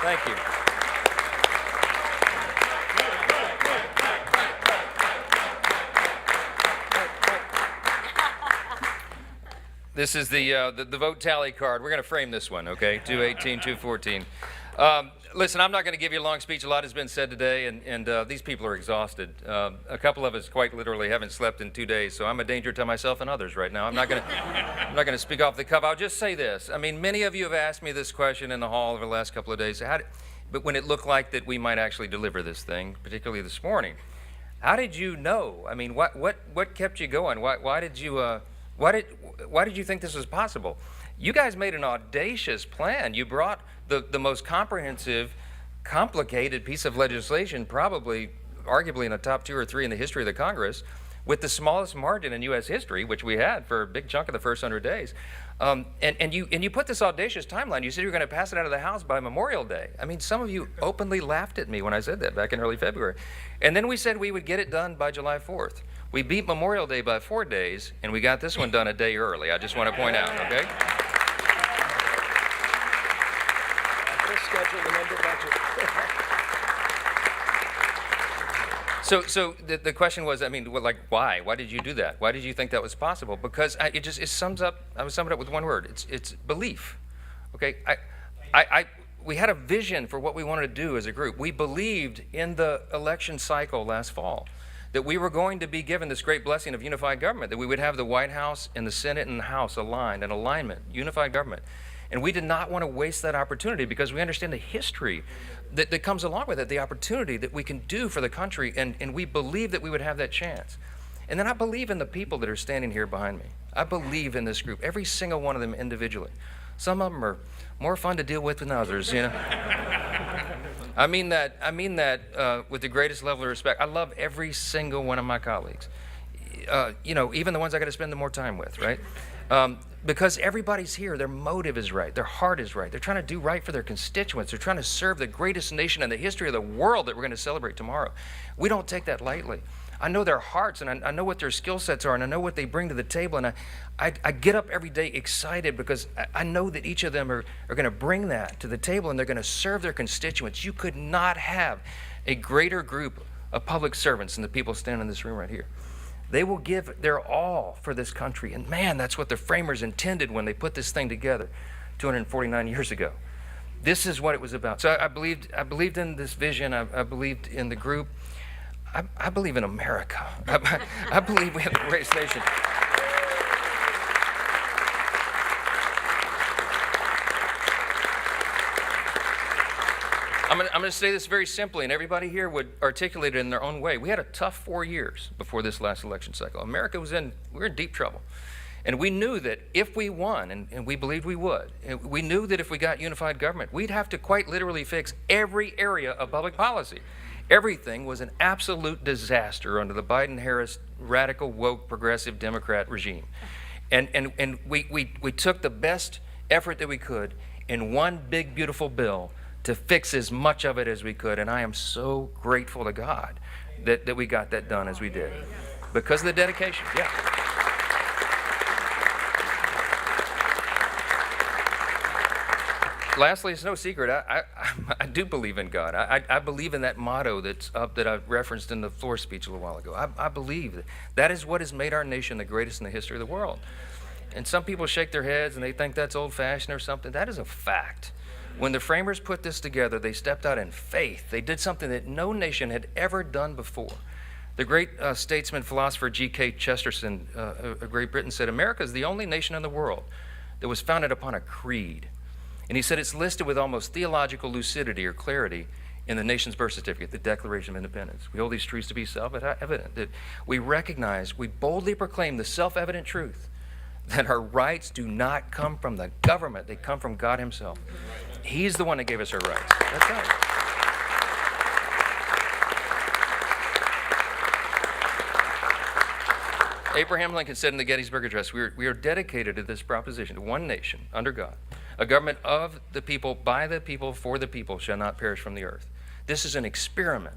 Thank you. This is the vote tally card. We're going to frame this one, okay? 218, 214. Listen, I'm not going to give you a long speech. A lot has been said today, and these people are exhausted. A couple of us quite literally haven't slept in 2 days, so I'm a danger to myself and others right now. I'm not going to speak off the cuff. I'll just say this. I mean, many of you have asked me this question in the hall over the last couple of days. But when it looked like that we might actually deliver this thing, particularly this morning, how did you know? I mean, what kept you going? Why did you think this was possible? You guys made an audacious plan. You brought the most comprehensive, complicated piece of legislation, probably, arguably in the top 2 or 3 in the history of the Congress, with the smallest margin in U.S. history, which we had for a big chunk of the first 100 days. And you put this audacious timeline. You said you were going to pass it out of the House by Memorial Day. I mean, some of you openly laughed at me when I said that back in early February. And then we said we would get it done by July 4th. We beat Memorial Day by 4 days, and we got this one done a day early. I just want to point out, okay? So the question was, I mean, like, why? Why did you do that? Why did you think that was possible? Because it sums up. I would sum it up with one word. It's belief. Okay. We had a vision for what we wanted to do as a group. We believed in the election cycle last fall that we were going to be given this great blessing of unified government, that we would have the White House and the Senate and the House aligned, in alignment, unified government. And we did not want to waste that opportunity because we understand the history that comes along with it, the opportunity that we can do for the country, and we believe that we would have that chance. And then I believe in the people that are standing here behind me. I believe in this group, every single one of them individually. Some of them are more fun to deal with than others, you know. I mean that with the greatest level of respect. I love every single one of my colleagues. You know, even the ones I got to spend the more time with, right? Because everybody's here, their motive is right, their heart is right. They're trying to do right for their constituents. They're trying to serve the greatest nation in the history of the world that we're going to celebrate tomorrow. We don't take that lightly. I know their hearts, and I know what their skill sets are, and I know what they bring to the table, and I get up every day excited because I know that each of them are going to bring that to the table, and they're going to serve their constituents. You could not have a greater group of public servants than the people standing in this room right here. They will give their all for this country. And man, that's what the framers intended when they put this thing together 249 years ago. This is what it was about. So I believed in this vision. I believed in the group. I believe in America. I believe we have the greatest nation. I'm going to say this very simply, and everybody here would articulate it in their own way. We had a tough 4 years before this last election cycle. America we were in deep trouble. And we knew that if we won, and we believed we would, and we knew that if we got unified government, we'd have to quite literally fix every area of public policy. Everything was an absolute disaster under the Biden-Harris radical, woke, progressive Democrat regime. And we took the best effort that we could in one big, beautiful bill to fix as much of it as we could. And I am so grateful to God that we got that done as we did. Because of the dedication, yeah. Lastly, it's no secret, I do believe in God. I believe in that motto that's up that I referenced in the floor speech a little while ago. I believe that is what has made our nation the greatest in the history of the world. And some people shake their heads and they think that's old-fashioned or something. That is a fact. When the framers put this together, they stepped out in faith. They did something that no nation had ever done before. The great statesman, philosopher G.K. Chesterton of Great Britain said, America is the only nation in the world that was founded upon a creed. And he said it's listed with almost theological lucidity or clarity in the nation's birth certificate, the Declaration of Independence. We hold these truths to be self-evident, that we recognize, we boldly proclaim the self-evident truth that our rights do not come from the government, they come from God himself. He's the one that gave us our rights. That's right. Abraham Lincoln said in the Gettysburg Address, we are dedicated to this proposition, to one nation, under God. A government of the people, by the people, for the people, shall not perish from the earth. This is an experiment.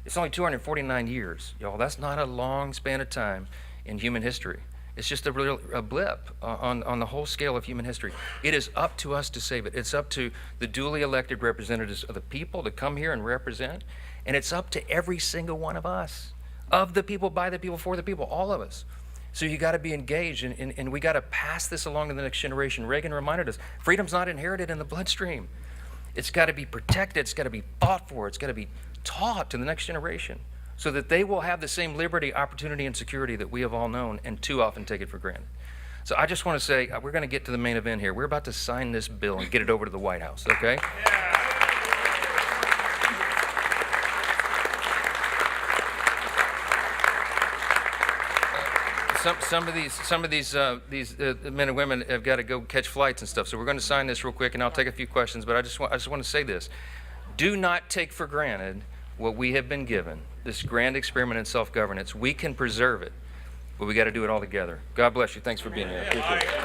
It's only 249 years, y'all. That's not a long span of time in human history. It's just a blip on the whole scale of human history. It is up to us to save it. It's up to the duly elected representatives of the people to come here and represent. And it's up to every single one of us, of the people, by the people, for the people, all of us. So you got to be engaged, and we got to pass this along to the next generation. Reagan reminded us, freedom's not inherited in the bloodstream. It's got to be protected. It's got to be fought for. It's got to be taught to the next generation, so that they will have the same liberty, opportunity, and security that we have all known and too often take it for granted. So I just want to say, we're going to get to the main event here. We're about to sign this bill and get it over to the White House, okay? some of these men and women have got to go catch flights and stuff. So we're going to sign this real quick, and I'll take a few questions. But I just want to say this: do not take for granted what we have been given. This grand experiment in self-governance. We can preserve it, but we got to do it all together. God bless you. Thanks for being here. Appreciate it.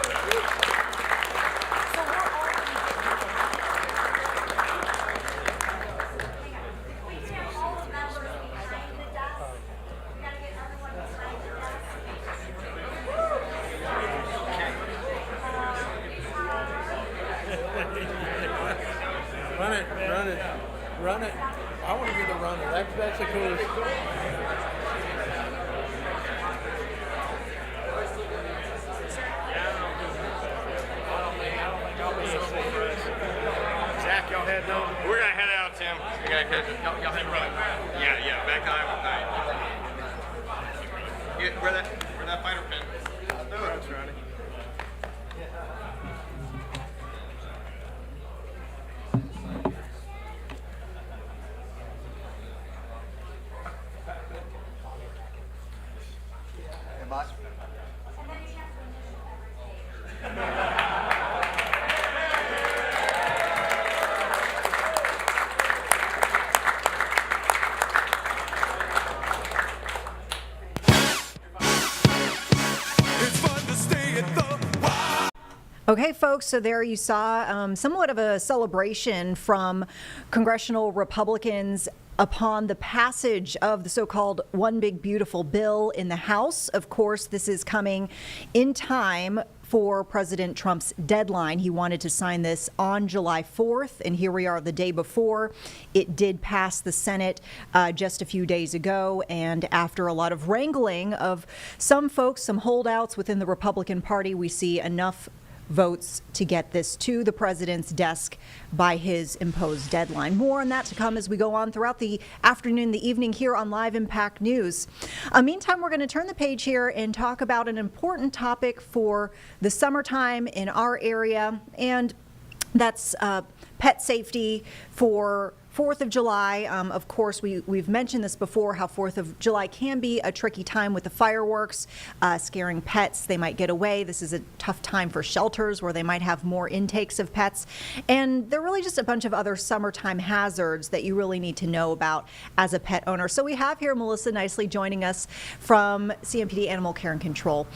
Run it. I want to be the runner. That's the coolest. Zach, y'all head down. We're gonna head out, Tim. We gotta catch it. Y'all head right. Yeah. Back to Iowa. Where that fighter pin? I'll do it. That's Ronnie. Okay, folks, so there you saw somewhat of a celebration from congressional Republicans upon the passage of the so-called One Big Beautiful Bill in the House. Of course, this is coming in time for President Trump's deadline. He wanted to sign this on July 4th, and here we are the day before. It did pass the Senate just a few days ago, and after a lot of wrangling of some folks, some holdouts within the Republican Party, we see enough votes to get this to the president's desk by his imposed deadline. More on that to come as we go on throughout the afternoon, the evening here on Live Impact News. Meantime, we're going to turn the page here and talk about an important topic for the summertime in our area, and that's pet safety for 4th of July. Of course, we've mentioned this before, how 4th of July can be a tricky time with the fireworks, scaring pets. They might get away. This is a tough time for shelters where they might have more intakes of pets. And there are really just a bunch of other summertime hazards that you really need to know about as a pet owner. So we have here Melissa Nicely joining us from CMPD Animal Care and Control.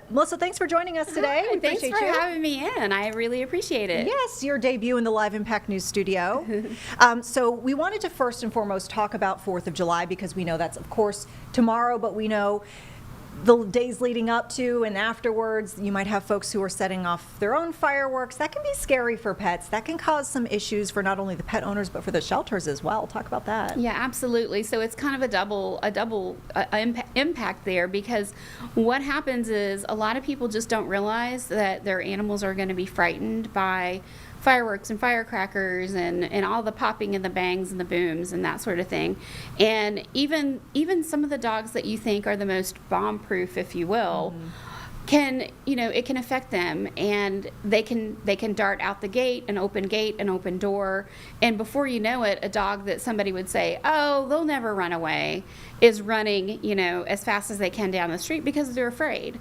Melissa, thanks for joining us today. Hi, thanks for having me in. I really appreciate it. Yes, your debut in the Live Impact News studio. So we wanted to first and foremost talk about 4th of July because we know that's, of course, tomorrow, but we know the days leading up to and afterwards, you might have folks who are setting off their own fireworks. That can be scary for pets. That can cause some issues for not only the pet owners, but for the shelters as well. Talk about that. Yeah, absolutely. So it's kind of a double impact there, because what happens is a lot of people just don't realize that their animals are going to be frightened by fireworks and firecrackers and all the popping and the bangs and the booms and that sort of thing. And even some of the dogs that you think are the most bomb-proof, if you will, can, it can affect them, and they can dart out the gate, an open door, and before you know it, a dog that somebody would say, oh, they'll never run away, is running, as fast as they can down the street because they're afraid.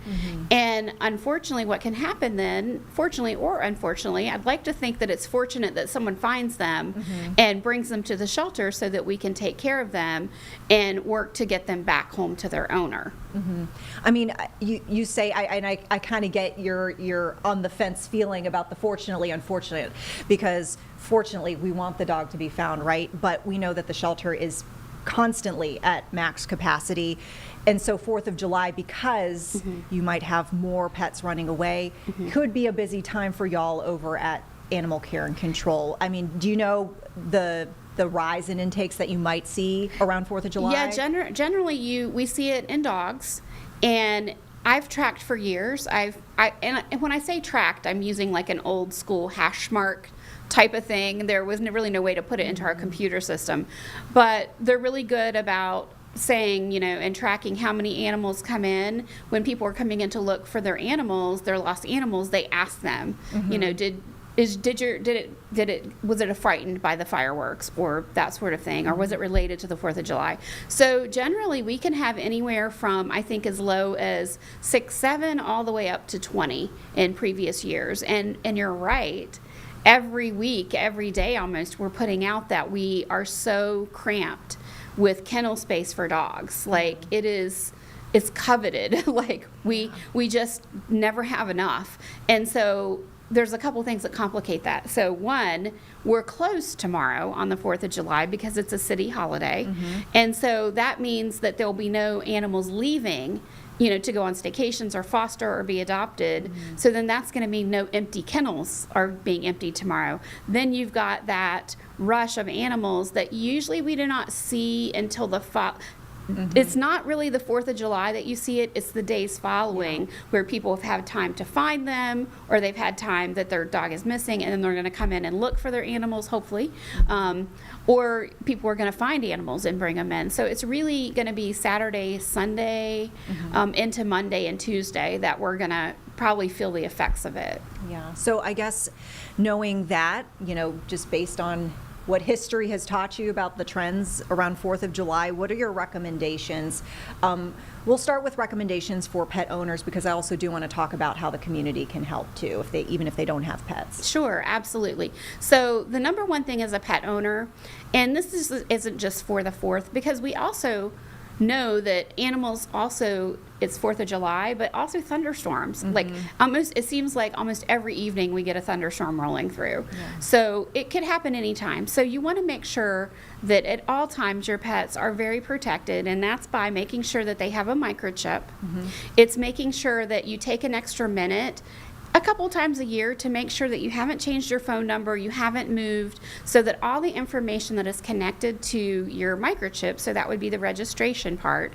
And unfortunately, what can happen then, fortunately or unfortunately, I'd like to think that it's fortunate that someone finds them and brings them to the shelter so that we can take care of them and work to get them back home to their owner. I mean, you say, I kind of get your on the fence feeling about the fortunately, unfortunate, because fortunately we want the dog to be found, right? But we know that the shelter is constantly at max capacity. And so 4th of July, because you might have more pets running away, could be a busy time for y'all over at Animal Care and Control. I mean, do you know the rise in intakes that you might see around 4th of July? Yeah, generally we see it in dogs, and I've tracked for years. And when I say tracked, I'm using like an old school hash mark type of thing. There was really no way to put it into our computer system, but they're really good about saying, and tracking how many animals come in. When people are coming in to look for their animals, their lost animals, they ask them, was it frightened by the fireworks or that sort of thing, or was it related to the 4th of July? So generally we can have anywhere from, I think, as low as 6, 7 all the way up to 20 in previous years. And you're right. Every week, every day almost, we're putting out that we are so cramped with kennel space for dogs. Like it's coveted. Like we just never have enough. And so there's a couple things that complicate that. So one, we're closed tomorrow on the 4th of July because it's a city holiday. And so that means that there'll be no animals leaving, to go on staycations or foster or be adopted. So then that's going to mean no empty kennels are being emptied tomorrow. Then you've got that rush of animals that usually we do not see until the fall. It's not really the 4th of July that you see it, it's the days following where people have had time to find them, or they've had time that their dog is missing, and then they're going to come in and look for their animals, hopefully. Or people are going to find animals and bring them in. So it's really going to be Saturday, Sunday, into Monday and Tuesday that we're going to probably feel the effects of it. Yeah. So I guess knowing that, just based on what history has taught you about the trends around 4th of July, what are your recommendations? We'll start with recommendations for pet owners, because I also do want to talk about how the community can help too, even if they don't have pets. Sure, absolutely. So the number one thing as a pet owner, and this isn't just for the 4th, because we also know that animals also, it's 4th of July, but also thunderstorms. Like it seems like almost every evening we get a thunderstorm rolling through. So it could happen anytime. So you want to make sure that at all times your pets are very protected, and that's by making sure that they have a microchip. It's making sure that you take an extra minute a couple times a year to make sure that you haven't changed your phone number, you haven't moved, so that all the information that is connected to your microchip, so that would be the registration part,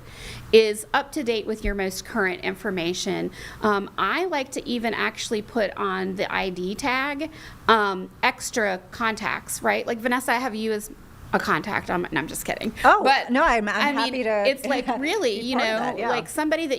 is up to date with your most current information. I like to even actually put on the ID tag extra contacts, right? Like, Vanessa, I have you as a contact on my, no, I'm just kidding. Oh, but no, I'm happy to. It's like really, that, like somebody that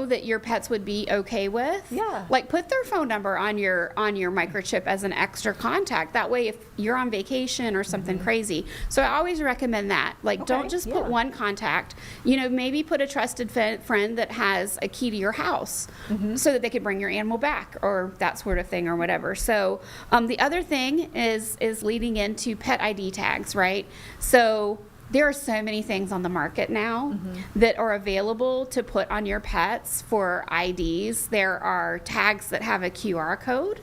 that your pets would be okay with. Yeah. Like, put their phone number on your microchip as an extra contact. That way, if you're on vacation or something crazy. So I always recommend that. Like, don't just put one contact. Maybe put a trusted friend that has a key to your house, so that they could bring your animal back, or that sort of thing, or whatever. So the other thing is leading into pet ID tags, right? So there are so many things on the market now that are available to put on your pets for IDs. There are tags that have a QR code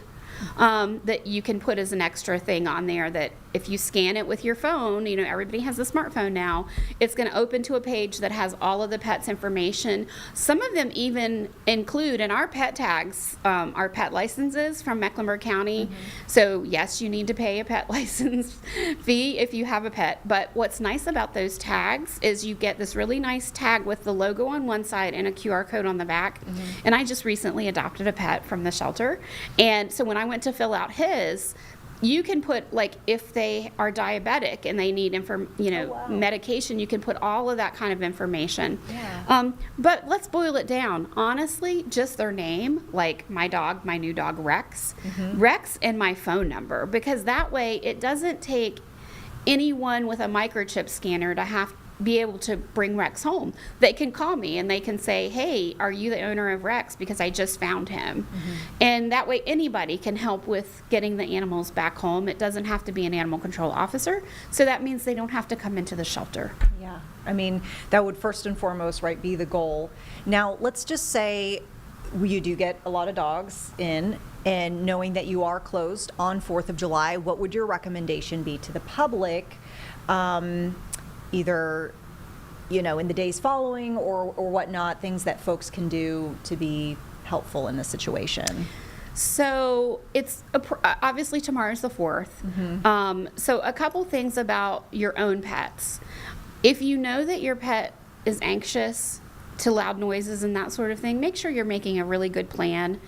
that you can put as an extra thing on there, that if you scan it with your phone, everybody has a smartphone now, it's going to open to a page that has all of the pet's information. Some of them even include in our pet tags, our pet licenses from Mecklenburg County. So yes, you need to pay a pet license fee if you have a pet. But what's nice about those tags is you get this really nice tag with the logo on one side and a QR code on the back. And I just recently adopted a pet from the shelter. And so when I went to fill out his, you can put, like, if they are diabetic and they need medication, you can put all of that kind of information. But let's boil it down. Honestly, just their name, like my new dog Rex, Rex, and my phone number, because that way it doesn't take anyone with a microchip scanner to be able to bring Rex home. They can call me and they can say, hey, are you the owner of Rex? Because I just found him. And that way anybody can help with getting the animals back home. It doesn't have to be an animal control officer. So that means they don't have to come into the shelter. Yeah, I mean, that would first and foremost, right, be the goal. Now, let's just say you do get a lot of dogs in, and knowing that you are closed on 4th of July, what would your recommendation be to the public? Either, in the days following or whatnot, things that folks can do to be helpful in this situation? So it's obviously tomorrow's the 4th. So a couple things about your own pets. If you know that your pet is anxious to loud noises and that sort of thing, make sure you're making a really good plan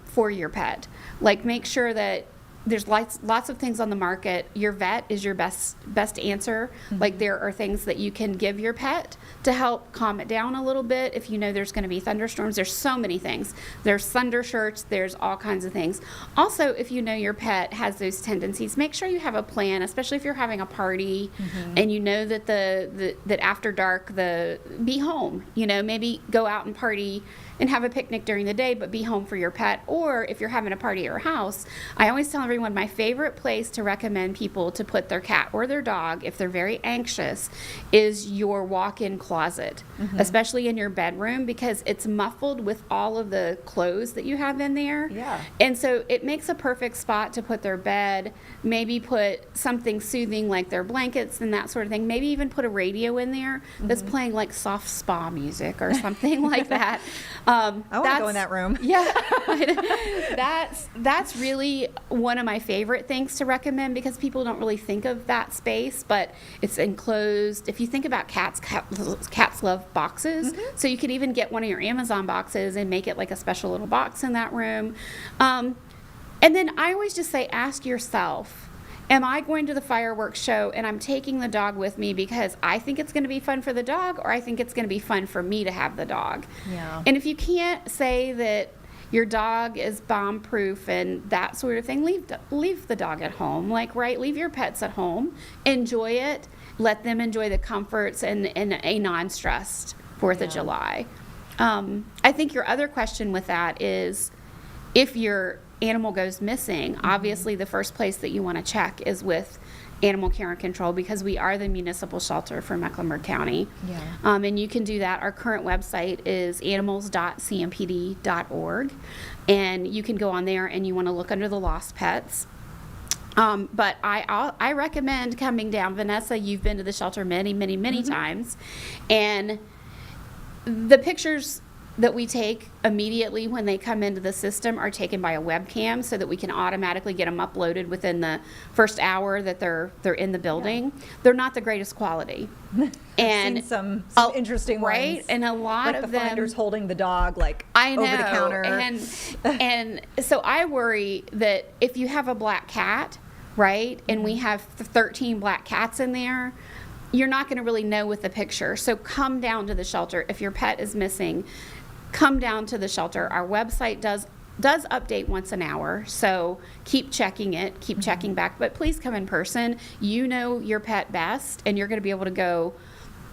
for your pet. Like, make sure that there's lots of things on the market. Your vet is your best answer. Like, there are things that you can give your pet to help calm it down a little bit if you know there's going to be thunderstorms. There's so many things. There's thunder shirts. There's all kinds of things. Also, if you know your pet has those tendencies, make sure you have a plan, especially if you're having a party and you know that that after dark, be home. You know, maybe go out and party and have a picnic during the day, but be home for your pet. Or if you're having a party at your house, I always tell everyone my favorite place to recommend people to put their cat or their dog, if they're very anxious, is your walk-in closet, especially in your bedroom, because it's muffled with all of the clothes that you have in there. Yeah. And so it makes a perfect spot to put their bed, maybe put something soothing like their blankets and that sort of thing. Maybe even put a radio in there that's playing like soft spa music or something like that. I want to go in that room. Yeah. That's really one of my favorite things to recommend, because people don't really think of that space, but it's enclosed. If you think about cats love boxes, so you could even get one of your Amazon boxes and make it like a special little box in that room. And then I always just say, ask yourself, am I going to the fireworks show and I'm taking the dog with me because I think it's going to be fun for the dog, or I think it's going to be fun for me to have the dog? Yeah. And if you can't say that your dog is bomb-proof and that sort of thing, leave the dog at home. Leave your pets at home. Enjoy it. Let them enjoy the comforts and a non-stressed 4th of July. I think your other question with that is, if your animal goes missing, obviously the first place that you want to check is with Animal Care and Control, because we are the municipal shelter for Mecklenburg County. Yeah. And you can do that. Our current website is animals.cmpd.org, and you can go on there and you want to look under the lost pets. But I recommend coming down. Vanessa, you've been to the shelter many, many, many times, and the pictures that we take immediately when they come into the system are taken by a webcam, so that we can automatically get them uploaded within the first hour that they're in the building. Yeah. They're not the greatest quality. And I've seen some interesting right? ones. And a lot like of the them, finders holding the dog I know, over the counter. And so I worry that if you have a black cat, right, and we have 13 black cats in there, you're not going to really know with the picture. So come down to the shelter. If your pet is missing, come down to the shelter. Our website does update once an hour, so keep checking it, keep checking back, but please come in person. You know your pet best, and you're going to be able to go,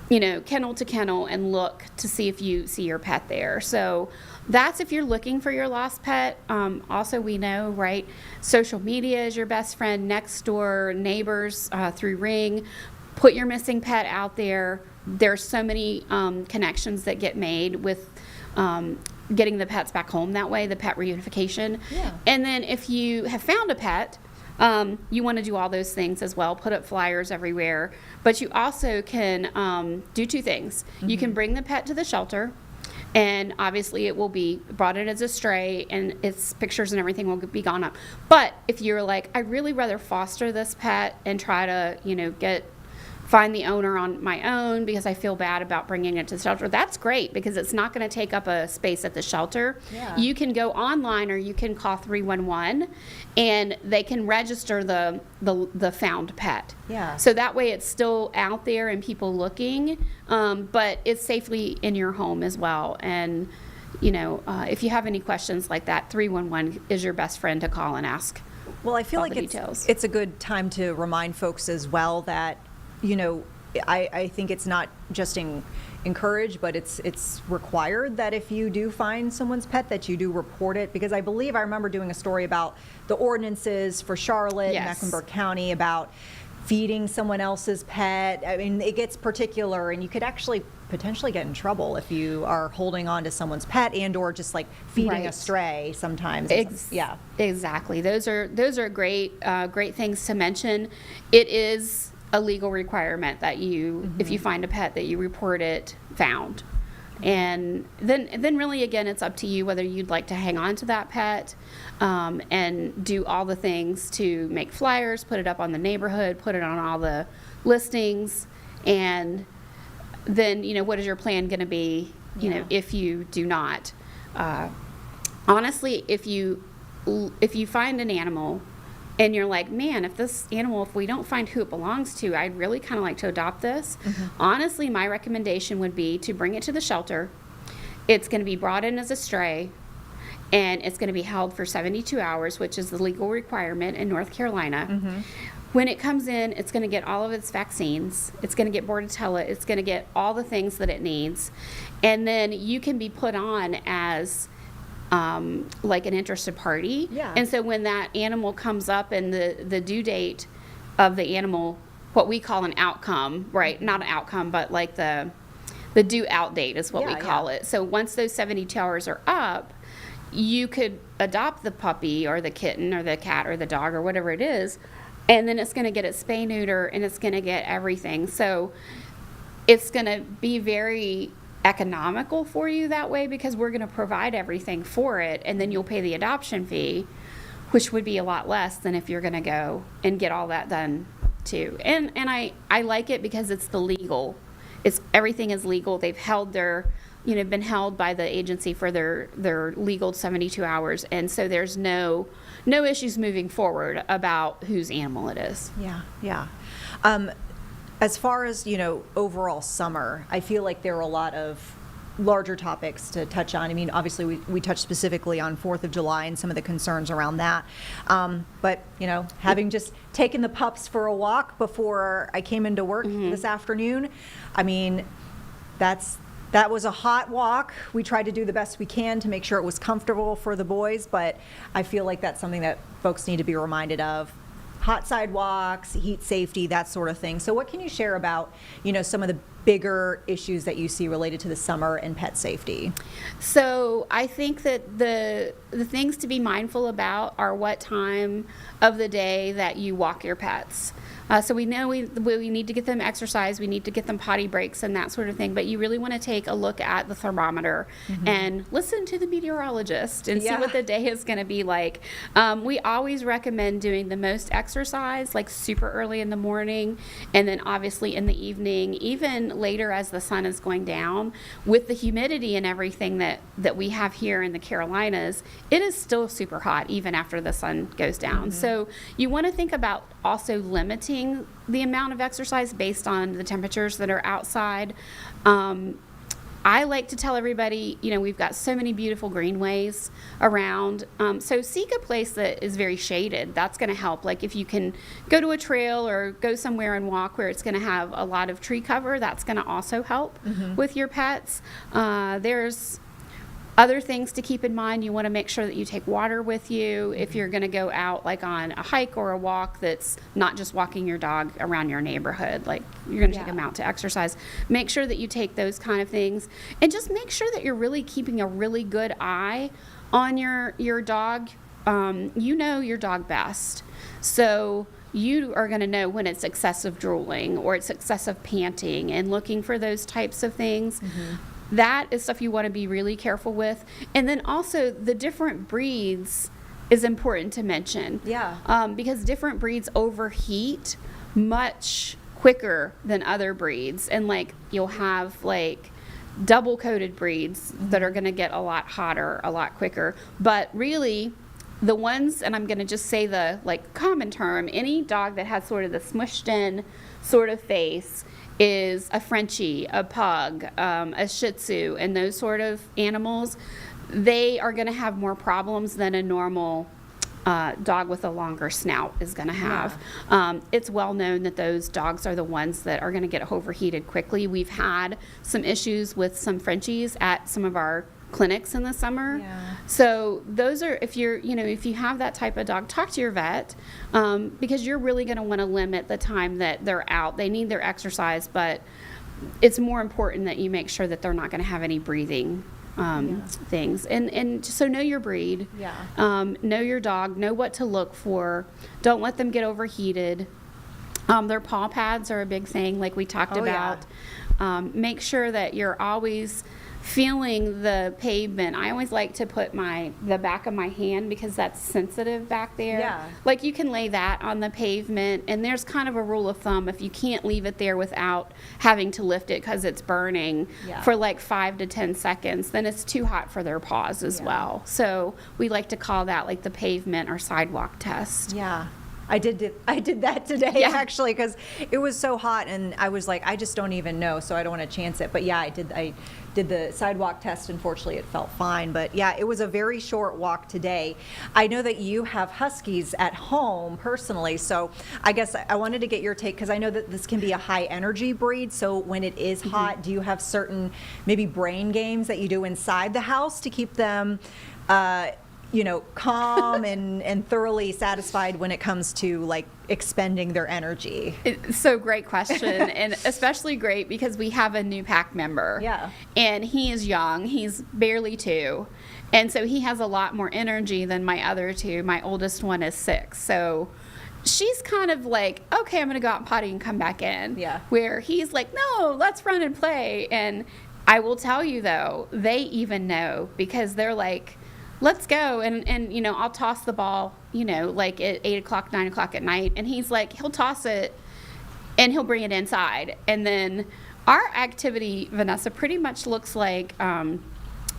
kennel to kennel and look to see if you see your pet there. So that's if you're looking for your lost pet. Also, we know, right, social media is your best friend, Nextdoor, neighbors, through Ring. Put your missing pet out there. There's so many connections that get made with getting the pets back home that way, the pet reunification. Yeah. And then if you have found a pet, you want to do all those things as well, put up flyers everywhere. But you also can do two things. You can bring the pet to the shelter, and obviously it will be brought in as a stray, and its pictures and everything will be gone up. But if you're like, I'd really rather foster this pet and try to, find the owner on my own because I feel bad about bringing it to the shelter, that's great, because it's not going to take up a space at the shelter. Yeah. You can go online, or you can call 311, and they can register the found pet. Yeah. So that way it's still out there and people looking, but it's safely in your home as well. And if you have any questions like that, 311 is your best friend to call and ask. Well, I feel like it's a good time to remind folks as well that I think it's not just encouraged, but it's required that if you do find someone's pet, that you do report it, because I remember doing a story about the ordinances for Charlotte, yes, Mecklenburg County, about feeding someone else's pet. I mean, it gets particular, and you could actually potentially get in trouble if you are holding on to someone's pet and or just feeding right, a stray sometimes. Yeah. Exactly. Those are great things to mention. It is a legal requirement that you, if you find a pet, that you report it found. And then really, again, it's up to you whether you'd like to hang on to that pet, and do all the things to make flyers, put it up on the neighborhood, put it on all the listings, and then, what is your plan going to be, if you do not. Honestly, if you find an animal and you're like, man, if we don't find who it belongs to, I'd really kind of like to adopt this. Honestly, my recommendation would be to bring it to the shelter. It's going to be brought in as a stray, and it's going to be held for 72 hours, which is the legal requirement in North Carolina. When it comes in, it's going to get all of its vaccines. It's going to get Bordetella. It's going to get all the things that it needs. And then you can be put on as like an interested party. Yeah. And so when that animal comes up and the due date of the animal, what we call an outcome, right? Not an outcome, but like the due out date is what we call it. So once those 72 hours are up, you could adopt the puppy or the kitten or the cat or the dog or whatever it is, and then it's going to get its spay neuter and it's going to get everything. So it's going to be very economical for you that way, because we're going to provide everything for it, and then you'll pay the adoption fee, which would be a lot less than if you're going to go and get all that done too. And I like it because it's the legal. Everything is legal. They've held been held by the agency for their legal 72 hours, and so there's no issues moving forward about whose animal it is. Yeah. As far as, overall summer, I feel like there are a lot of larger topics to touch on. I mean, obviously we touched specifically on 4th of July and some of the concerns around that. But, having just taken the pups for a walk before I came into work this afternoon, I mean, that was a hot walk. We tried to do the best we can to make sure it was comfortable for the boys, but I feel like that's something that folks need to be reminded of. Hot sidewalks, heat safety, that sort of thing. So what can you share about, some of the bigger issues that you see related to the summer and pet safety? So I think that the things to be mindful about are what time of the day that you walk your pets. So we know we need to get them exercise, we need to get them potty breaks and that sort of thing, but you really want to take a look at the thermometer and listen to the meteorologist and see what the day is going to be like. We always recommend doing the most exercise, like super early in the morning, and then obviously in the evening, even later as the sun is going down. With the humidity and everything that we have here in the Carolinas, it is still super hot even after the sun goes down. So you want to think about also limiting the amount of exercise based on the temperatures that are outside. I like to tell everybody, we've got so many beautiful greenways around. So seek a place that is very shaded. That's going to help. Like if you can go to a trail or go somewhere and walk where it's going to have a lot of tree cover, that's going to also help with your pets. There's other things to keep in mind. You want to make sure that you take water with you if you're going to go out like on a hike or a walk that's not just walking your dog around your neighborhood. Like you're going to take them out to exercise. Make sure that you take those kind of things, and just make sure that you're really keeping a really good eye on your dog. You know your dog best. So you are going to know when it's excessive drooling or it's excessive panting, and looking for those types of things. That is stuff you want to be really careful with. And then also the different breeds is important to mention. Because different breeds overheat much quicker than other breeds. And like you'll have like double coated breeds that are going to get a lot hotter a lot quicker. But really the ones, and I'm going to just say the like common term, any dog that has sort of the smushed in sort of face is a Frenchie, a pug, a Shih Tzu, and those sort of animals. They are going to have more problems than a normal dog with a longer snout is going to have. It's well known that those dogs are the ones that are going to get overheated quickly. We've had some issues with some Frenchies at some of our clinics in the summer. So those are, if you have that type of dog, talk to your vet, because you're really going to want to limit the time that they're out. They need their exercise, but it's more important that you make sure that they're not going to have any breathing things. And so know your breed, know your dog, know what to look for. Don't let them get overheated. Their paw pads are a big thing, like we talked about. Make sure that you're always feeling the pavement. I always like to put the back of my hand, because that's sensitive back there. Like you can lay that on the pavement, and there's kind of a rule of thumb, if you can't leave it there without having to lift it because it's burning for like 5 to 10 seconds, then it's too hot for their paws as well. So we like to call that like the pavement or sidewalk test. I did that today actually, because it was so hot, and I was like, I just don't even know, so I don't want to chance it. But yeah, I did the sidewalk test. Unfortunately, it felt fine. But yeah, it was a very short walk today. I know that you have huskies at home personally, so I guess I wanted to get your take, because I know that this can be a high energy breed. So when it is hot, do you have certain maybe brain games that you do inside the house to keep them calm and thoroughly satisfied when it comes to like expending their energy? So great question, and especially great because we have a new pack member. Yeah. And he is young. He's barely 2. And so he has a lot more energy than my other 2. My oldest one is 6. So she's kind of like, okay, I'm going to go out and potty and come back in. Yeah. Where he's like, no, let's run and play. And I will tell you, though, they even know, because they're like, let's go. And I'll toss the ball, like at 8 o'clock, 9 o'clock at night. And he's like, he'll toss it and he'll bring it inside. And then our activity, Vanessa, pretty much looks like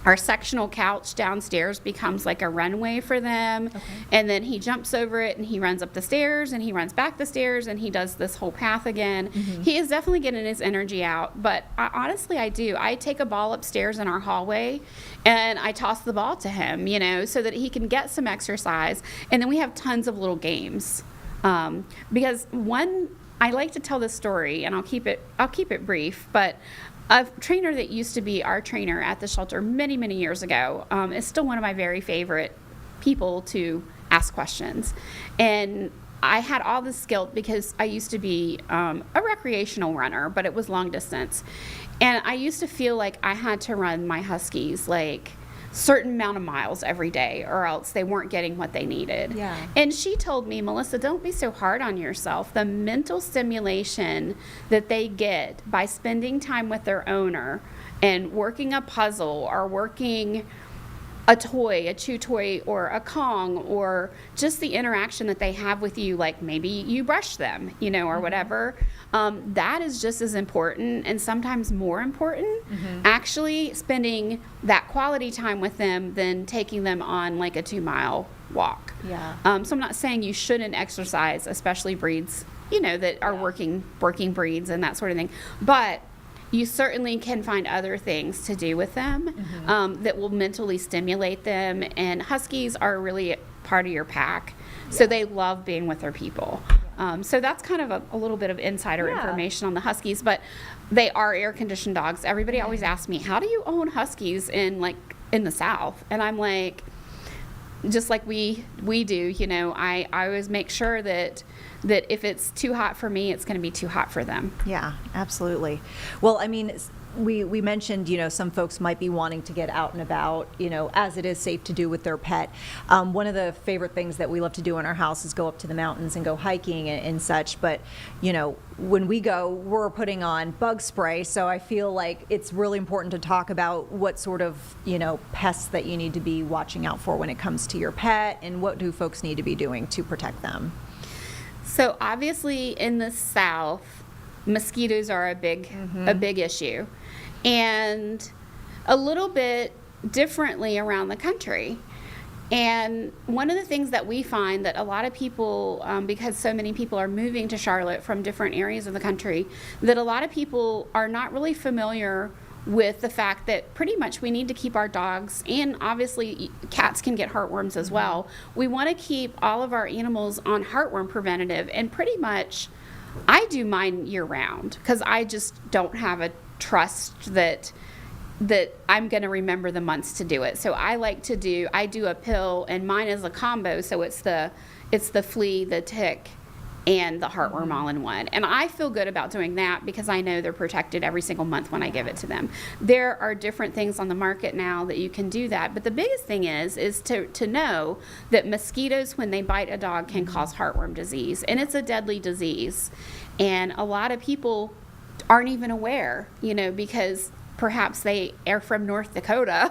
our sectional couch downstairs becomes like a runway for them. Okay. And then he jumps over it and he runs up the stairs and he runs back the stairs and he does this whole path again. Mm-hmm. He is definitely getting his energy out. But honestly, I do. I take a ball upstairs in our hallway and I toss the ball to him, so that he can get some exercise. And then we have tons of little games. Because I like to tell this story, and I'll keep it brief, but a trainer that used to be our trainer at the shelter many, many years ago is still one of my very favorite people to ask questions. And I had all this guilt because I used to be a recreational runner, but it was long distance. And I used to feel like I had to run my huskies like certain amount of miles every day, or else they weren't getting what they needed. Yeah. And she told me, Melissa, don't be so hard on yourself. The mental stimulation that they get by spending time with their owner and working a puzzle or working a toy, a chew toy, or a Kong, or just the interaction that they have with you, like maybe you brush them, or whatever, that is just as important, and sometimes more important, actually spending that quality time with them than taking them on like a 2-mile walk. Yeah. So I'm not saying you shouldn't exercise, especially breeds, that are working breeds and that sort of thing, but you certainly can find other things to do with them that will mentally stimulate them. And huskies are really part of your pack, so they love being with their people. So that's kind of a little bit of insider information on the huskies, but they are air-conditioned dogs. Everybody always asks me, how do you own huskies in the South? And I'm like, just like we do, I always make sure that if it's too hot for me, it's going to be too hot for them. Yeah, absolutely. Well, I mean, we mentioned, some folks might be wanting to get out and about, as it is safe to do with their pet. One of the favorite things that we love to do in our house is go up to the mountains and go hiking and such. But, when we go, we're putting on bug spray. So I feel like it's really important to talk about what sort of, pests that you need to be watching out for when it comes to your pet, and what do folks need to be doing to protect them. So obviously in the South, mosquitoes are a big issue, and a little bit differently around the country. And one of the things that we find that a lot of people, because so many people are moving to Charlotte from different areas of the country, that a lot of people are not really familiar with the fact that pretty much we need to keep our dogs, and obviously cats can get heartworms as well. We want to keep all of our animals on heartworm preventative, and pretty much I do mine year round because I just don't have a trust that I'm going to remember the months to do it. So I do a pill, and mine is a combo, so it's the flea, the tick, and the heartworm all in one. And I feel good about doing that because I know they're protected every single month when I give it to them. There are different things on the market now that you can do that, but the biggest thing is to know that mosquitoes, when they bite a dog, can cause heartworm disease, and it's a deadly disease. And a lot of people aren't even aware, because perhaps they are from North Dakota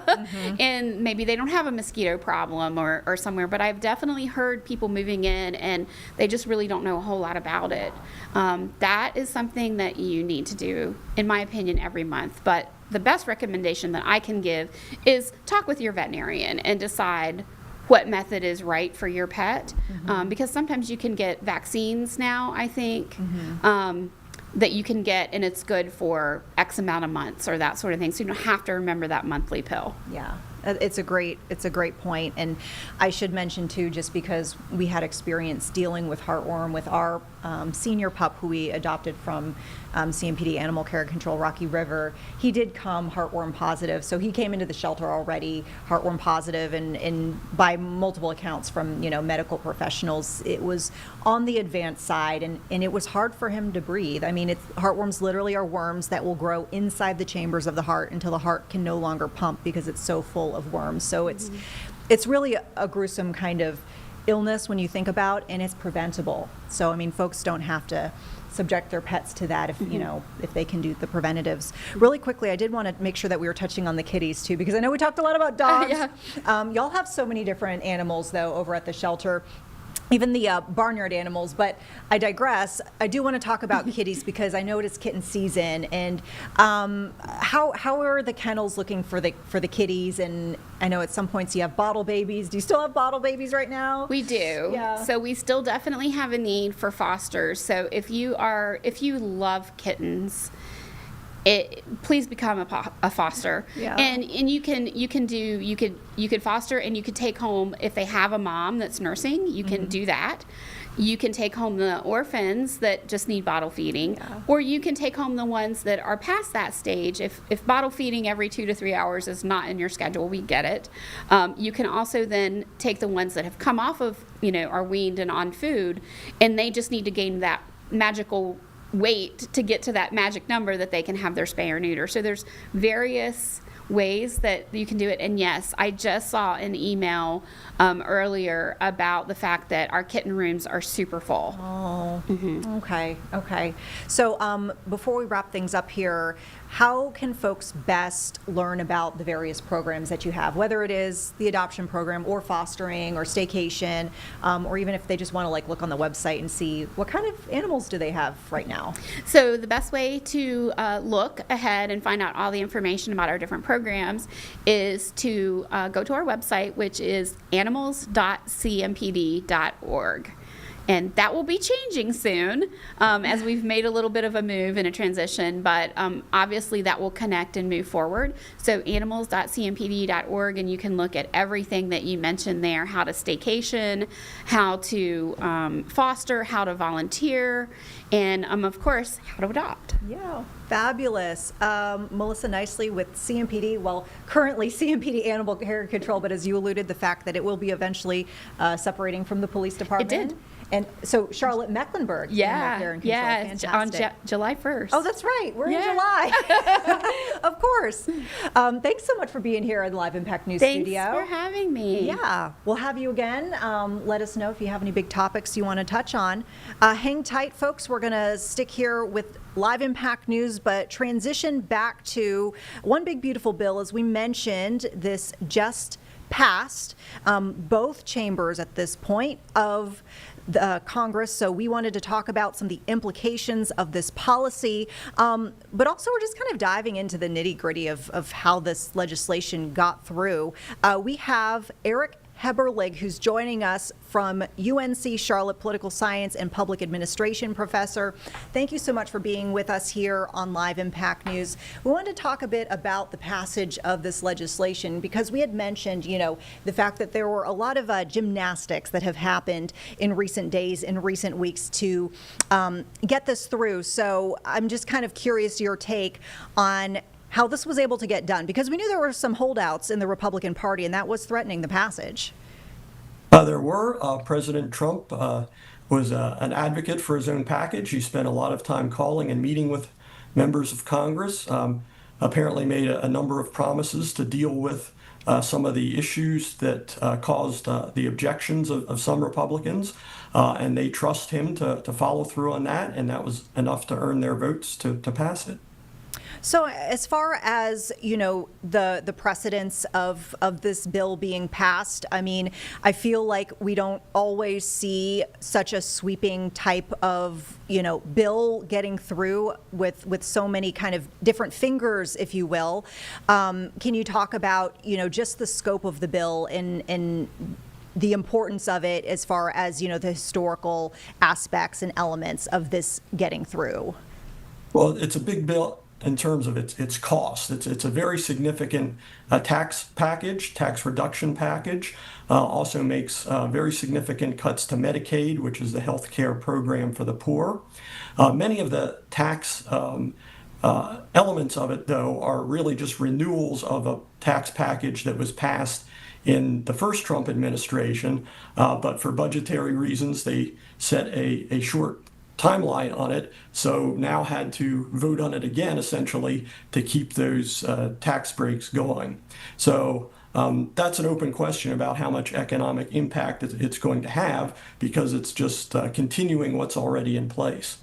and maybe they don't have a mosquito problem or somewhere, but I've definitely heard people moving in and they just really don't know a whole lot about it. That is something that you need to do, in my opinion, every month. But the best recommendation that I can give is talk with your veterinarian and decide what method is right for your pet, because sometimes you can get vaccines now, I think, that you can get, and it's good for X amount of months or that sort of thing. So you don't have to remember that monthly pill. Yeah. It's a great point. And I should mention too, just because we had experience dealing with heartworm with our senior pup who we adopted from CMPD Animal Care and Control, Rocky River, he did come heartworm positive. So he came into the shelter already heartworm positive, and by multiple accounts from, medical professionals, it was on the advanced side, and it was hard for him to breathe. I mean, heartworms literally are worms that will grow inside the chambers of the heart until the heart can no longer pump because it's so full of worms. So it's really a gruesome kind of illness when you think about, and it's preventable. So I mean, folks don't have to subject their pets to that if if they can do the preventatives. Really quickly, I did want to make sure that we were touching on the kitties too, because I know we talked a lot about dogs. Y'all have so many different animals though over at the shelter, even the barnyard animals, but I digress. I do want to talk about kitties because I know it is kitten season, and how are the kennels looking for the kitties? And I know at some points you have bottle babies. Do you still have bottle babies right now? We do. Yeah. So we still definitely have a need for fosters. So if you love kittens, please become a foster. Yeah. And you could foster, and you could take home, if they have a mom that's nursing, you can do that. You can take home the orphans that just need bottle feeding, or you can take home the ones that are past that stage. If bottle feeding every 2 to 3 hours is not in your schedule, we get it. You can also then take the ones that have come off of, are weaned and on food, and they just need to gain that magical weight to get to that magic number that they can have their spay or neuter. So there's various ways that you can do it. And yes, I just saw an email earlier about the fact that our kitten rooms are super full. Oh, okay. So before we wrap things up here, how can folks best learn about the various programs that you have, whether it is the adoption program or fostering or staycation, or even if they just want to look on the website and see what kind of animals do they have right now? So the best way to look ahead and find out all the information about our different programs is to go to our website, which is animals.cmpd.org. And that will be changing soon as we've made a little bit of a move and a transition, but obviously that will connect and move forward. So animals.cmpd.org, and you can look at everything that you mentioned there, how to staycation, how to foster, how to volunteer, and of course, how to adopt. Yeah, fabulous. Melissa Nicely with CMPD, well, currently CMPD Animal Care and Control, but as you alluded, the fact that it will be eventually separating from of the police department. It did. And so Charlotte Mecklenburg, Animal Care and Control, fantastic. On July 1st. Oh, that's right. We're in July. Of course. Thanks so much for being here in the Live Impact News Studio. Thanks for having me. Yeah, we'll have you again. Let us know if you have any big topics you want to touch on. Hang tight, folks. We're going to stick here with Live Impact News, but transition back to one big beautiful bill. As we mentioned, this just passed both chambers at this point of the Congress, so we wanted to talk about some of the implications of this policy, but also we're just kind of diving into the nitty-gritty of how this legislation got through. We have Eric Heberlig, who's joining us from UNC Charlotte, political science and public administration professor. Thank you so much for being with us here on Live Impact News. We wanted to talk a bit about the passage of this legislation because we had mentioned, the fact that there were a lot of gymnastics that have happened in recent days, in recent weeks to get this through. So I'm just kind of curious your take on how this was able to get done, because we knew there were some holdouts in the Republican Party, and that was threatening the passage. There were. President Trump was an advocate for his own package. He spent a lot of time calling and meeting with members of Congress, apparently made a number of promises to deal with some of the issues that caused the objections of some Republicans, and they trust him to follow through on that, and that was enough to earn their votes to pass it. So as far as, the precedence of this bill being passed, I mean, I feel like we don't always see such a sweeping type of, bill getting through with so many kind of different fingers, if you will. Can you talk about, just the scope of the bill and the importance of it as far as, the historical aspects and elements of this getting through? Well, it's a big bill in terms of its cost. It's a very significant tax package, tax reduction package. Also makes very significant cuts to Medicaid, which is the health care program for the poor. Many of the tax elements of it, though, are really just renewals of a tax package that was passed in the first Trump administration, but for budgetary reasons, they set a short timeline on it, so now had to vote on it again, essentially, to keep those tax breaks going. So that's an open question about how much economic impact it's going to have, because it's just continuing what's already in place.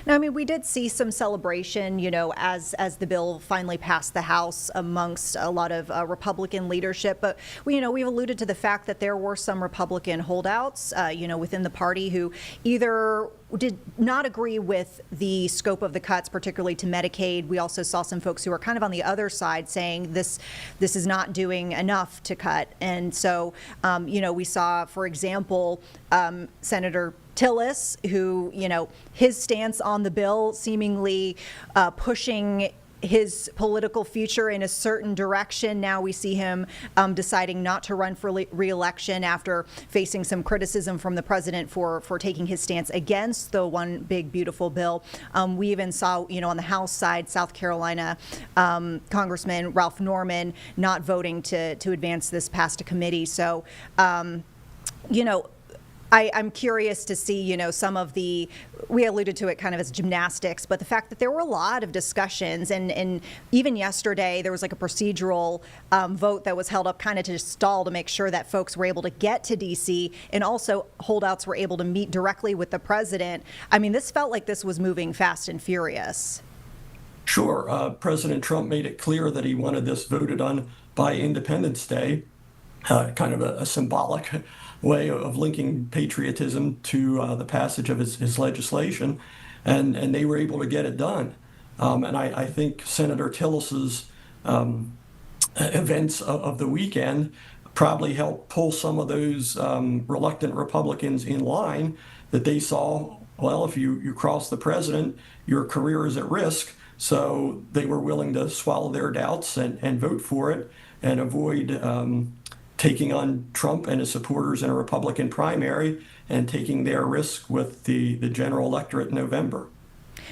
Now, I mean, we did see some celebration, as the bill finally passed the House amongst a lot of Republican leadership. But we've alluded to the fact that there were some Republican holdouts, within the party who either did not agree with the scope of the cuts, particularly to Medicaid. We also saw some folks who are kind of on the other side saying this is not doing enough to cut. And so, we saw, for example, Senator Tillis, who, his stance on the bill seemingly pushing his political future in a certain direction. Now we see him deciding not to run for re-election after facing some criticism from the president for taking his stance against the One Big Beautiful Bill. We even saw, on the House side, South Carolina Congressman Ralph Norman not voting to advance this past a committee. So, I'm curious to see, some of we alluded to it kind of as gymnastics, but the fact that there were a lot of discussions, and even yesterday there was like a procedural vote that was held up kind of to stall to make sure that folks were able to get to D.C., and also holdouts were able to meet directly with the president. I mean, this felt like this was moving fast and furious. Sure. President Trump made it clear that he wanted this voted on by Independence Day, kind of a symbolic way of linking patriotism to the passage of his legislation, and they were able to get it done. And I think Senator Tillis's events of the weekend probably helped pull some of those reluctant Republicans in line, that they saw, well, if you cross the president, your career is at risk. So they were willing to swallow their doubts and vote for it and avoid taking on Trump and his supporters in a Republican primary and taking their risk with the general electorate in November.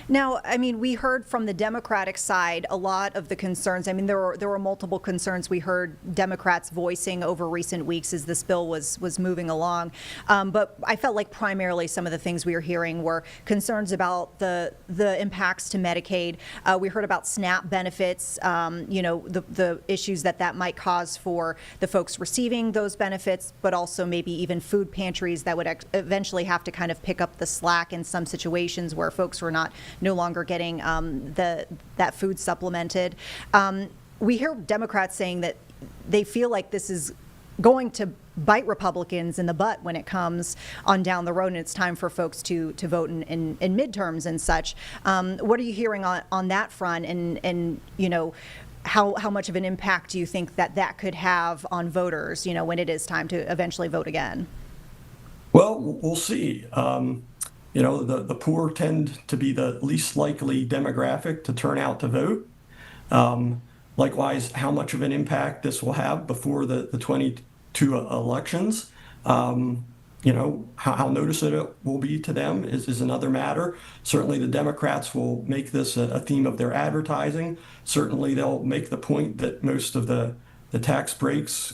Now, I mean, we heard from the Democratic side a lot of the concerns. I mean, there were multiple concerns we heard Democrats voicing over recent weeks as this bill was moving along. But I felt like primarily some of the things we were hearing were concerns about the impacts to Medicaid. We heard about SNAP benefits, the issues that might cause for the folks receiving those benefits, but also maybe even food pantries that would eventually have to kind of pick up the slack in some situations where folks were no longer getting that food supplemented. We hear Democrats saying that they feel like this is going to bite Republicans in the butt when it comes on down the road and it's time for folks to vote in midterms and such. What are you hearing on that front, and how much of an impact do you think that could have on voters, when it is time to eventually vote again? Well, we'll see. The poor tend to be the least likely demographic to turn out to vote. Likewise, how much of an impact this will have before the 22 elections, how noticeable it will be to them is another matter. Certainly the Democrats will make this a theme of their advertising. Certainly they'll make the point that most of the tax breaks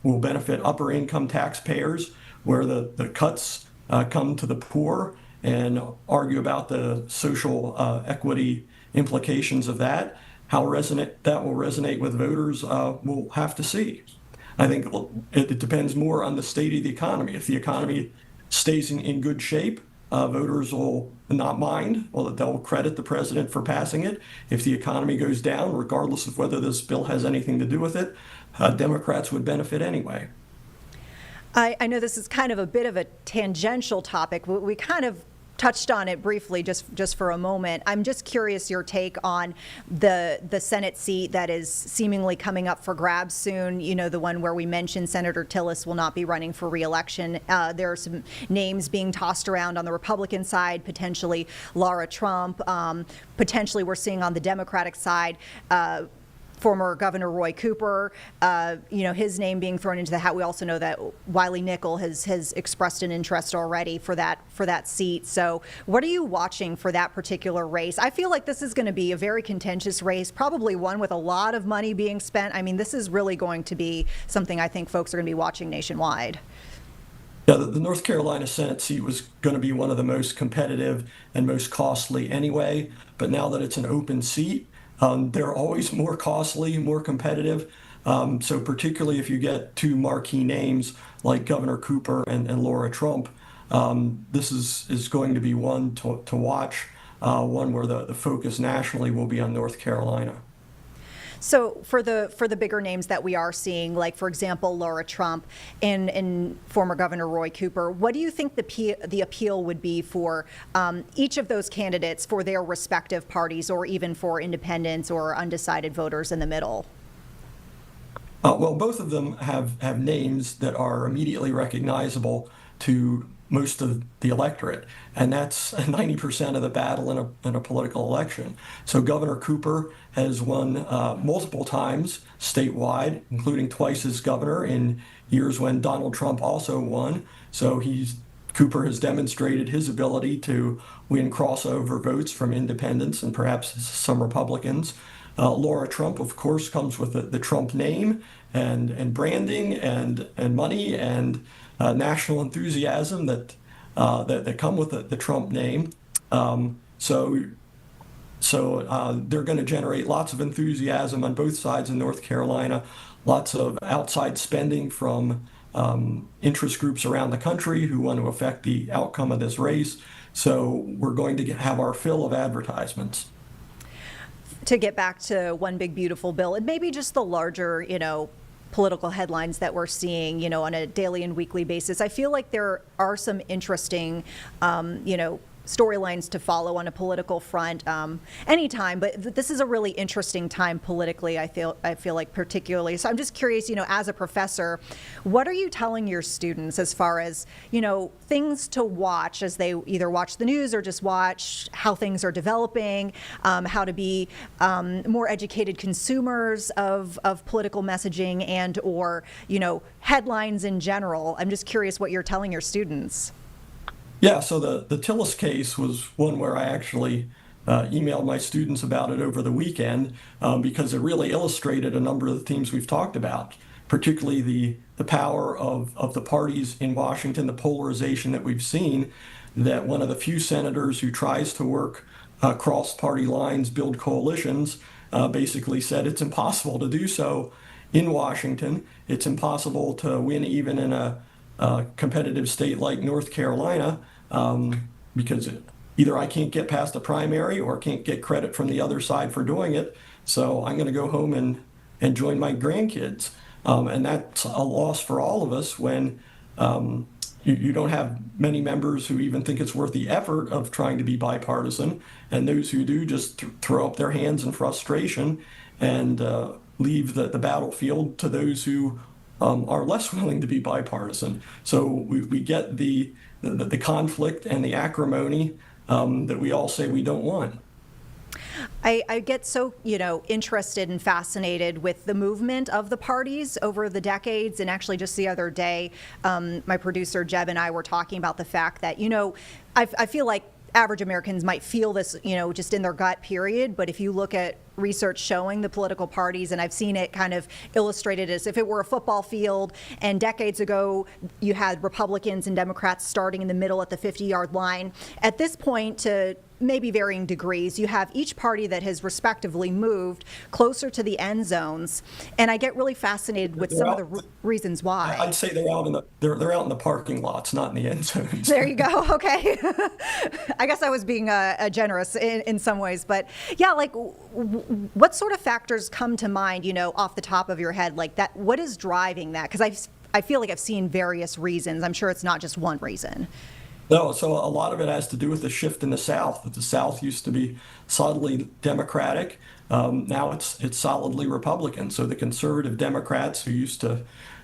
will benefit upper income taxpayers, where the cuts come to the poor, and argue about the social equity implications of that. How that will resonate with voters, we'll have to see. I think it depends more on the state of the economy. If the economy stays in good shape, voters will not mind. Well, they'll credit the president for passing it. If the economy goes down, regardless of whether this bill has anything to do with it, Democrats would benefit anyway. I know this is kind of a bit of a tangential topic. We kind of touched on it briefly just for a moment. I'm just curious your take on the Senate seat that is seemingly coming up for grabs soon. You know, the one where we mentioned Senator Tillis will not be running for re-election. There are some names being tossed around on the Republican side, potentially Laura Trump. Potentially we're seeing on the Democratic side former Governor Roy Cooper, you know, his name being thrown into the hat. We also know that Wiley Nickel has expressed an interest already for that seat. So what are you watching for that particular race? I feel like this is going to be a very contentious race, probably one with a lot of money being spent. I mean, this is really going to be something I think folks are going to be watching nationwide. Yeah, the North Carolina Senate seat was going to be one of the most competitive and most costly anyway, but now that it's an open seat, they're always more costly, more competitive. So particularly if you get two marquee names like Governor Cooper and Laura Trump, this is going to be one to watch, one where the focus nationally will be on North Carolina. So for the bigger names that we are seeing, like for example Laura Trump and former Governor Roy Cooper, what do you think the appeal would be for each of those candidates for their respective parties, or even for independents or undecided voters in the middle? Well, both of them have names that are immediately recognizable to most of the electorate, and that's 90% of the battle in a political election. So Governor Cooper has won multiple times statewide, including twice as governor in years when Donald Trump also won. So Cooper has demonstrated his ability to win crossover votes from independents and perhaps some Republicans. Laura Trump, of course, comes with the Trump name and branding and money and national enthusiasm that come with the Trump name. So they're going to generate lots of enthusiasm on both sides in North Carolina, lots of outside spending from interest groups around the country who want to affect the outcome of this race. So we're going to have our fill of advertisements. To get back to One Big Beautiful Bill, and maybe just the larger, political headlines that we're seeing, on a daily and weekly basis, I feel like there are some interesting, storylines to follow on a political front anytime, but this is a really interesting time politically, I feel like particularly. So I'm just curious, as a professor, what are you telling your students as far as, things to watch as they either watch the news or just watch how things are developing, how to be more educated consumers of political messaging and or, headlines in general? I'm just curious what you're telling your students. Yeah, so the Tillis case was one where I actually emailed my students about it over the weekend because it really illustrated a number of the themes we've talked about, particularly the power of the parties in Washington, the polarization that we've seen, that one of the few senators who tries to work across party lines, build coalitions, basically said it's impossible to do so in Washington. It's impossible to win even in a competitive state like North Carolina because either I can't get past the primary or can't get credit from the other side for doing it. So I'm going to go home and join my grandkids. And that's a loss for all of us when you don't have many members who even think it's worth the effort of trying to be bipartisan. And those who do just throw up their hands in frustration and leave the battlefield to those who are less willing to be bipartisan. So we get the conflict and the acrimony that we all say we don't want. I get so, interested and fascinated with the movement of the parties over the decades. And actually just the other day, my producer Jeb and I were talking about the fact that, I feel like average Americans might feel this, just in their gut period. But if you look at research showing the political parties, and I've seen it kind of illustrated as if it were a football field, and decades ago you had Republicans and Democrats starting in the middle at the 50-yard line. At this point, to maybe varying degrees, you have each party that has respectively moved closer to the end zones, and I get really fascinated with some of the reasons why. I'd say they're out in the parking lots, not in the end zones. There you go. Okay, I guess I was being generous in some ways, but yeah, like what sort of factors come to mind, off the top of your head, like that? What is driving that? Because I feel like I've seen various reasons. I'm sure it's not just one reason. No, so a lot of it has to do with the shift in the South. That the South used to be solidly Democratic. Now it's solidly Republican. So the conservative Democrats who used to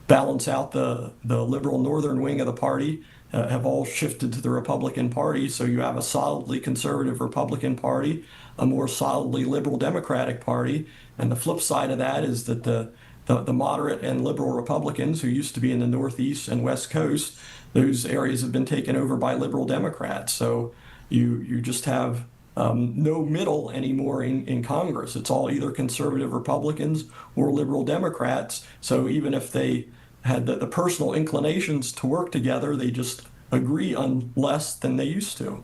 balance out the liberal northern wing of the party have all shifted to the Republican Party. So you have a solidly conservative Republican Party, a more solidly liberal Democratic Party. And the flip side of that is that the moderate and liberal Republicans who used to be in the Northeast and West Coast, those areas have been taken over by liberal Democrats. So you just have no middle anymore in Congress. It's all either conservative Republicans or liberal Democrats. So even if they had the personal inclinations to work together, they just agree on less than they used to.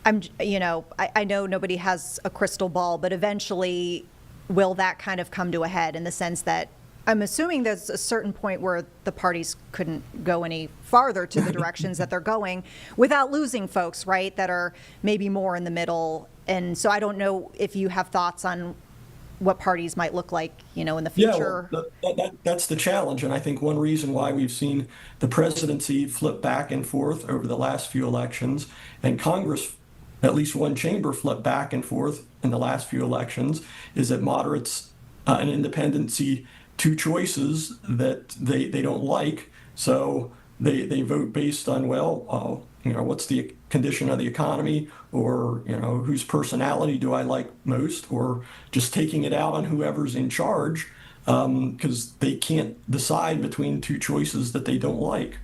I know nobody has a crystal ball, but eventually will that kind of come to a head in the sense that I'm assuming there's a certain point where the parties couldn't go any farther to the directions that they're going without losing folks, right, that are maybe more in the middle. And so I don't know if you have thoughts on what parties might look like, in the future. Yeah, well, that's the challenge. And I think one reason why we've seen the presidency flip back and forth over the last few elections, and Congress, at least one chamber, flip back and forth in the last few elections, is that moderates and independents see two choices that they don't like. So they vote based on, what's the condition of the economy, or whose personality do I like most, or just taking it out on whoever's in charge, because they can't decide between two choices that they don't like,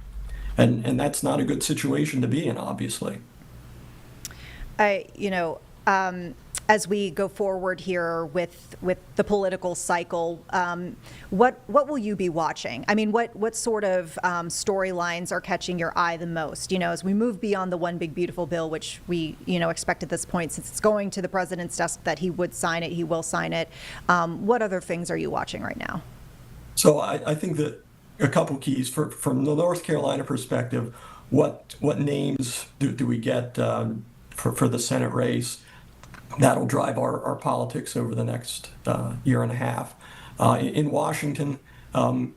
and that's not a good situation to be in, obviously. As we go forward here with the political cycle, what will you be watching? I mean, what sort of storylines are catching your eye the most? As we move beyond the one big beautiful bill, which we expect at this point, since it's going to the president's desk, that he would sign it, he will sign it. What other things are you watching right now? So I think that a couple keys from the North Carolina perspective. What names do we get for the Senate race? That'll drive our politics over the next year and a half. In Washington,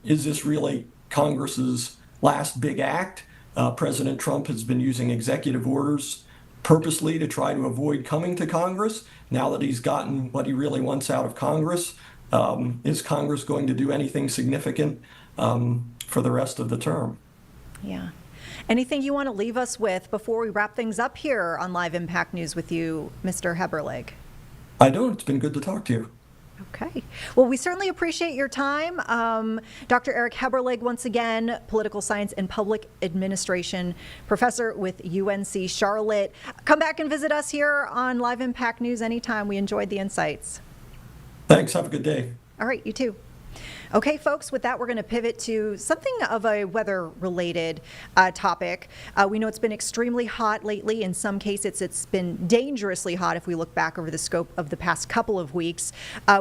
is this really Congress's last big act? President Trump has been using executive orders purposely to try to avoid coming to Congress. Now that he's gotten what he really wants out of Congress, is Congress going to do anything significant for the rest of the term? Yeah. Anything you want to leave us with before we wrap things up here on Live Impact News with you, Mr. Heberleg? I don't. It's been good to talk to you. Okay. Well, we certainly appreciate your time. Dr. Eric Heberleg, once again, political science and public administration professor with UNC Charlotte. Come back and visit us here on Live Impact News anytime. We enjoyed the insights. Thanks. Have a good day. All right. You too. Okay, folks, with that, we're going to pivot to something of a weather-related topic. We know it's been extremely hot lately. In some cases, it's been dangerously hot if we look back over the scope of the past couple of weeks.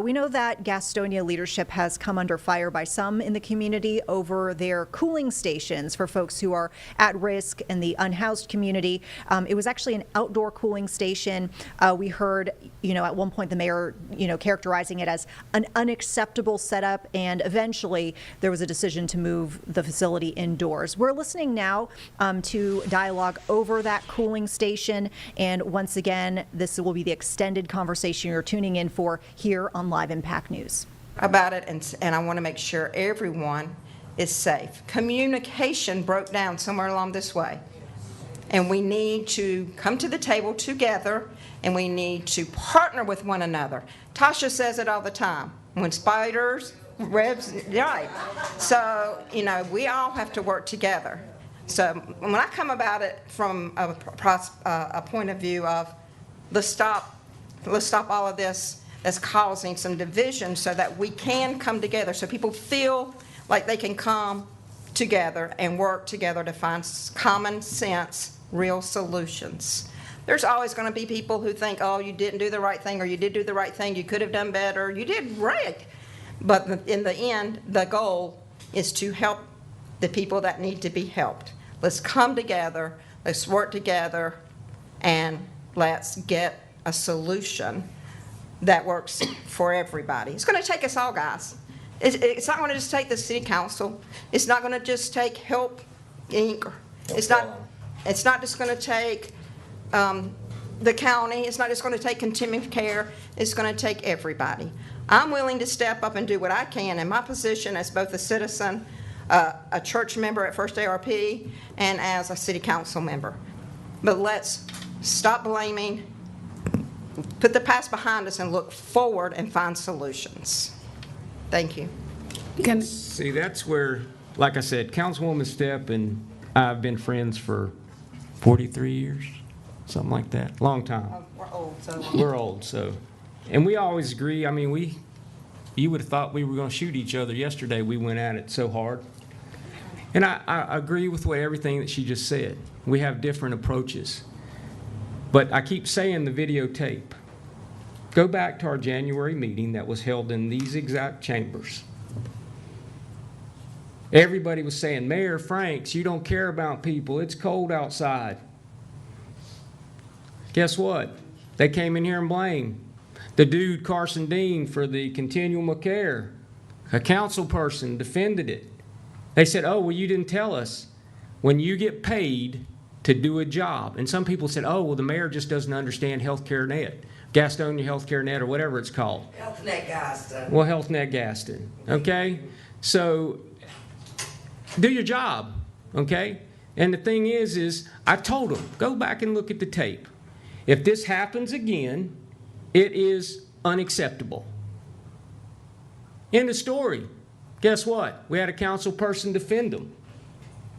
We know that Gastonia leadership has come under fire by some in the community over their cooling stations for folks who are at risk in the unhoused community. It was actually an outdoor cooling station. We heard, at one point the mayor, characterizing it as an unacceptable setup, and eventually there was a decision to move the facility indoors. We're listening now to dialogue over that cooling station, and once again, this will be the extended conversation you're tuning in for here on Live Impact News. About it, and I want to make sure everyone is safe. Communication broke down somewhere along this way, and we need to come to the table together, and we need to partner with one another. Tasha says it all the time. When spiders, webs, right. So, we all have to work together. So when I come about it from a point of view of let's stop all of this that's causing some division so that we can come together, so people feel like they can come together and work together to find common sense, real solutions. There's always going to be people who think, oh, you didn't do the right thing, or you did do the right thing, you could have done better, you did great. But in the end, the goal is to help the people that need to be helped. Let's come together, let's work together, and let's get a solution that works for everybody. It's going to take us all, guys. It's not going to just take the city council. It's not going to just take Help Inc. It's not It's not just going to take the county. It's not just going to take continuing care. It's going to take everybody. I'm willing to step up and do what I can in my position as both a citizen, a church member at First ARP, and as a city council member. But let's stop blaming, put the past behind us, and look forward and find solutions. Thank you. See, that's where, like I said, Councilwoman Stepp and I've been friends for 43 years, something like that. Long time. We're old, so. We're old, so. And we always agree. I mean, you would have thought we were going to shoot each other yesterday. We went at it so hard. And I agree with everything that she just said. We have different approaches. But I keep saying the videotape. Go back to our January meeting that was held in these exact chambers. Everybody was saying, Mayor Franks, you don't care about people. It's cold outside. Guess what? They came in here and blamed the dude, Carson Dean, for the continuum of care. A council person defended it. They said, oh, well, you didn't tell us. When you get paid to do a job, and some people said, oh, well, the mayor just doesn't understand healthcare net, Gastonia healthcare net, or whatever it's called. Health Net Gaston. Well, Health Net Gaston, okay? So do your job, okay? And the thing is I told them, go back and look at the tape. If this happens again, it is unacceptable. End of story. Guess what? We had a council person defend them.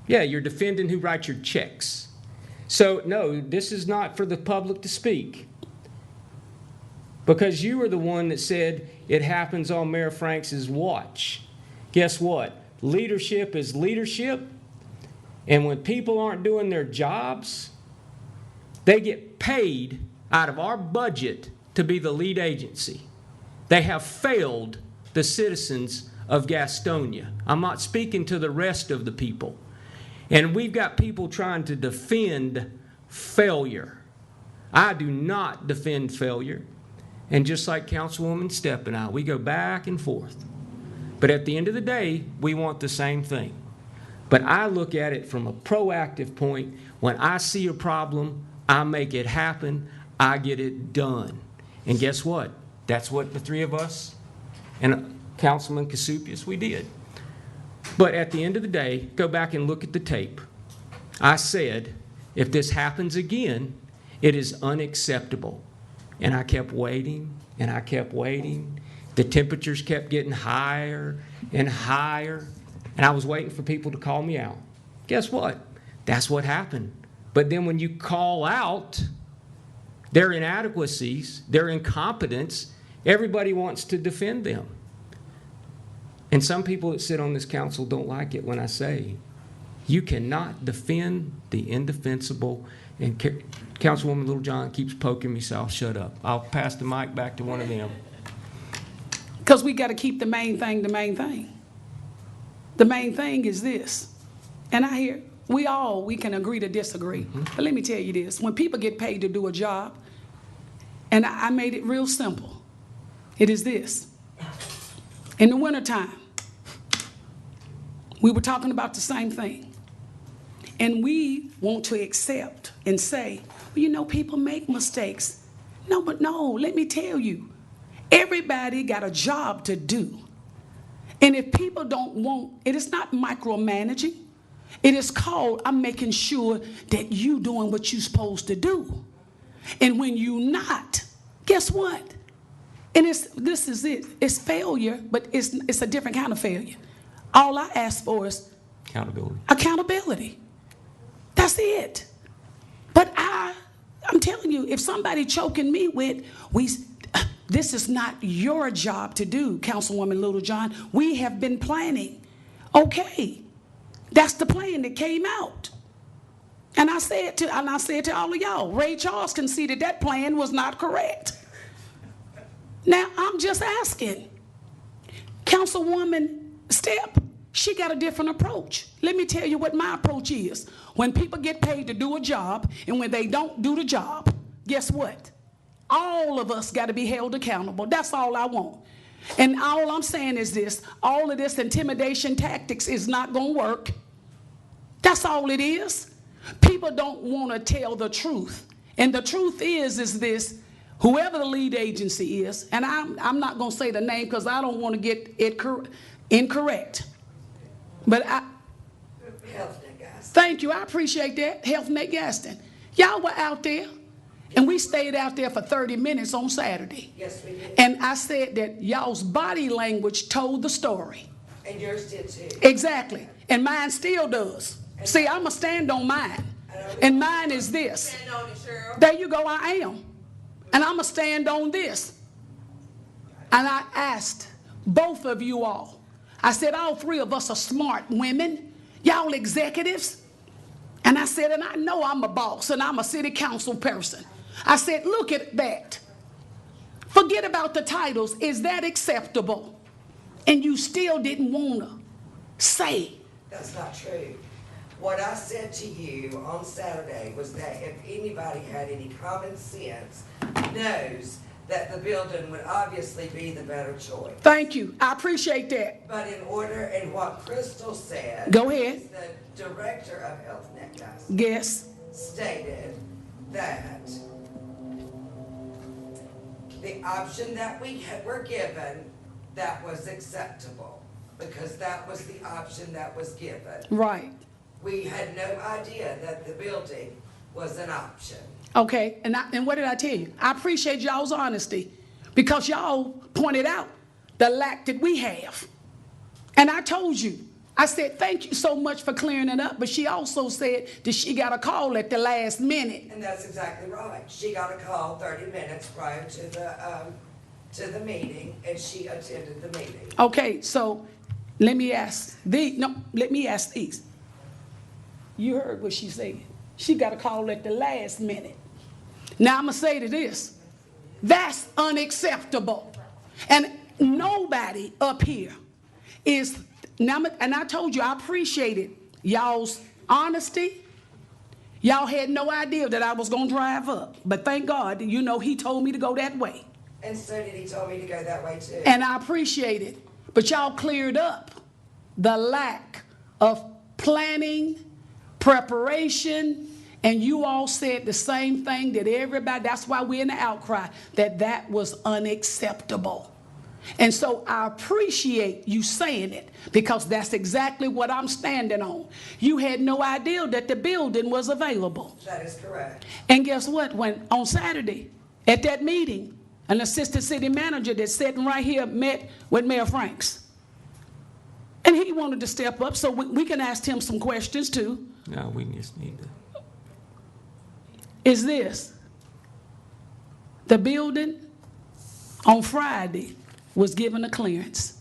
Yeah, you're defending who writes your checks. So, no, this is not for the public to speak. Because you were the one that said it happens on Mayor Franks' watch. Guess what? Leadership is leadership. And when people aren't doing their jobs, they get paid out of our budget to be the lead agency. They have failed the citizens of Gastonia. I'm not speaking to the rest of the people. And we've got people trying to defend failure. I do not defend failure. And just like Councilwoman Stepp and I, we go back and forth. But at the end of the day, we want the same thing. But I look at it from a proactive point. When I see a problem, I make it happen. I get it done. And guess what? That's what the three of us and Councilman Kasupius, we did. But at the end of the day, go back and look at the tape. I said, if this happens again, it is unacceptable. And I kept waiting, and I kept waiting. The temperatures kept getting higher and higher, and I was waiting for people to call me out. Guess what? That's what happened. But then when you call out their inadequacies, their incompetence, everybody wants to defend them. And some people that sit on this council don't like it when I say, you cannot defend the indefensible. And Councilwoman Littlejohn keeps poking me, so I'll shut up. I'll pass the mic back to one of them. Because we got to keep the main thing the main thing. The main thing is this. And I hear, we can agree to disagree. But let me tell you this. When people get paid to do a job, and I made it real simple, it is this. In the wintertime, we were talking about the same thing. And we want to accept and say, well, you know, people make mistakes. No, but no, let me tell you, everybody got a job to do. And if people don't want, it is not micromanaging. It is called, I'm making sure that you doing what you're supposed to do. And when you not, guess what? And this is it. It's failure, but it's a different kind of failure. All I ask for is accountability. Accountability. That's it. But I'm telling you, if somebody choking me with, this is not your job to do, Councilwoman Littlejohn. We have been planning. Okay, that's the plan that came out. And I said to all of y'all, Ray Charles conceded that plan was not correct. Now, I'm just asking. Councilwoman Stepp, she got a different approach. Let me tell you what my approach is. When people get paid to do a job, and when they don't do the job, guess what? All of us got to be held accountable. That's all I want. And all I'm saying is this, all of this intimidation tactics is not going to work. That's all it is. People don't want to tell the truth. And the truth is this, whoever the lead agency is, and I'm not going to say the name because I don't want to get it incorrect. But thank you, I appreciate that, Health Net Gaston. Y'all were out there, and we stayed out there for 30 minutes on Saturday. Yes, we did. And I said that y'all's body language told the story. And yours did too. Exactly. And mine still does. See, I'm going to stand on mine. And mine is this. There you go, I am. And I'm going to stand on this. And I asked both of you all. I said, all three of us are smart women. Y'all executives. And I said, and I know I'm a boss and I'm a city council person. I said, look at that. Forget about the titles. Is that acceptable? And you still didn't want to say. That's not true. What I said to you on Saturday was that if anybody had any common sense, knows that the building would obviously be the better choice. Thank you. I appreciate that. But in order, and what Crystal said, go ahead. The director of Health Net Gas yes. stated that the option that we were given, that was acceptable, because that was the option that was given. Right. We had no idea that the building was an option. Okay, and what did I tell you? I appreciate y'all's honesty, because y'all pointed out the lack that we have. And I told you, I said, thank you so much for clearing it up, but she also said that she got a call at the last minute. And that's exactly right. She got a call 30 minutes prior to the meeting, and she attended the meeting. Okay, so let me ask these. You heard what she said. She got a call at the last minute. Now I'm going to say to this. That's unacceptable. And nobody up here is, and I told you I appreciated y'all's honesty. Y'all had no idea that I was going to drive up. But thank God, you know, he told me to go that way. And so did he told me to go that way too. And I appreciate it. But y'all cleared up the lack of planning, preparation, and you all said the same thing that everybody, that's why we're in the outcry, that was unacceptable. And so I appreciate you saying it, because that's exactly what I'm standing on. You had no idea that the building was available. That is correct. And guess what? When on Saturday at that meeting, an assistant city manager that's sitting right here met with Mayor Franks. And he wanted to step up, so we can ask him some questions too. No, we just need to. Is this the building on Friday was given a clearance?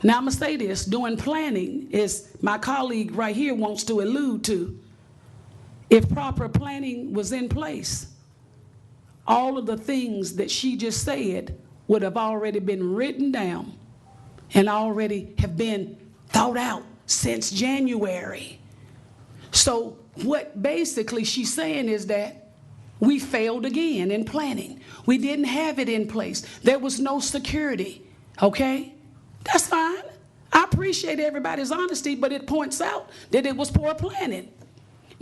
Now I'm going to say this, doing planning, is my colleague right here wants to allude to, if proper planning was in place, all of the things that she just said would have already been written down and already have been thought out since January. So what basically she's saying is that we failed again in planning. We didn't have it in place. There was no security, okay? That's fine. I appreciate everybody's honesty, but it points out that it was poor planning.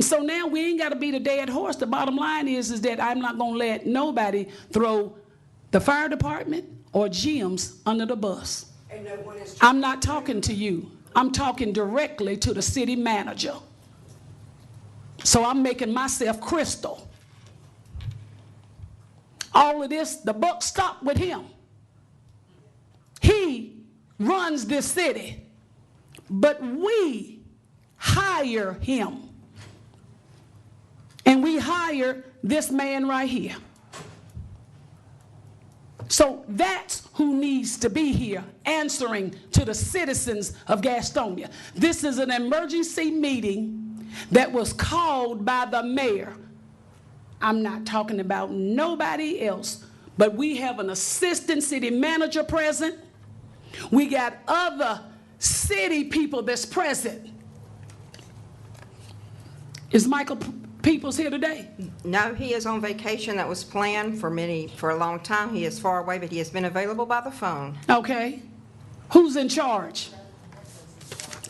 So now we ain't got to beat a dead horse. The bottom line is that I'm not going to let nobody throw the fire department or gyms under the bus. And no one is I'm not talking to you. I'm talking directly to the city manager. So I'm making myself crystal. All of this, the buck stopped with him. He runs this city, but we hire him. And we hire this man right here. So that's who needs to be here answering to the citizens of Gastonia. This is an emergency meeting that was called by the mayor. I'm not talking about nobody else, but we have an assistant city manager present. We got other city people that's present. Is Michael Peoples here today? No, he is on vacation that was planned for a long time. He is far away, but he has been available by the phone. Okay. Who's in charge?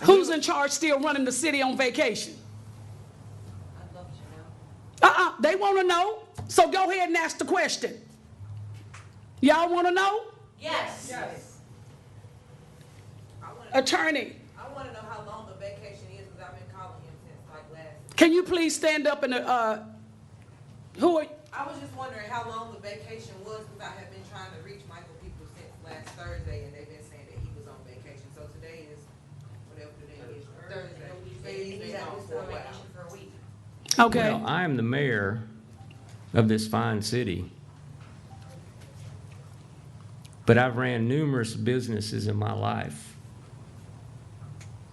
Who's in charge still running the city on vacation? They want to know. So go ahead and ask the question. Y'all want to know? Yes. Attorney, I want to know how long the vacation is because I've been calling him since like last. can you please stand up and, who are, I was just wondering how long the vacation was because I have been trying to reach Michael People since last Thursday and they've been saying that he was on vacation. So today is, whatever today is, Thursday. So he's been gone for a while. okay. Well, I am the mayor of this fine city. But I've ran numerous businesses in my life.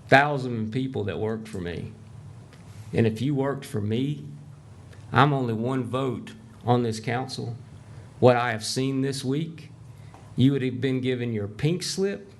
Thousands of people that worked for me. And if you worked for me, I'm only one vote on this council. What I have seen this week, you would have been given your pink slip